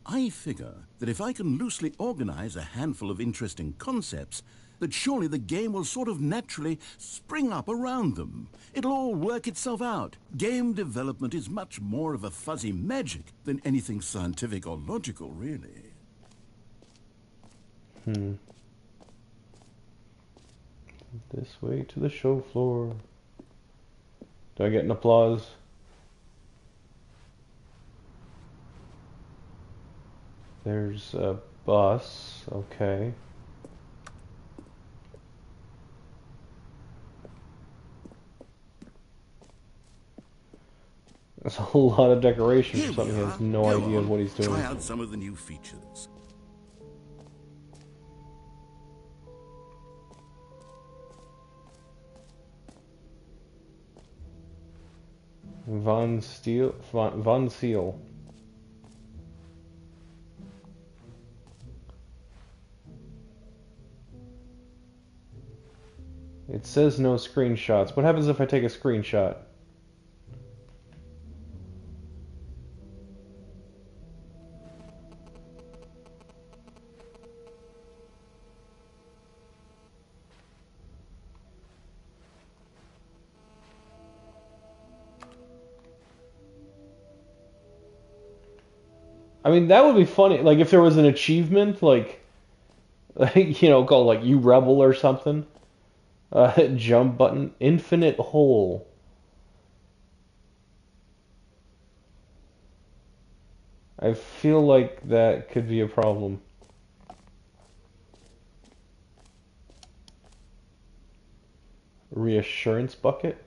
I figure that if I can loosely organize a handful of interesting concepts, that surely the game will sort of naturally spring up around them. It'll all work itself out. Game development is much more of a fuzzy magic than anything scientific or logical, really. This way to the show floor. Do I get an applause? There's a bus. Okay. That's a lot of decoration for something he has no idea of what he's doing. Try out some of the new features. Von Seal. It says no screenshots. What happens if I take a screenshot? I mean, that would be funny. Like, if there was an achievement, like you know, called, like, You Rebel or something. Jump button. Infinite hole. I feel like that could be a problem. Reassurance bucket?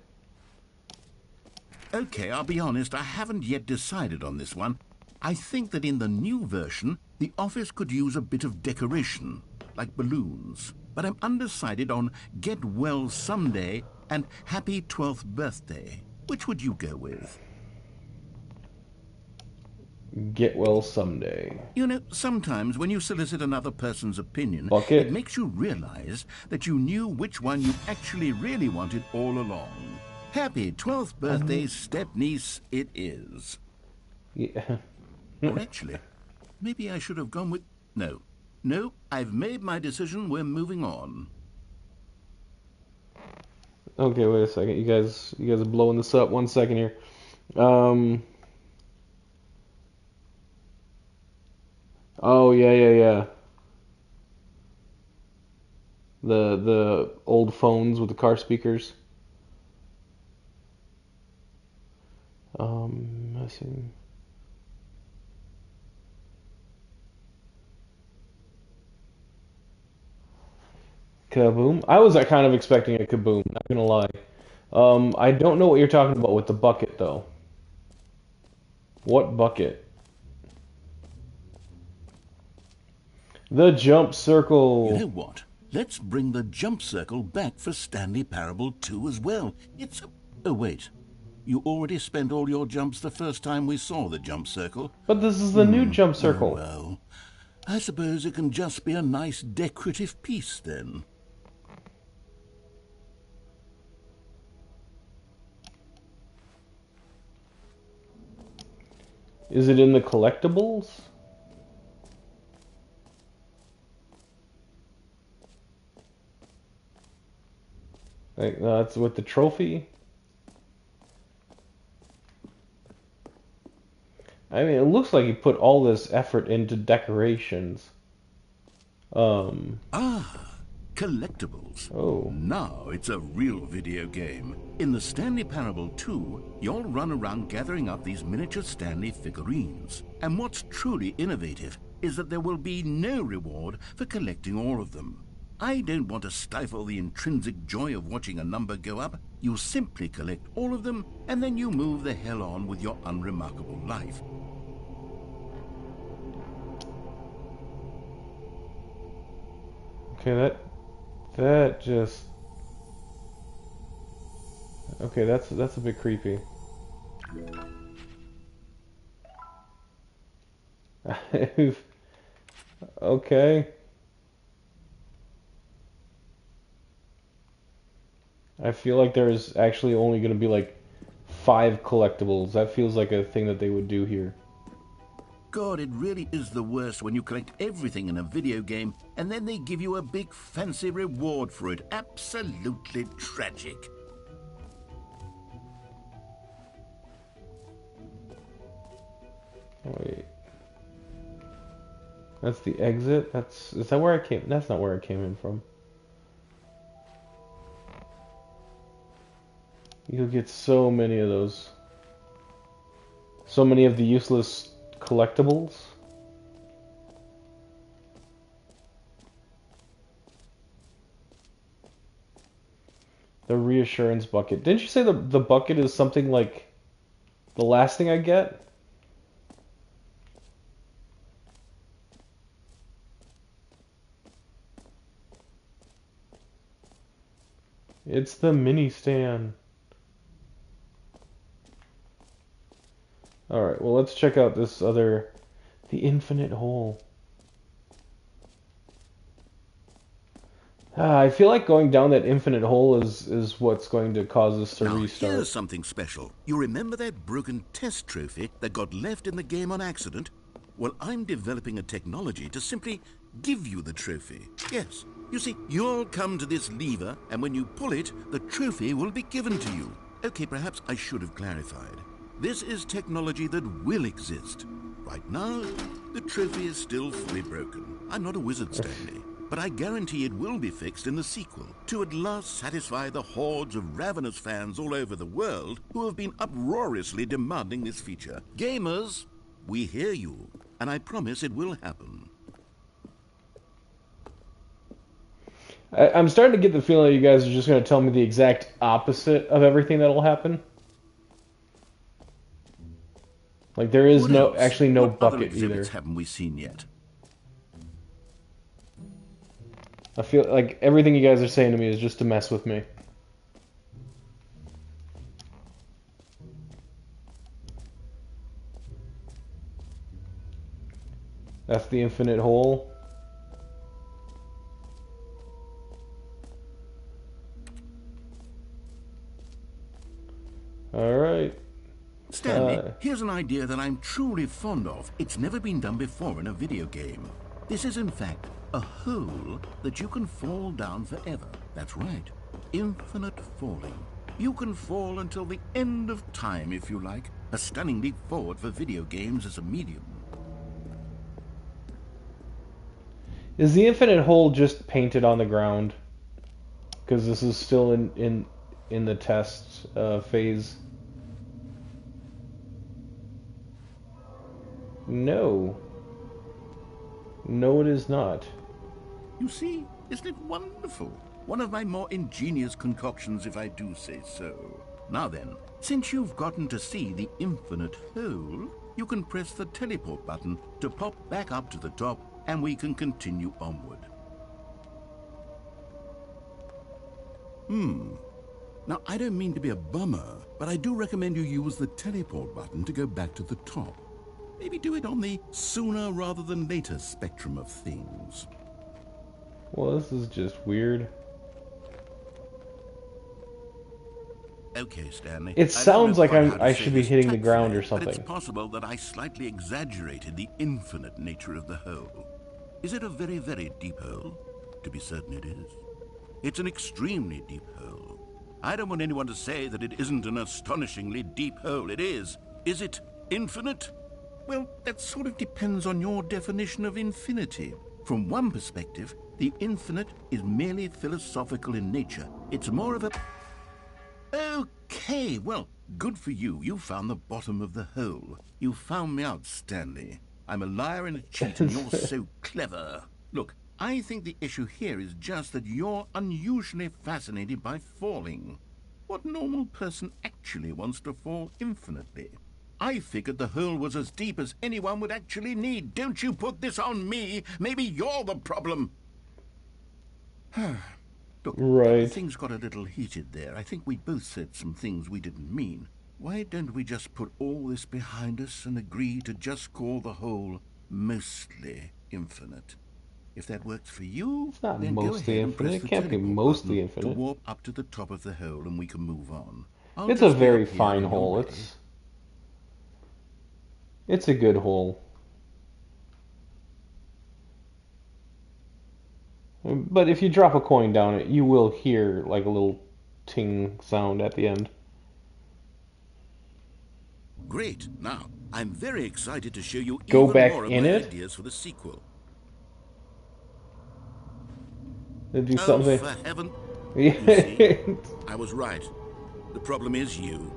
Okay, I'll be honest, I haven't yet decided on this one. I think that in the new version, the office could use a bit of decoration, like balloons. But I'm undecided on Get Well Someday and Happy 12th Birthday. Which would you go with? Get well someday. You know, sometimes when you solicit another person's opinion, Bucket. it makes you realize that you knew which one you actually really wanted all along. Happy 12th birthday, step-niece, it is. Yeah. Or actually, maybe I should have gone with... No, I've made my decision, we're moving on. Okay, wait a second. You guys are blowing this up. 1 second here. Oh, yeah. The old phones with the car speakers. Messing. Kaboom. I was kind of expecting a kaboom, not gonna lie. I don't know what you're talking about with the bucket, though. What bucket? The jump circle. You know what? Let's bring the jump circle back for Stanley Parable 2 as well. It's... Oh, wait. You already spent all your jumps the first time we saw the jump circle. But this is the new jump circle. Oh, well, I suppose it can just be a nice decorative piece then. Is it in the collectibles? Like, that's with the trophy? I mean, it looks like he put all this effort into decorations. Collectibles. Oh. Now it's a real video game. In the Stanley Parable 2, you'll run around gathering up these miniature Stanley figurines. And what's truly innovative is that there will be no reward for collecting all of them. I don't want to stifle the intrinsic joy of watching a number go up. You simply collect all of them, and then you move the hell on with your unremarkable life. Okay, that just... Okay, that's a bit creepy. Okay. I feel like there's actually only going to be like 5 collectibles. That feels like a thing that they would do here. God, it really is the worst when you collect everything in a video game and then they give you a big fancy reward for it. Absolutely tragic. Wait. That's the exit? Is that where I came? That's not where I came in from. You'll get so many of those. So many of the useless collectibles. The reassurance bucket. Didn't you say the bucket is something like the last thing I get? It's the mini stand. Alright, well let's check out this other... The infinite hole. I feel like going down that infinite hole is what's going to cause us to restart. Here's something special. You remember that broken test trophy that got left in the game on accident? Well, I'm developing a technology to simply give you the trophy. Yes. You see, you'll come to this lever, and when you pull it, the trophy will be given to you. Okay, perhaps I should have clarified. This is technology that will exist. Right now, the trophy is still fully broken. I'm not a wizard, Stanley, but I guarantee it will be fixed in the sequel to at last satisfy the hordes of ravenous fans all over the world who have been uproariously demanding this feature. Gamers, we hear you, and I promise it will happen. I'm starting to get the feeling that you guys are just going to tell me the exact opposite of everything that'll happen. Like there is no bucket other exhibits either. Haven't we seen yet? I feel like everything you guys are saying to me is just to mess with me. That's the infinite hole. Alright. Stanley, here's an idea that I'm truly fond of. It's never been done before in a video game. This is in fact a hole that you can fall down forever. That's right. Infinite falling. You can fall until the end of time if you like. A stunning leap forward for video games as a medium. Is the infinite hole just painted on the ground? Because this is still in the test phase. No. No, it is not. You see, isn't it wonderful? One of my more ingenious concoctions, if I do say so. Now then, since you've gotten to see the infinite hole, you can press the teleport button to pop back up to the top, and we can continue onward. Now, I don't mean to be a bummer, but I do recommend you use the teleport button to go back to the top. Maybe do it on the sooner rather than later spectrum of things. Well, this is just weird. Okay, Stanley. It sounds like I should be hitting the ground or But something. it's possible that I slightly exaggerated the infinite nature of the hole. Is it a very, very deep hole? To be certain it is. It's an extremely deep hole. I don't want anyone to say that it isn't an astonishingly deep hole. It is. Is it infinite? Well, that sort of depends on your definition of infinity. From one perspective, the infinite is merely philosophical in nature. It's more of a... Okay, well, good for you. You found the bottom of the hole. You found me out, Stanley. I'm a liar and a cheat, and you're so clever. Look, I think the issue here is just that you're unusually fascinated by falling. What normal person actually wants to fall infinitely? I figured the hole was as deep as anyone would actually need. Don't you put this on me. Maybe you're the problem. Look, Right. things got a little heated there. I think we both said some things we didn't mean. Why don't we just put all this behind us and agree to just call the hole mostly infinite? If that works for you, It's not then go mostly ahead and press infinite. the It can't be teleport mostly button infinite. to warp up to the top of the hole, and we can move on. It's a very fine hole. It's a good hole. But if you drop a coin down it, you will hear like a little ting sound at the end. Great. Now, I'm very excited to show you Go even back more of in my it? ideas for the sequel. They do Oh, something. for heaven. Yeah. see? I was right. The problem is you.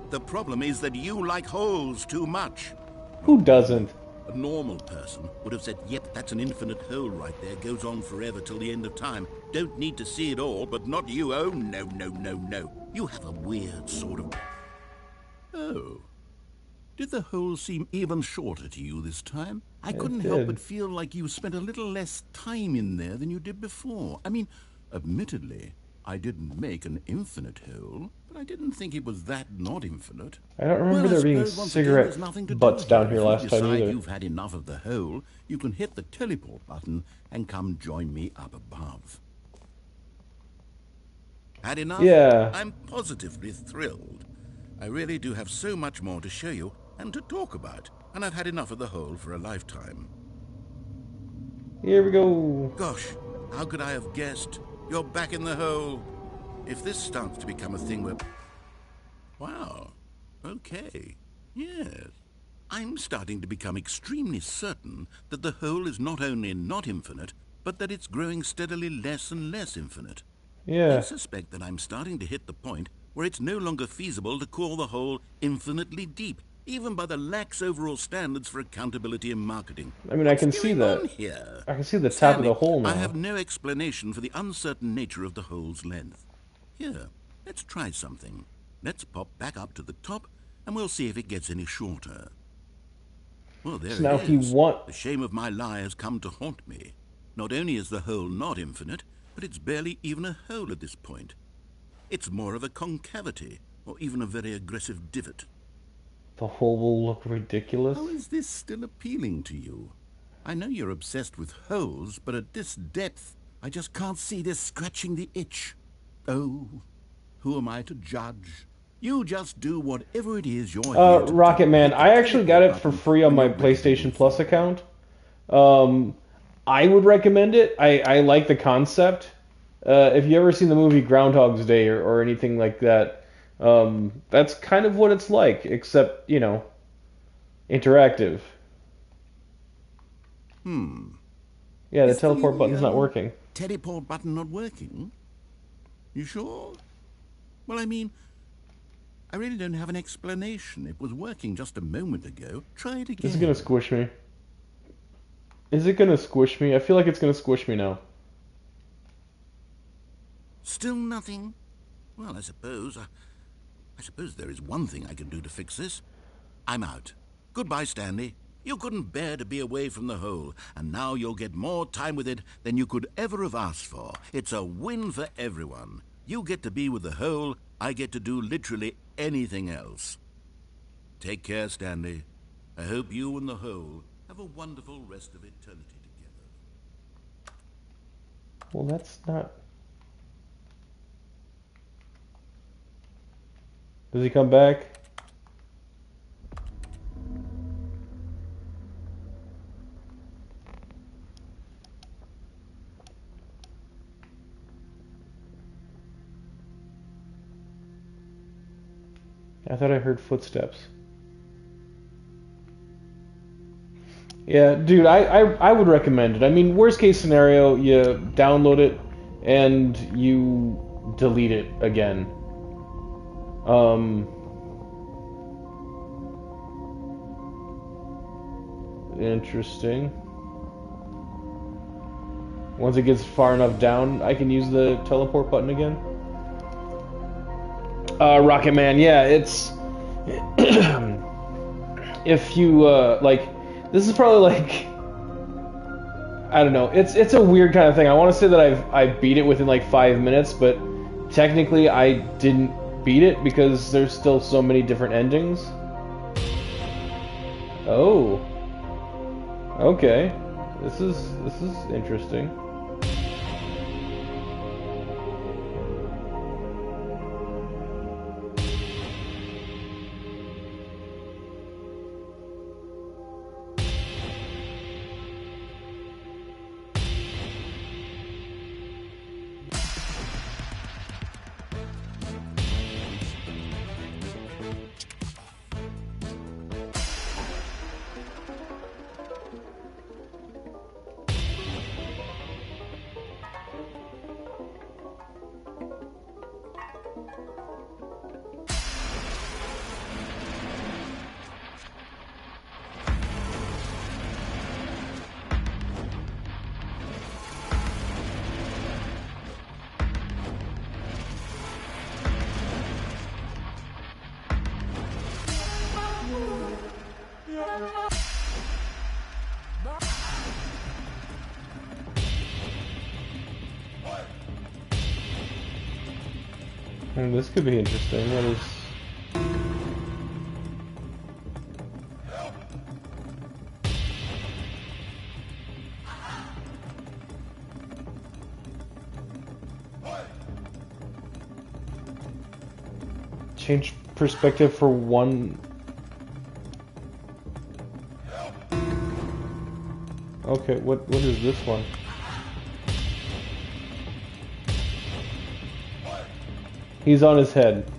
The problem is that you like holes too much. Who doesn't? A normal person would have said, yep, that's an infinite hole right there. Goes on forever till the end of time. Don't need to see it all, but not you. Oh, no, no, no, no. You have a weird sort of... Oh. Did the hole seem even shorter to you this time? I couldn't help did. but feel like you spent a little less time in there than you did before. I mean, admittedly, I didn't make an infinite hole, but I didn't think it was that not infinite. I don't remember there being cigarette butts down here last time If either. you've had enough of the hole, you can hit the teleport button and come join me up above. Had enough? Yeah. I'm positively thrilled. I really do have so much more to show you and to talk about, and I've had enough of the hole for a lifetime. Here we go. Gosh, how could I have guessed? You're back in the hole. If this starts to become a thing where... Wow. Okay. Yes. I'm starting to become extremely certain that the hole is not only not infinite, but that it's growing steadily less and less infinite. I Yeah. suspect that I'm starting to hit the point where it's no longer feasible to call the hole infinitely deep, even by the lax overall standards for accountability and marketing. I mean, I can What's see going on that. here? I can see the top of the Stanley, hole I now. have no explanation for the uncertain nature of the hole's length. Here, let's try something. Let's pop back up to the top, and we'll see if it gets any shorter. Well, there So now it he is. want- The shame of my lie has come to haunt me. Not only is the hole not infinite, but it's barely even a hole at this point. It's more of a concavity, or even a very aggressive divot. The hole will look ridiculous. How is this still appealing to you? I know you're obsessed with holes, but at this depth, I just can't see this scratching the itch. Oh, who am I to judge? You just do whatever it is you're here to Rocket do. Man, Hit the I actually got teleport it for button free on when my you're ready to PlayStation move Plus forward. account. I would recommend it. I like the concept. If you ever seen the movie Groundhog's Day or anything like that, that's kind of what it's like, except, you know, interactive. Yeah, the Is teleport button's not the, working. Teleport button not working? You sure? Well, I mean, I really don't have an explanation. It was working just a moment ago. Try it again. Is it gonna squish me? Is it gonna squish me? I feel like it's gonna squish me now. Still nothing? Well, I suppose there is one thing I can do to fix this. I'm out. Goodbye, Stanley. You couldn't bear to be away from the hole, and now you'll get more time with it than you could ever have asked for. It's a win for everyone. You get to be with the hole, I get to do literally anything else. Take care, Stanley. I hope you and the hole have a wonderful rest of eternity together. Well, that's not... Does he come back? I thought I heard footsteps. Yeah, dude, I would recommend it. I mean, worst case scenario, you download it and you delete it again. Interesting. Once it gets far enough down, I can use the teleport button again. Rocket Man, yeah, it's... if you, like... This is probably like... I don't know, it's a weird kind of thing. I want to say that I beat it within like 5 minutes, but technically I didn't beat it because there's still so many different endings. Oh. Okay. This is interesting. This could be interesting. What is... Change perspective for one... Okay, what is this one? He's on his head.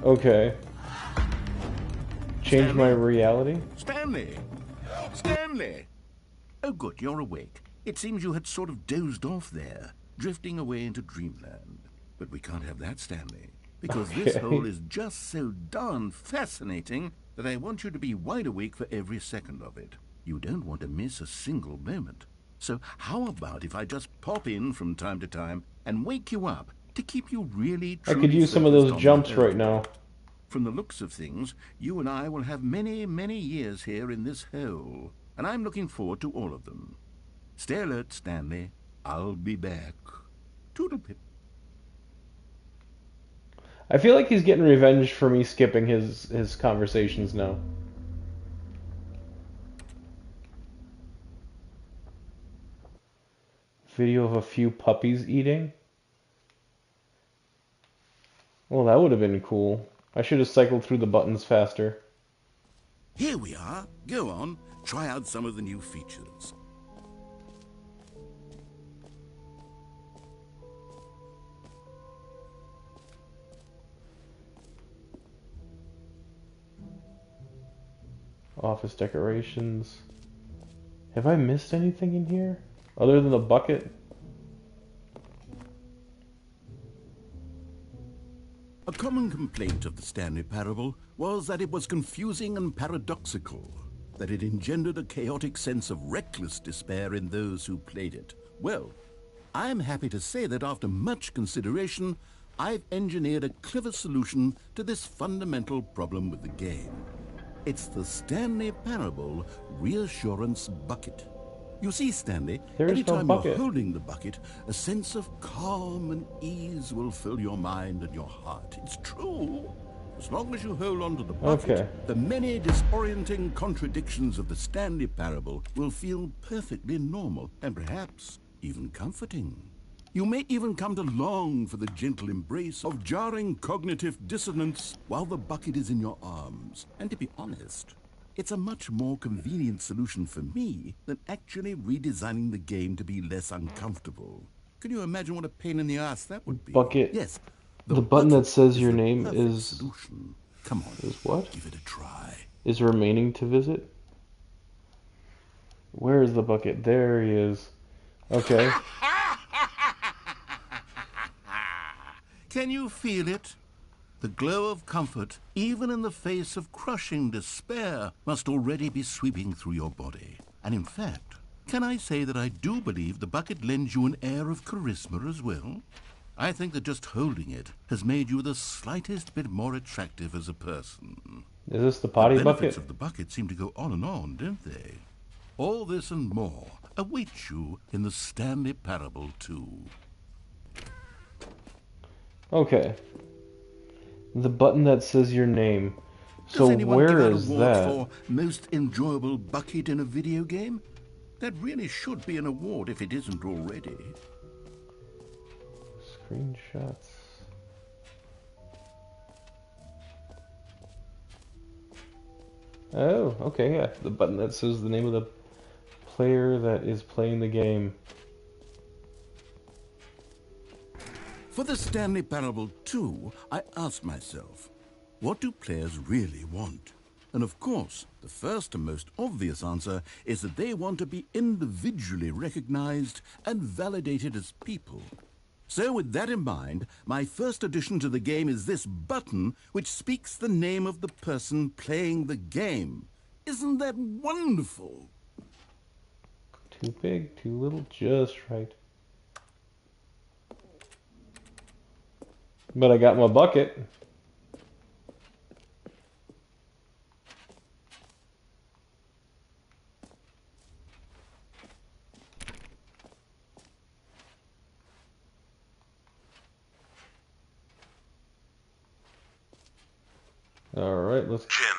Okay. Change Stanley? my reality? Stanley! Stanley! Oh good, you're awake. It seems you had sort of dozed off there, drifting away into dreamland. But we can't have that, Stanley, because this hole is just so darn fascinating that I want you to be wide awake for every second of it. You don't want to miss a single moment. So how about if I just pop in from time to time and wake you up to keep you really I could use some of those jumps right now. From the looks of things, you and I will have many, many years here in this hole, and I'm looking forward to all of them. Stay alert, Stanley. I'll be back. Toodlepip. I feel like he's getting revenge for me skipping his conversations now. Video of a few puppies eating? Well, that would have been cool. I should have cycled through the buttons faster. Here we are. Go on. Try out some of the new features. Office decorations. Have I missed anything in here? Other than the bucket? A common complaint of the Stanley Parable was that it was confusing and paradoxical, that it engendered a chaotic sense of reckless despair in those who played it. Well, I'm happy to say that after much consideration, I've engineered a clever solution to this fundamental problem with the game. It's the Stanley Parable Reassurance Bucket. You see, Stanley, There is no anytime bucket. you're holding the bucket, a sense of calm and ease will fill your mind and your heart. It's true. As long as you hold on to the bucket, Okay. the many disorienting contradictions of the Stanley Parable will feel perfectly normal and perhaps even comforting. You may even come to long for the gentle embrace of jarring cognitive dissonance while the bucket is in your arms. And to be honest, it's a much more convenient solution for me than actually redesigning the game to be less uncomfortable. Can you imagine what a pain in the ass that would be? Bucket. Yes, The button that bucket says is your the name perfect is solution. Come on, what? give it a try. Is remaining to visit? Where is the bucket? There he is. Okay. Can you feel it? The glow of comfort, even in the face of crushing despair, must already be sweeping through your body. And in fact, can I say that I do believe the bucket lends you an air of charisma as well? I think that just holding it has made you the slightest bit more attractive as a person. Is this the potty The benefits bucket? of the bucket seem to go on, don't they? All this and more awaits you in the Stanley Parable 2. Okay. The button that says your name. So Does anyone give where out is awards that? for most enjoyable bucket in a video game? That really should be an award if it isn't already. Screenshots. Oh, okay, yeah. The button that says the name of the player that is playing the game. For the Stanley Parable 2, I asked myself, what do players really want? And of course, the first and most obvious answer is that they want to be individually recognized and validated as people. So with that in mind, my first addition to the game is this button which speaks the name of the person playing the game. Isn't that wonderful? Too big, too little, just right. But I got my bucket. Alright, let's... Jim.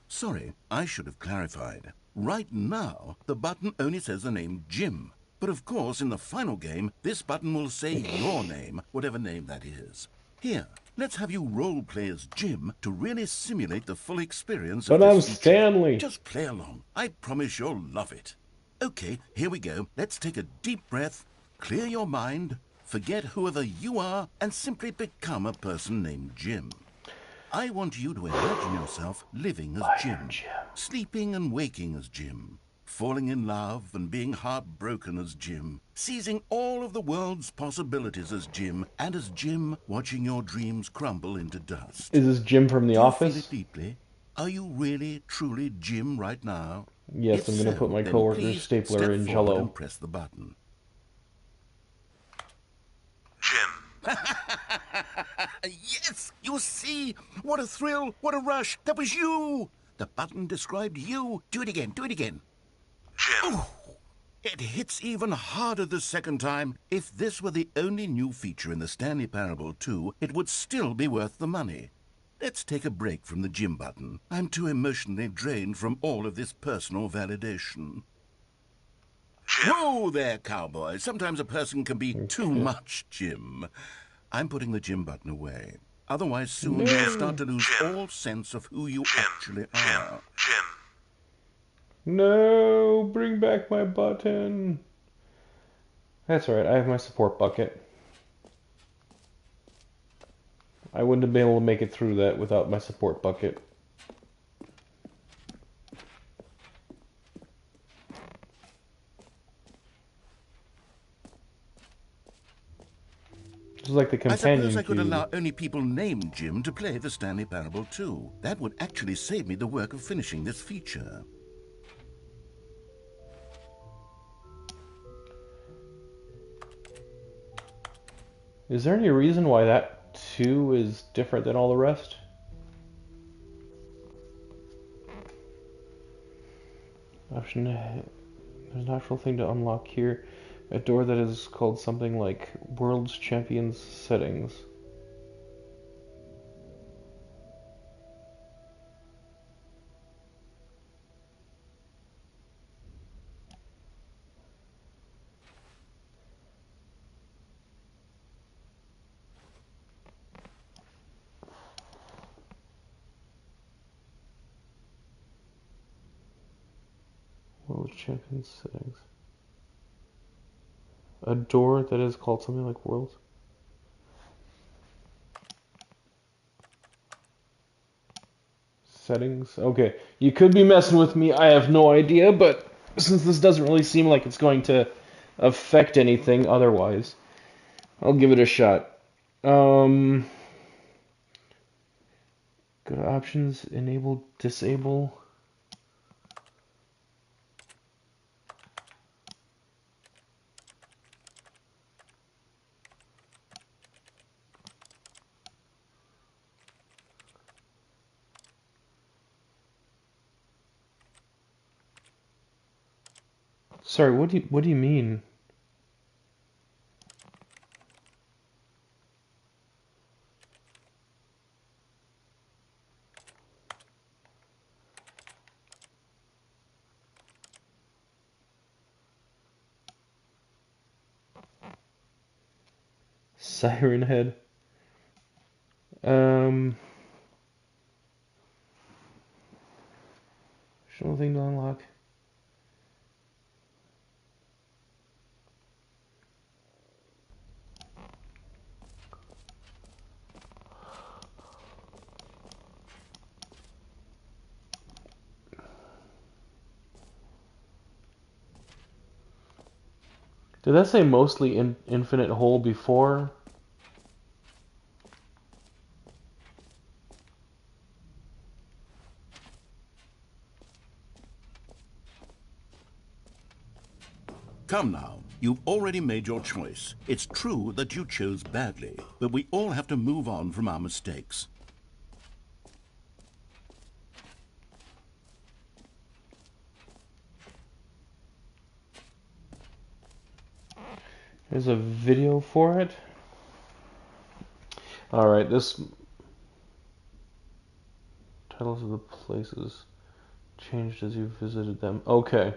Sorry, I should have clarified. Right now, the button only says the name Jim. But of course, in the final game, this button will say your name, whatever name that is. Here, let's have you role-play as Jim to really simulate the full experience of But I'm this feature. Stanley. Just play along. I promise you'll love it. Okay, here we go. Let's take a deep breath, clear your mind, forget whoever you are, and simply become a person named Jim. I want you to imagine yourself living as Jim, sleeping and waking as Jim, falling in love and being heartbroken as Jim, seizing all of the world's possibilities as Jim, and as Jim watching your dreams crumble into dust. Is this Jim from The Do you Office? feel it deeply? Are you really, truly Jim right now? Yes, If I'm going to so, put my then coworker's please stapler step in forward Jello. and press the button. Jim. Yes, you see? What a thrill, what a rush. That was you. The button described you. Do it again, do it again. Jim. Ooh, it hits even harder the second time. If this were the only new feature in the Stanley Parable 2, it would still be worth the money. Let's take a break from the Jim button. I'm too emotionally drained from all of this personal validation. Jim. Whoa there, cowboy. Sometimes a person can be too much Jim. I'm putting the Jim button away. Otherwise, soon you'll start to lose Jim. all sense of who you Jim. actually Jim. are. Jim. No, bring back my button. That's alright, I have my support bucket. I wouldn't have been able to make it through that without my support bucket. This is like the I companion suppose I could cube. allow only people named Jim to play the Stanley Parable 2. That would actually save me the work of finishing this feature. Is there any reason why that 2 is different than all the rest? Option A. There's a natural thing to unlock here. A door that is called something like World's Champions Settings. World Champions Settings. A door that is called something like World. Settings. Okay, you could be messing with me. I have no idea, but since this doesn't really seem like it's going to affect anything otherwise, I'll give it a shot. Go to options, enable, disable. Sorry, what do you mean? Siren Head. Show thing to unlock. Did that say mostly infinite hole before? Come now, you've already made your choice. It's true that you chose badly, but we all have to move on from our mistakes. There's a video for it. Alright, this... Titles of the places changed as you visited them. Okay.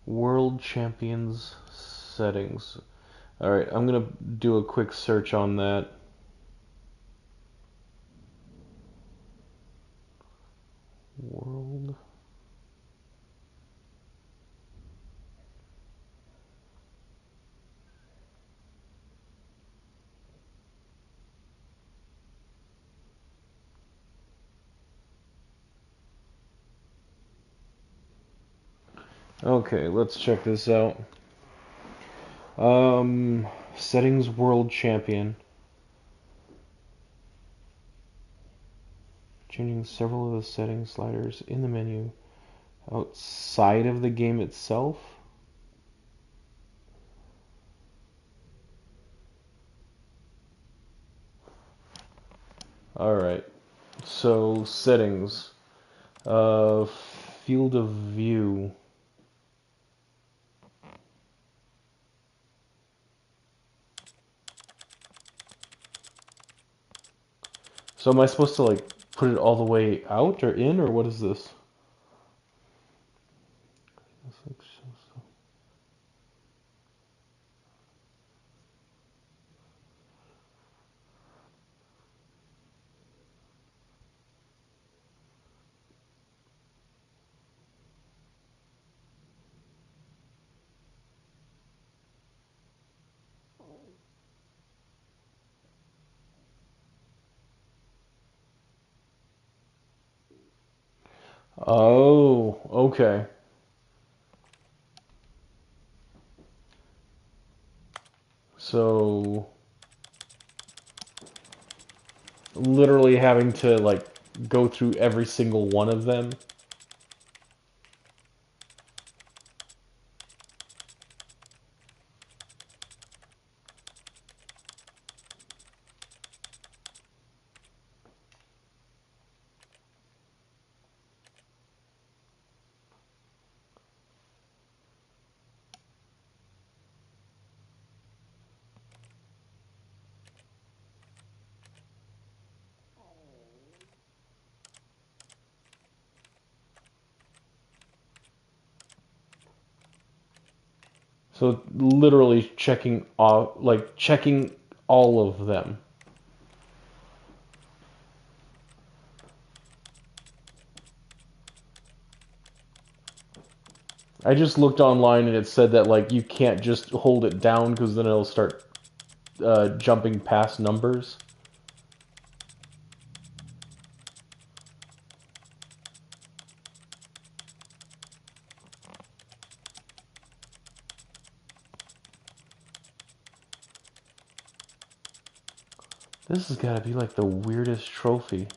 World Champions Settings. Alright, I'm gonna do a quick search on that. World... Okay, let's check this out. Settings World Champion. Changing several of the settings sliders in the menu outside of the game itself. Alright, so settings. Field of view. So am I supposed to like put it all the way out or in, or what is this? Oh, okay. So literally having to like go through every single one of them. So literally checking off, like checking all of them. I just looked online and it said that like you can't just hold it down because then it'll start jumping past numbers. This has got to be like the weirdest trophy.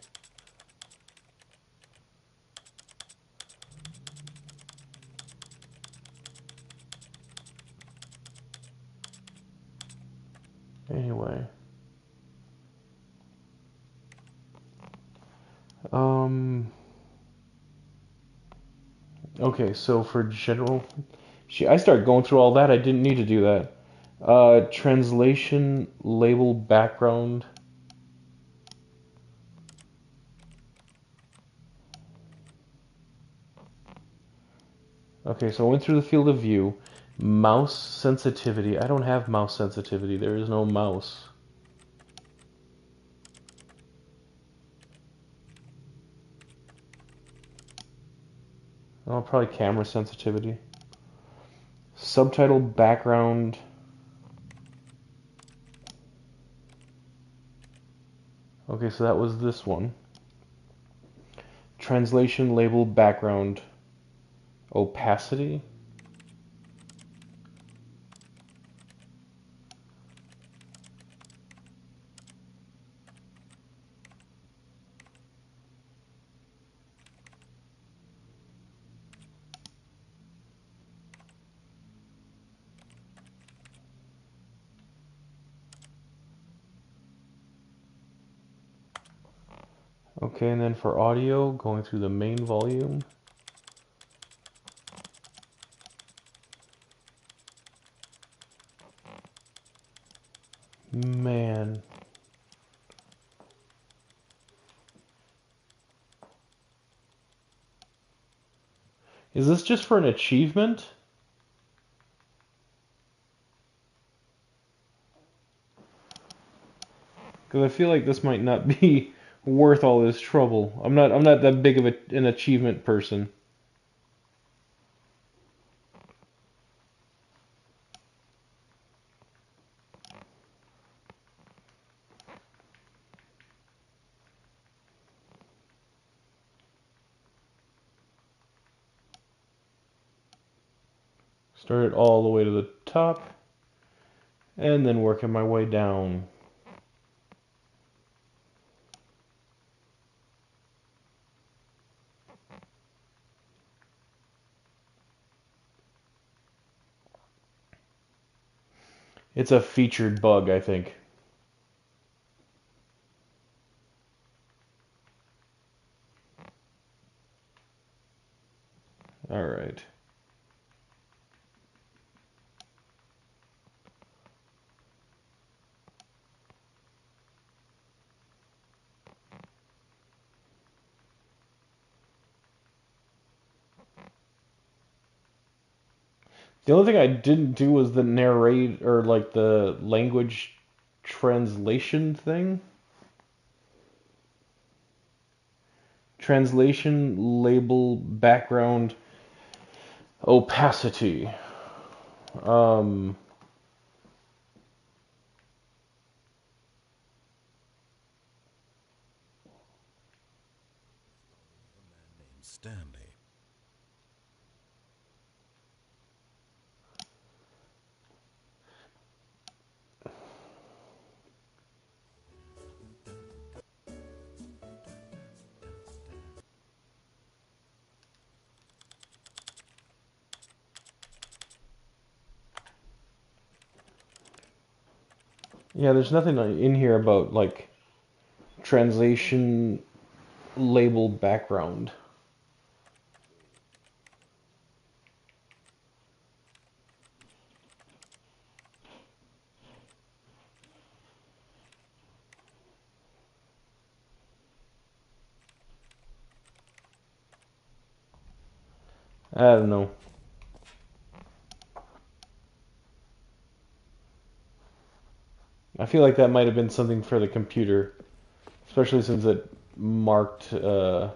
Anyway. Okay, so for general... I started going through all that. I didn't need to do that. Translation, label, background. Okay, so I went through the field of view. Mouse sensitivity. I don't have mouse sensitivity. There is no mouse. Oh, probably camera sensitivity. Subtitle, background. Okay, so that was this one. Translation, label, background. Opacity. Okay, and then for audio, going through the main volume. Man. Is this just for an achievement? Because I feel like this might not be worth all this trouble. I'm not that big of an achievement person. Start it all the way to the top, and then working my way down. It's a featured bug, I think. Alright. The only thing I didn't do was the narrate, or like the language translation thing. Translation, label, background, opacity. Um, Stanley. yeah, there's nothing in here about like translation, label, background. I don't know. I feel like that might have been something for the computer, especially since it marked the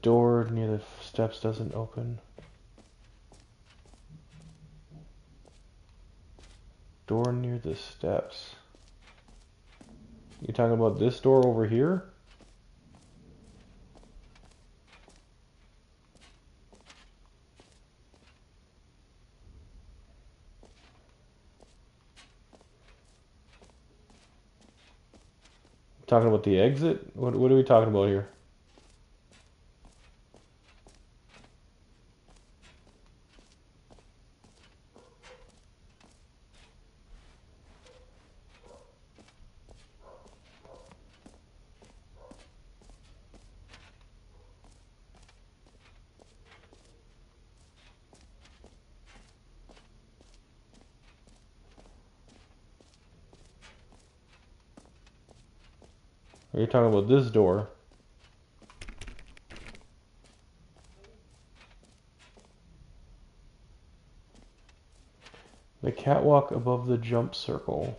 door near the steps doesn't open. Door near the steps. You talking about this door over here? Talking about the exit? What are we talking about here? Are you talking about this door? The catwalk above the jump circle.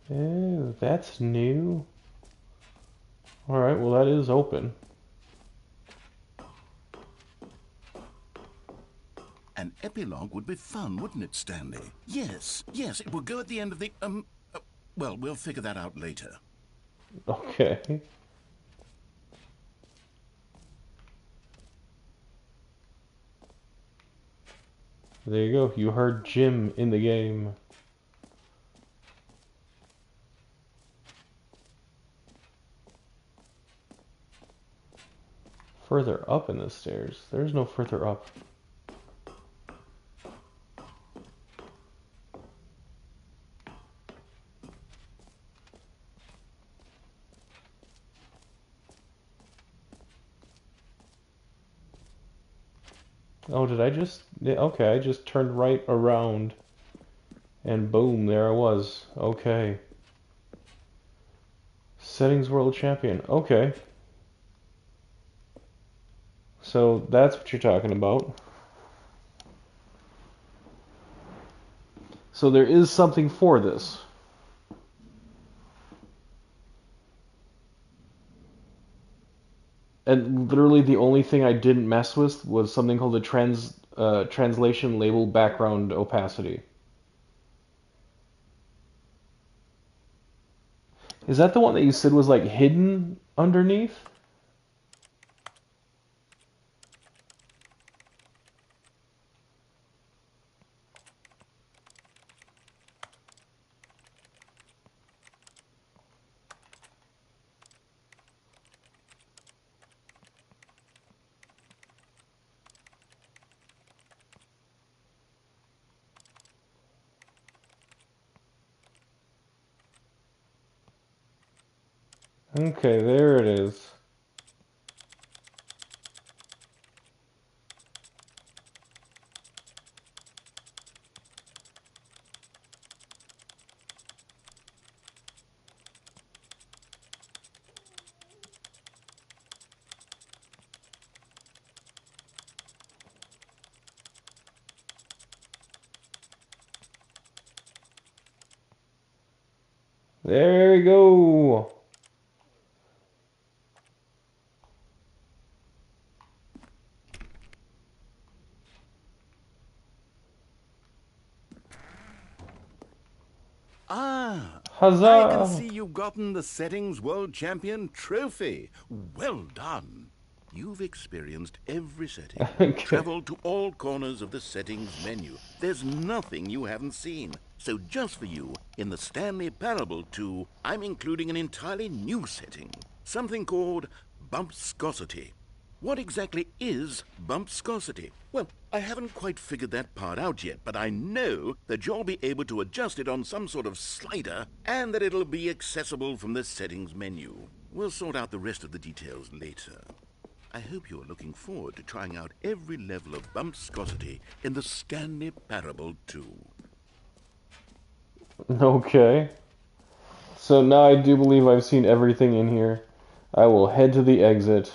Ew, that's new. Alright, well that is open. An epilogue would be fun, wouldn't it, Stanley? Yes, it will go at the end of the, well, we'll figure that out later. Okay. There you go. You heard Jim in the game. Further up in the stairs. There's no further up. Oh, did I just... Okay, I just turned right around. And boom, there I was. Okay. Settings World Champion. Okay. So that's what you're talking about. So there is something for this. And literally the only thing I didn't mess with was something called a translation label background opacity. Is that the one that you said was like hidden underneath? Okay, there it is. There we go. Ah, Huzzah! I can see you've gotten the Settings World Champion trophy. Well done. You've experienced every setting, Okay. traveled to all corners of the settings menu. There's nothing you haven't seen. So just for you, in the Stanley Parable 2, I'm including an entirely new setting, something called bumpscosity. What exactly is bumpscosity? Well, I haven't quite figured that part out yet, but I know that you'll be able to adjust it on some sort of slider and that it'll be accessible from the settings menu. We'll sort out the rest of the details later. I hope you're looking forward to trying out every level of bumpscosity in the Stanley Parable 2. Okay. So now I do believe I've seen everything in here. I will head to the exit.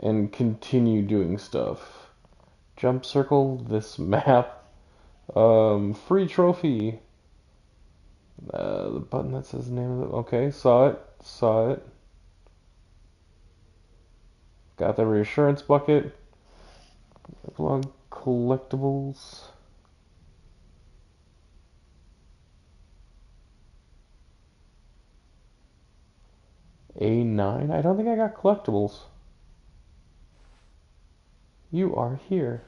and continue doing stuff. Jump circle this map. Free trophy. The button that says the name of it. Okay, saw it. Got the reassurance bucket. Epilogue collectibles. A9? I don't think I got collectibles. You are here.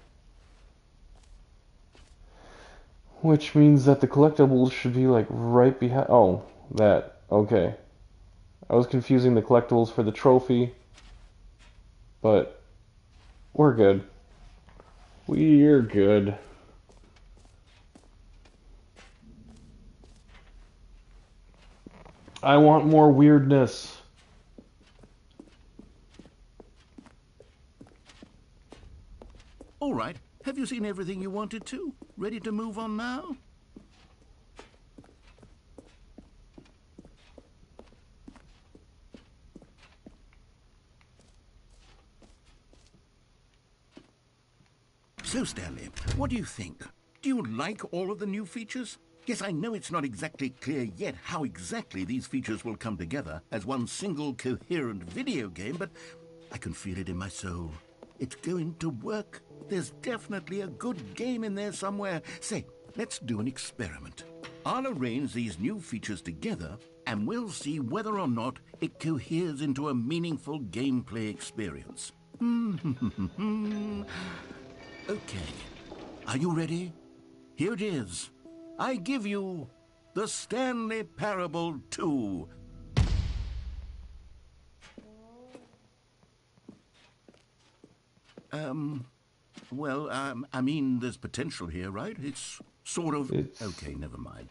Which means that the collectibles should be like right behind. Oh, that. Okay. I was confusing the collectibles for the trophy. But we're good. We're good. I want more weirdness. All right. Have you seen everything you wanted to? Ready to move on now? So, Stanley, what do you think? Do you like all of the new features? Yes, I know it's not exactly clear yet how exactly these features will come together as one single coherent video game, but I can feel it in my soul. It's going to work. There's definitely a good game in there somewhere. Say, let's do an experiment. I'll arrange these new features together, and we'll see whether or not it coheres into a meaningful gameplay experience. Okay. Are you ready? Here it is. I give you the Stanley Parable 2. I mean, there's potential here, right? It's sort of... Okay, never mind.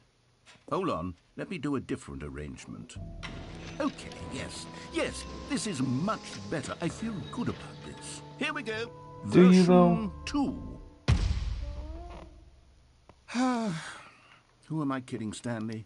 Hold on. Let me do a different arrangement. Okay, yes, this is much better. I feel good about this. Here we go. Do you, Version though? 2. Who am I kidding, Stanley?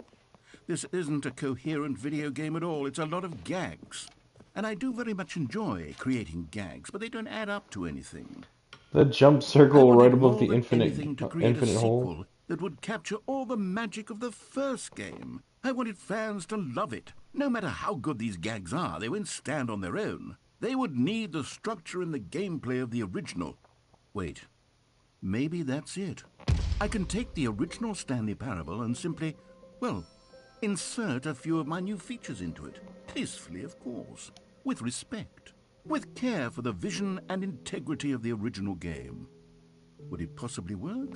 This isn't a coherent video game at all. It's a lot of gags. And I do very much enjoy creating gags, but they don't add up to anything. The jump circle right above the to infinite create a hole. sequel that would capture all the magic of the first game. I wanted fans to love it. No matter how good these gags are, they won't stand on their own. They would need the structure and the gameplay of the original. Wait, maybe that's it. I can take the original Stanley Parable and simply, well, insert a few of my new features into it. Tastefully, of course. With respect. With care for the vision and integrity of the original game. Would it possibly work?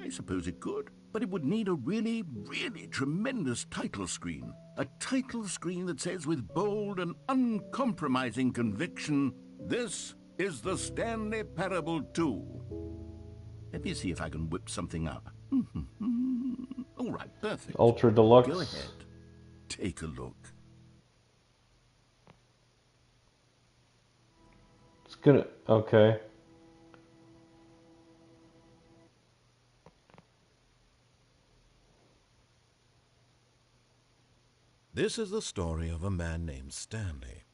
I suppose it could. But it would need a really, really tremendous title screen. A title screen that says with bold and uncompromising conviction, "This is the Stanley Parable 2. Let me see if I can whip something up. All right, perfect. Ultra Deluxe. Go ahead. Take a look. It's gonna... Okay. This is the story of a man named Stanley.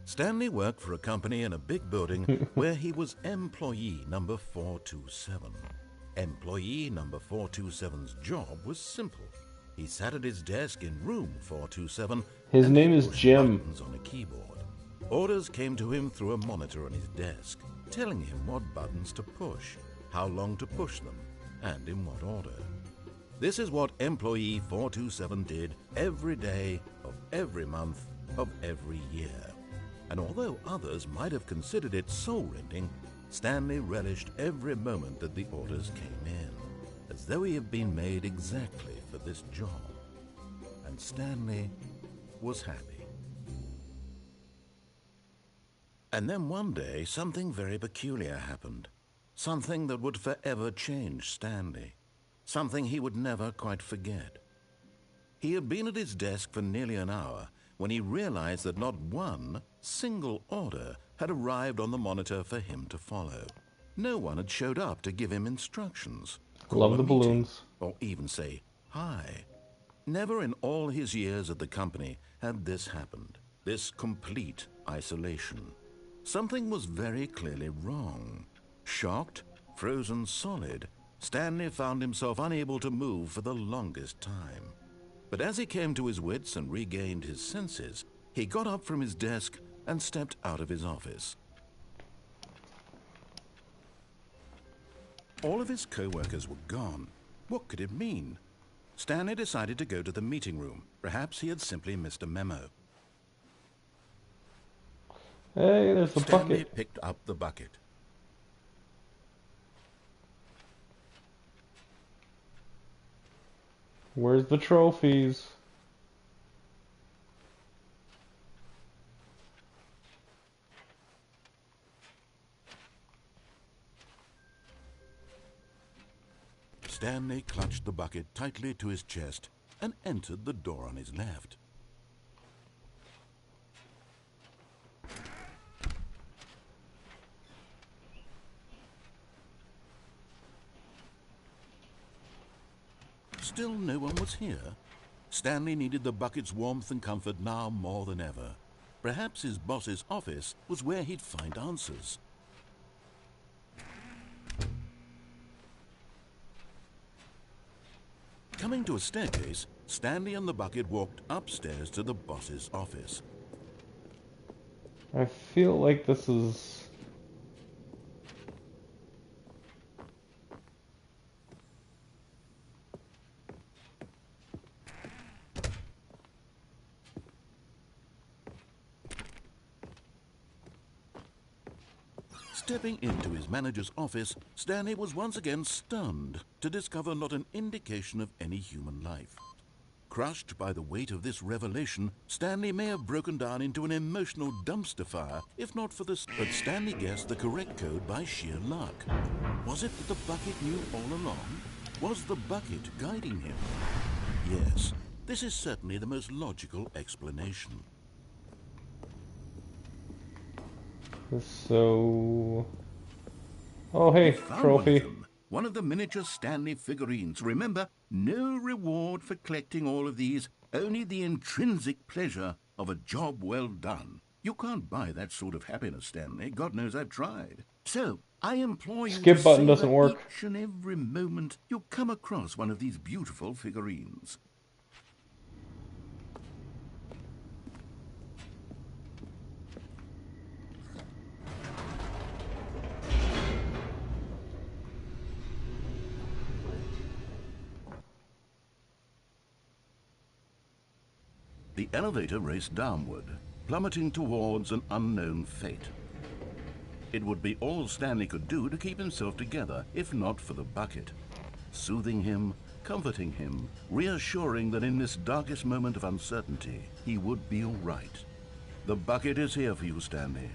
Stanley worked for a company in a big building where he was employee number 427. Employee number 427's job was simple. He sat at his desk in room 427. His and name he is pushed Jim. buttons on a keyboard. Orders came to him through a monitor on his desk, telling him what buttons to push, how long to push them, and in what order. This is what employee 427 did every day of every month of every year. And although others might have considered it soul-rending, Stanley relished every moment that the orders came in, as though he had been made exactly for this job. And Stanley was happy. And then one day, something very peculiar happened. Something that would forever change Stanley. Something he would never quite forget. He had been at his desk for nearly an hour when he realized that not one single order had arrived on the monitor for him to follow. No one had showed up to give him instructions, call Love a the meeting, balloons. or even say hi. Never in all his years at the company had this happened. This complete, isolation. Something was very clearly wrong. Shocked, frozen solid, Stanley found himself unable to move for the longest time. But as he came to his wits and regained his senses, he got up from his desk and stepped out of his office. All of his co-workers were gone. What could it mean? Stanley decided to go to the meeting room. Perhaps he had simply missed a memo. Hey, there's the Stanley bucket. picked up the bucket. Where's the trophies? Stanley clutched the bucket tightly to his chest and entered the door on his left. Still no one was here. Stanley needed the bucket's warmth and comfort now more than ever. Perhaps his boss's office was where he'd find answers. Coming to a staircase, Stanley and the bucket walked upstairs to the boss's office. I feel like this is... Stepping into his manager's office, Stanley was once again stunned to discover not an indication of any human life. Crushed by the weight of this revelation, Stanley may have broken down into an emotional dumpster fire, if not for this. But Stanley guessed the correct code by sheer luck. Was it that the bucket knew all along? Was the bucket guiding him? Yes, this is certainly the most logical explanation. So... Oh, hey, Found trophy. One of them. One of the miniature Stanley figurines. Remember, no reward for collecting all of these, only the intrinsic pleasure of a job well done. You can't buy that sort of happiness, Stanley. God knows I've tried. So, I implore you Skip to button savor doesn't work. each and every moment you come across one of these beautiful figurines. The elevator raced downward, plummeting towards an unknown fate. It would be all Stanley could do to keep himself together, if not for the bucket. Soothing him, comforting him, reassuring that in this darkest moment of uncertainty, he would be all right. The bucket is here for you, Stanley.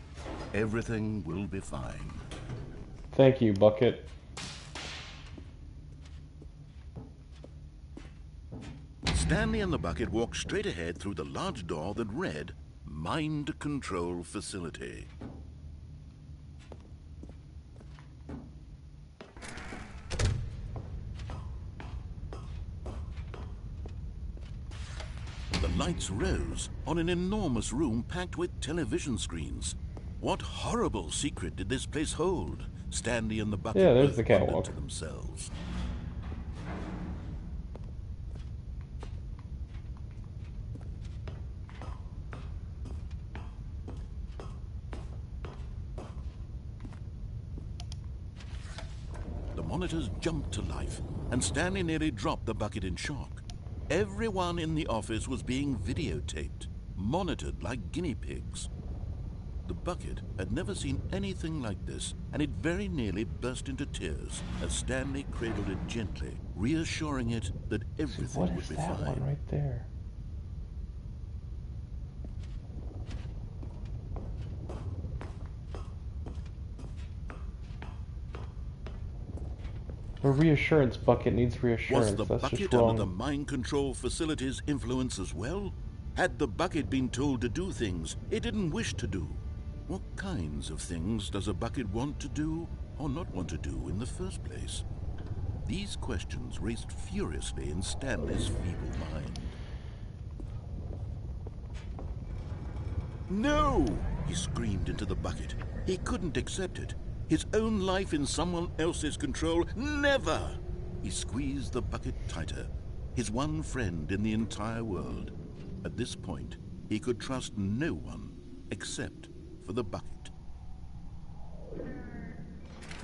Everything will be fine. Thank you, bucket. Stanley and the bucket walked straight ahead through the large door that read, Mind Control Facility. The lights rose on an enormous room packed with television screens. What horrible secret did this place hold? Stanley and the bucket Yeah, there's both the catwalk. wondered to themselves. The monitors jumped to life, and Stanley nearly dropped the bucket in shock. Everyone in the office was being videotaped, monitored like guinea pigs. The bucket had never seen anything like this, and it very nearly burst into tears as Stanley cradled it gently, reassuring it that everything What would is be that fine. one right there? The reassurance bucket needs reassurance. Was the That's bucket just under wrong. the mind control facility's influence as well? Had the bucket been told to do things it didn't wish to do? What kinds of things does a bucket want to do or not want to do in the first place? These questions raced furiously in Stanley's feeble mind. No! He screamed into the bucket. He couldn't accept it. His own life in someone else's control, never! He squeezed the bucket tighter. His one friend in the entire world. At this point, he could trust no one except for the bucket.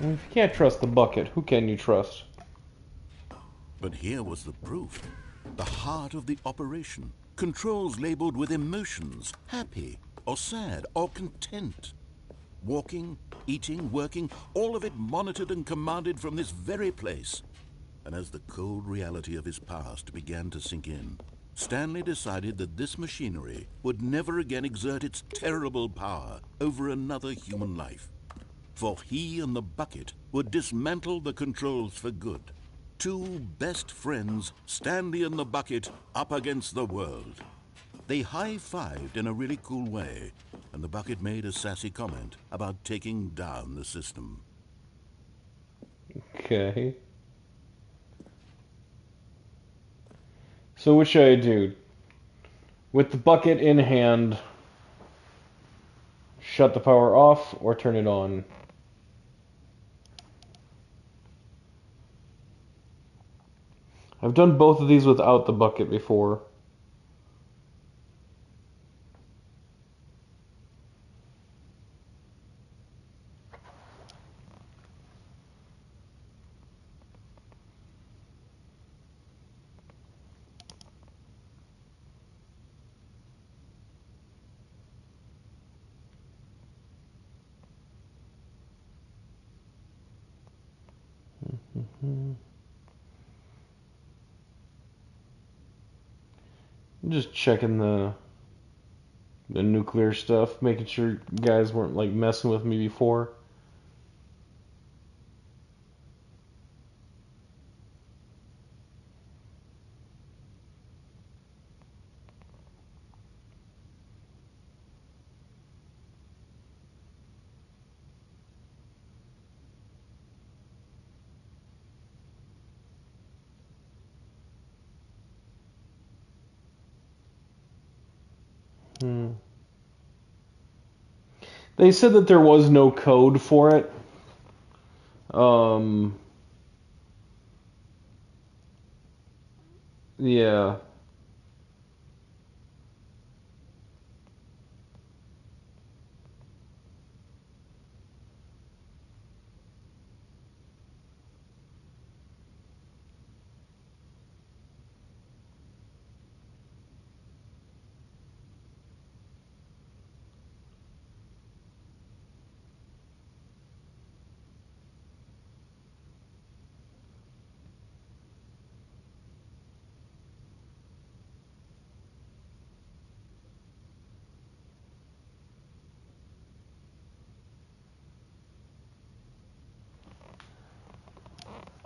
If you can't trust the bucket, who can you trust? But here was the proof. The heart of the operation. Controls labeled with emotions, happy or sad or content. Walking, eating, working, all of it monitored and commanded from this very place. And as the cold reality of his past began to sink in, Stanley decided that this machinery would never again exert its terrible power over another human life. For he and the bucket would dismantle the controls for good. Two best friends, Stanley and the bucket, up against the world. They high-fived in a really cool way, and the bucket made a sassy comment about taking down the system. Okay. So what should I do? With the bucket in hand, shut the power off or turn it on? I've done both of these without the bucket before. I'm just checking the nuclear stuff, making sure guys weren't like messing with me before. They said that there was no code for it. Yeah.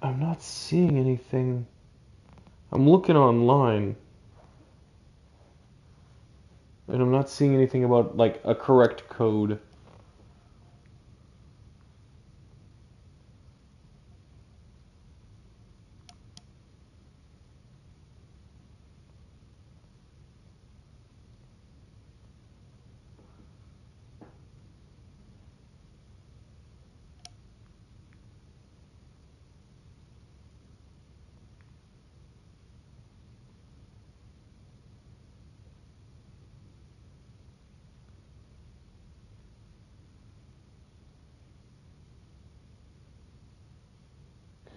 I'm not seeing anything. I'm looking online, and I'm not seeing anything about like a correct code.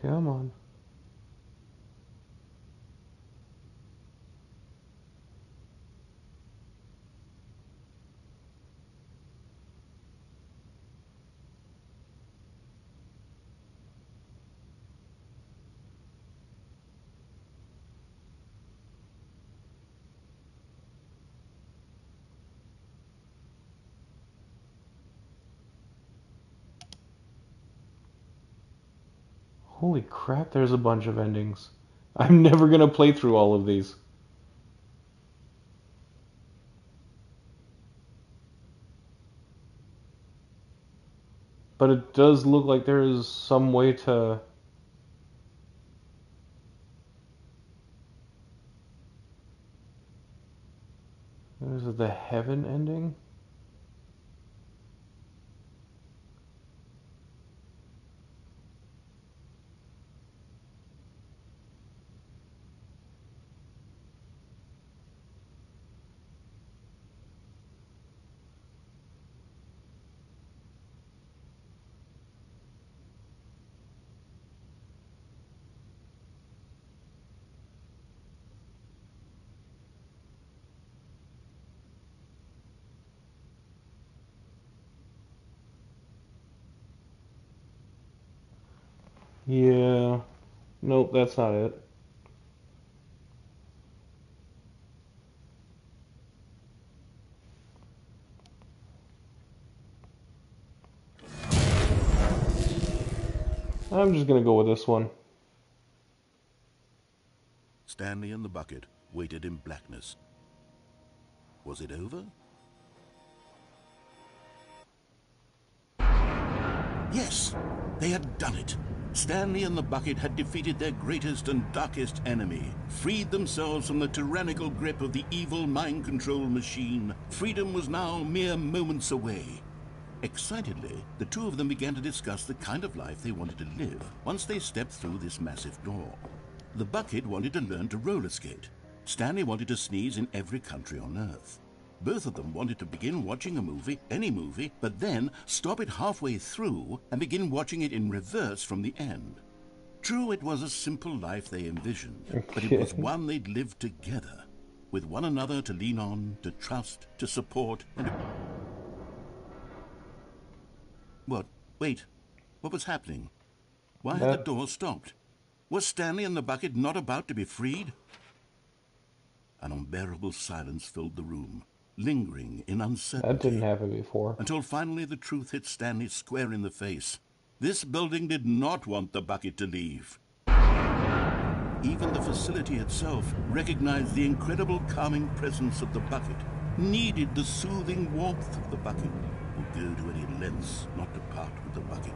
Come on. Holy crap, there's a bunch of endings. I'm never gonna play through all of these. But it does look like there is some way to... Is it the heaven ending? Yeah. Nope, that's not it. I'm just gonna go with this one. Stanley and the bucket waited in blackness. Was it over? Yes, they had done it. Stanley and the bucket had defeated their greatest and darkest enemy, freed themselves from the tyrannical grip of the evil mind control machine. Freedom was now mere moments away. Excitedly, the two of them began to discuss the kind of life they wanted to live once they stepped through this massive door. The bucket wanted to learn to roller skate. Stanley wanted to sneeze in every country on Earth. Both of them wanted to begin watching a movie, any movie, but then stop it halfway through and begin watching it in reverse from the end. True, it was a simple life they envisioned, but it was one they'd lived together, with one another to lean on, to trust, to support, and to... What? Wait. What was happening? Why had the door stopped? Was Stanley and the bucket not about to be freed? An unbearable silence filled the room, lingering in uncertainty. That didn't happen before. Until finally the truth hit Stanley square in the face. This building did not want the bucket to leave. Even the facility itself recognized the incredible calming presence of the bucket, needed the soothing warmth of the bucket, would go to any lengths not to part with the bucket.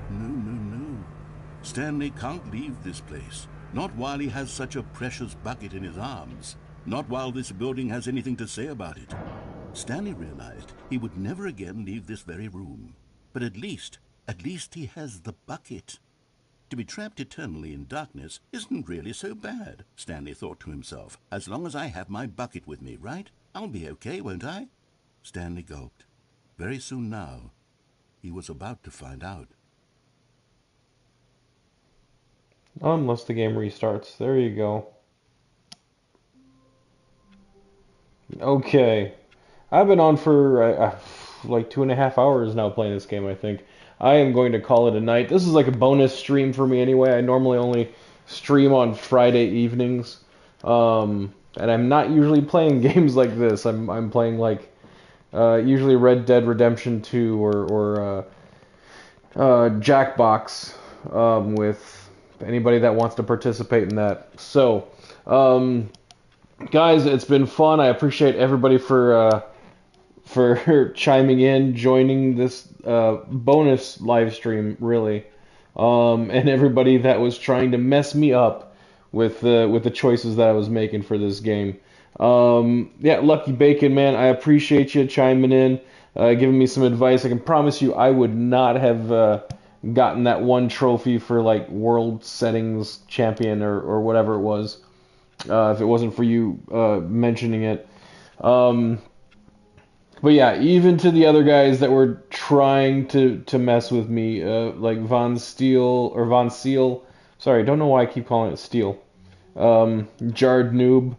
No, no, no. Stanley can't leave this place. Not while he has such a precious bucket in his arms. Not while this building has anything to say about it. Stanley realized he would never again leave this very room. But at least he has the bucket. To be trapped eternally in darkness isn't really so bad, Stanley thought to himself. As long as I have my bucket with me, right? I'll be okay, won't I? Stanley gulped. Very soon now, he was about to find out. Unless the game restarts. There you go. Okay. I've been on for like 2.5 hours now playing this game, I think. I am going to call it a night. This is like a bonus stream for me anyway. I normally only stream on Friday evenings. And I'm not usually playing games like this. I'm playing like usually Red Dead Redemption 2 or Jackbox with anybody that wants to participate in that. So, guys, it's been fun. I appreciate everybody for chiming in, joining this bonus live stream, really, and everybody that was trying to mess me up with the choices that I was making for this game. Yeah, Lucky Bacon, man, I appreciate you chiming in, giving me some advice. I can promise you I would not have gotten that one trophy for like world settings champion or whatever it was if it wasn't for you mentioning it. But yeah, even to the other guys that were trying to mess with me, like Von Seal, sorry, don't know why I keep calling it Steel. Jarred Noob,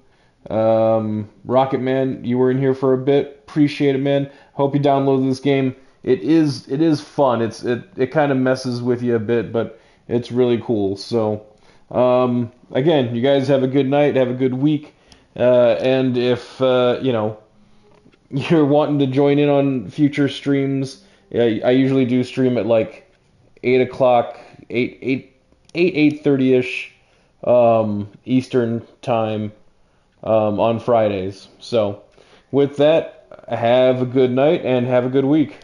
Rocket Man, you were in here for a bit. Appreciate it, man. Hope you download this game. It is fun. It kind of messes with you a bit, but it's really cool. So, again, you guys have a good night, have a good week, and if you're wanting to join in on future streams, I usually do stream at like 8 o'clock, 8:30ish Eastern time on Fridays. So, with that, have a good night and have a good week.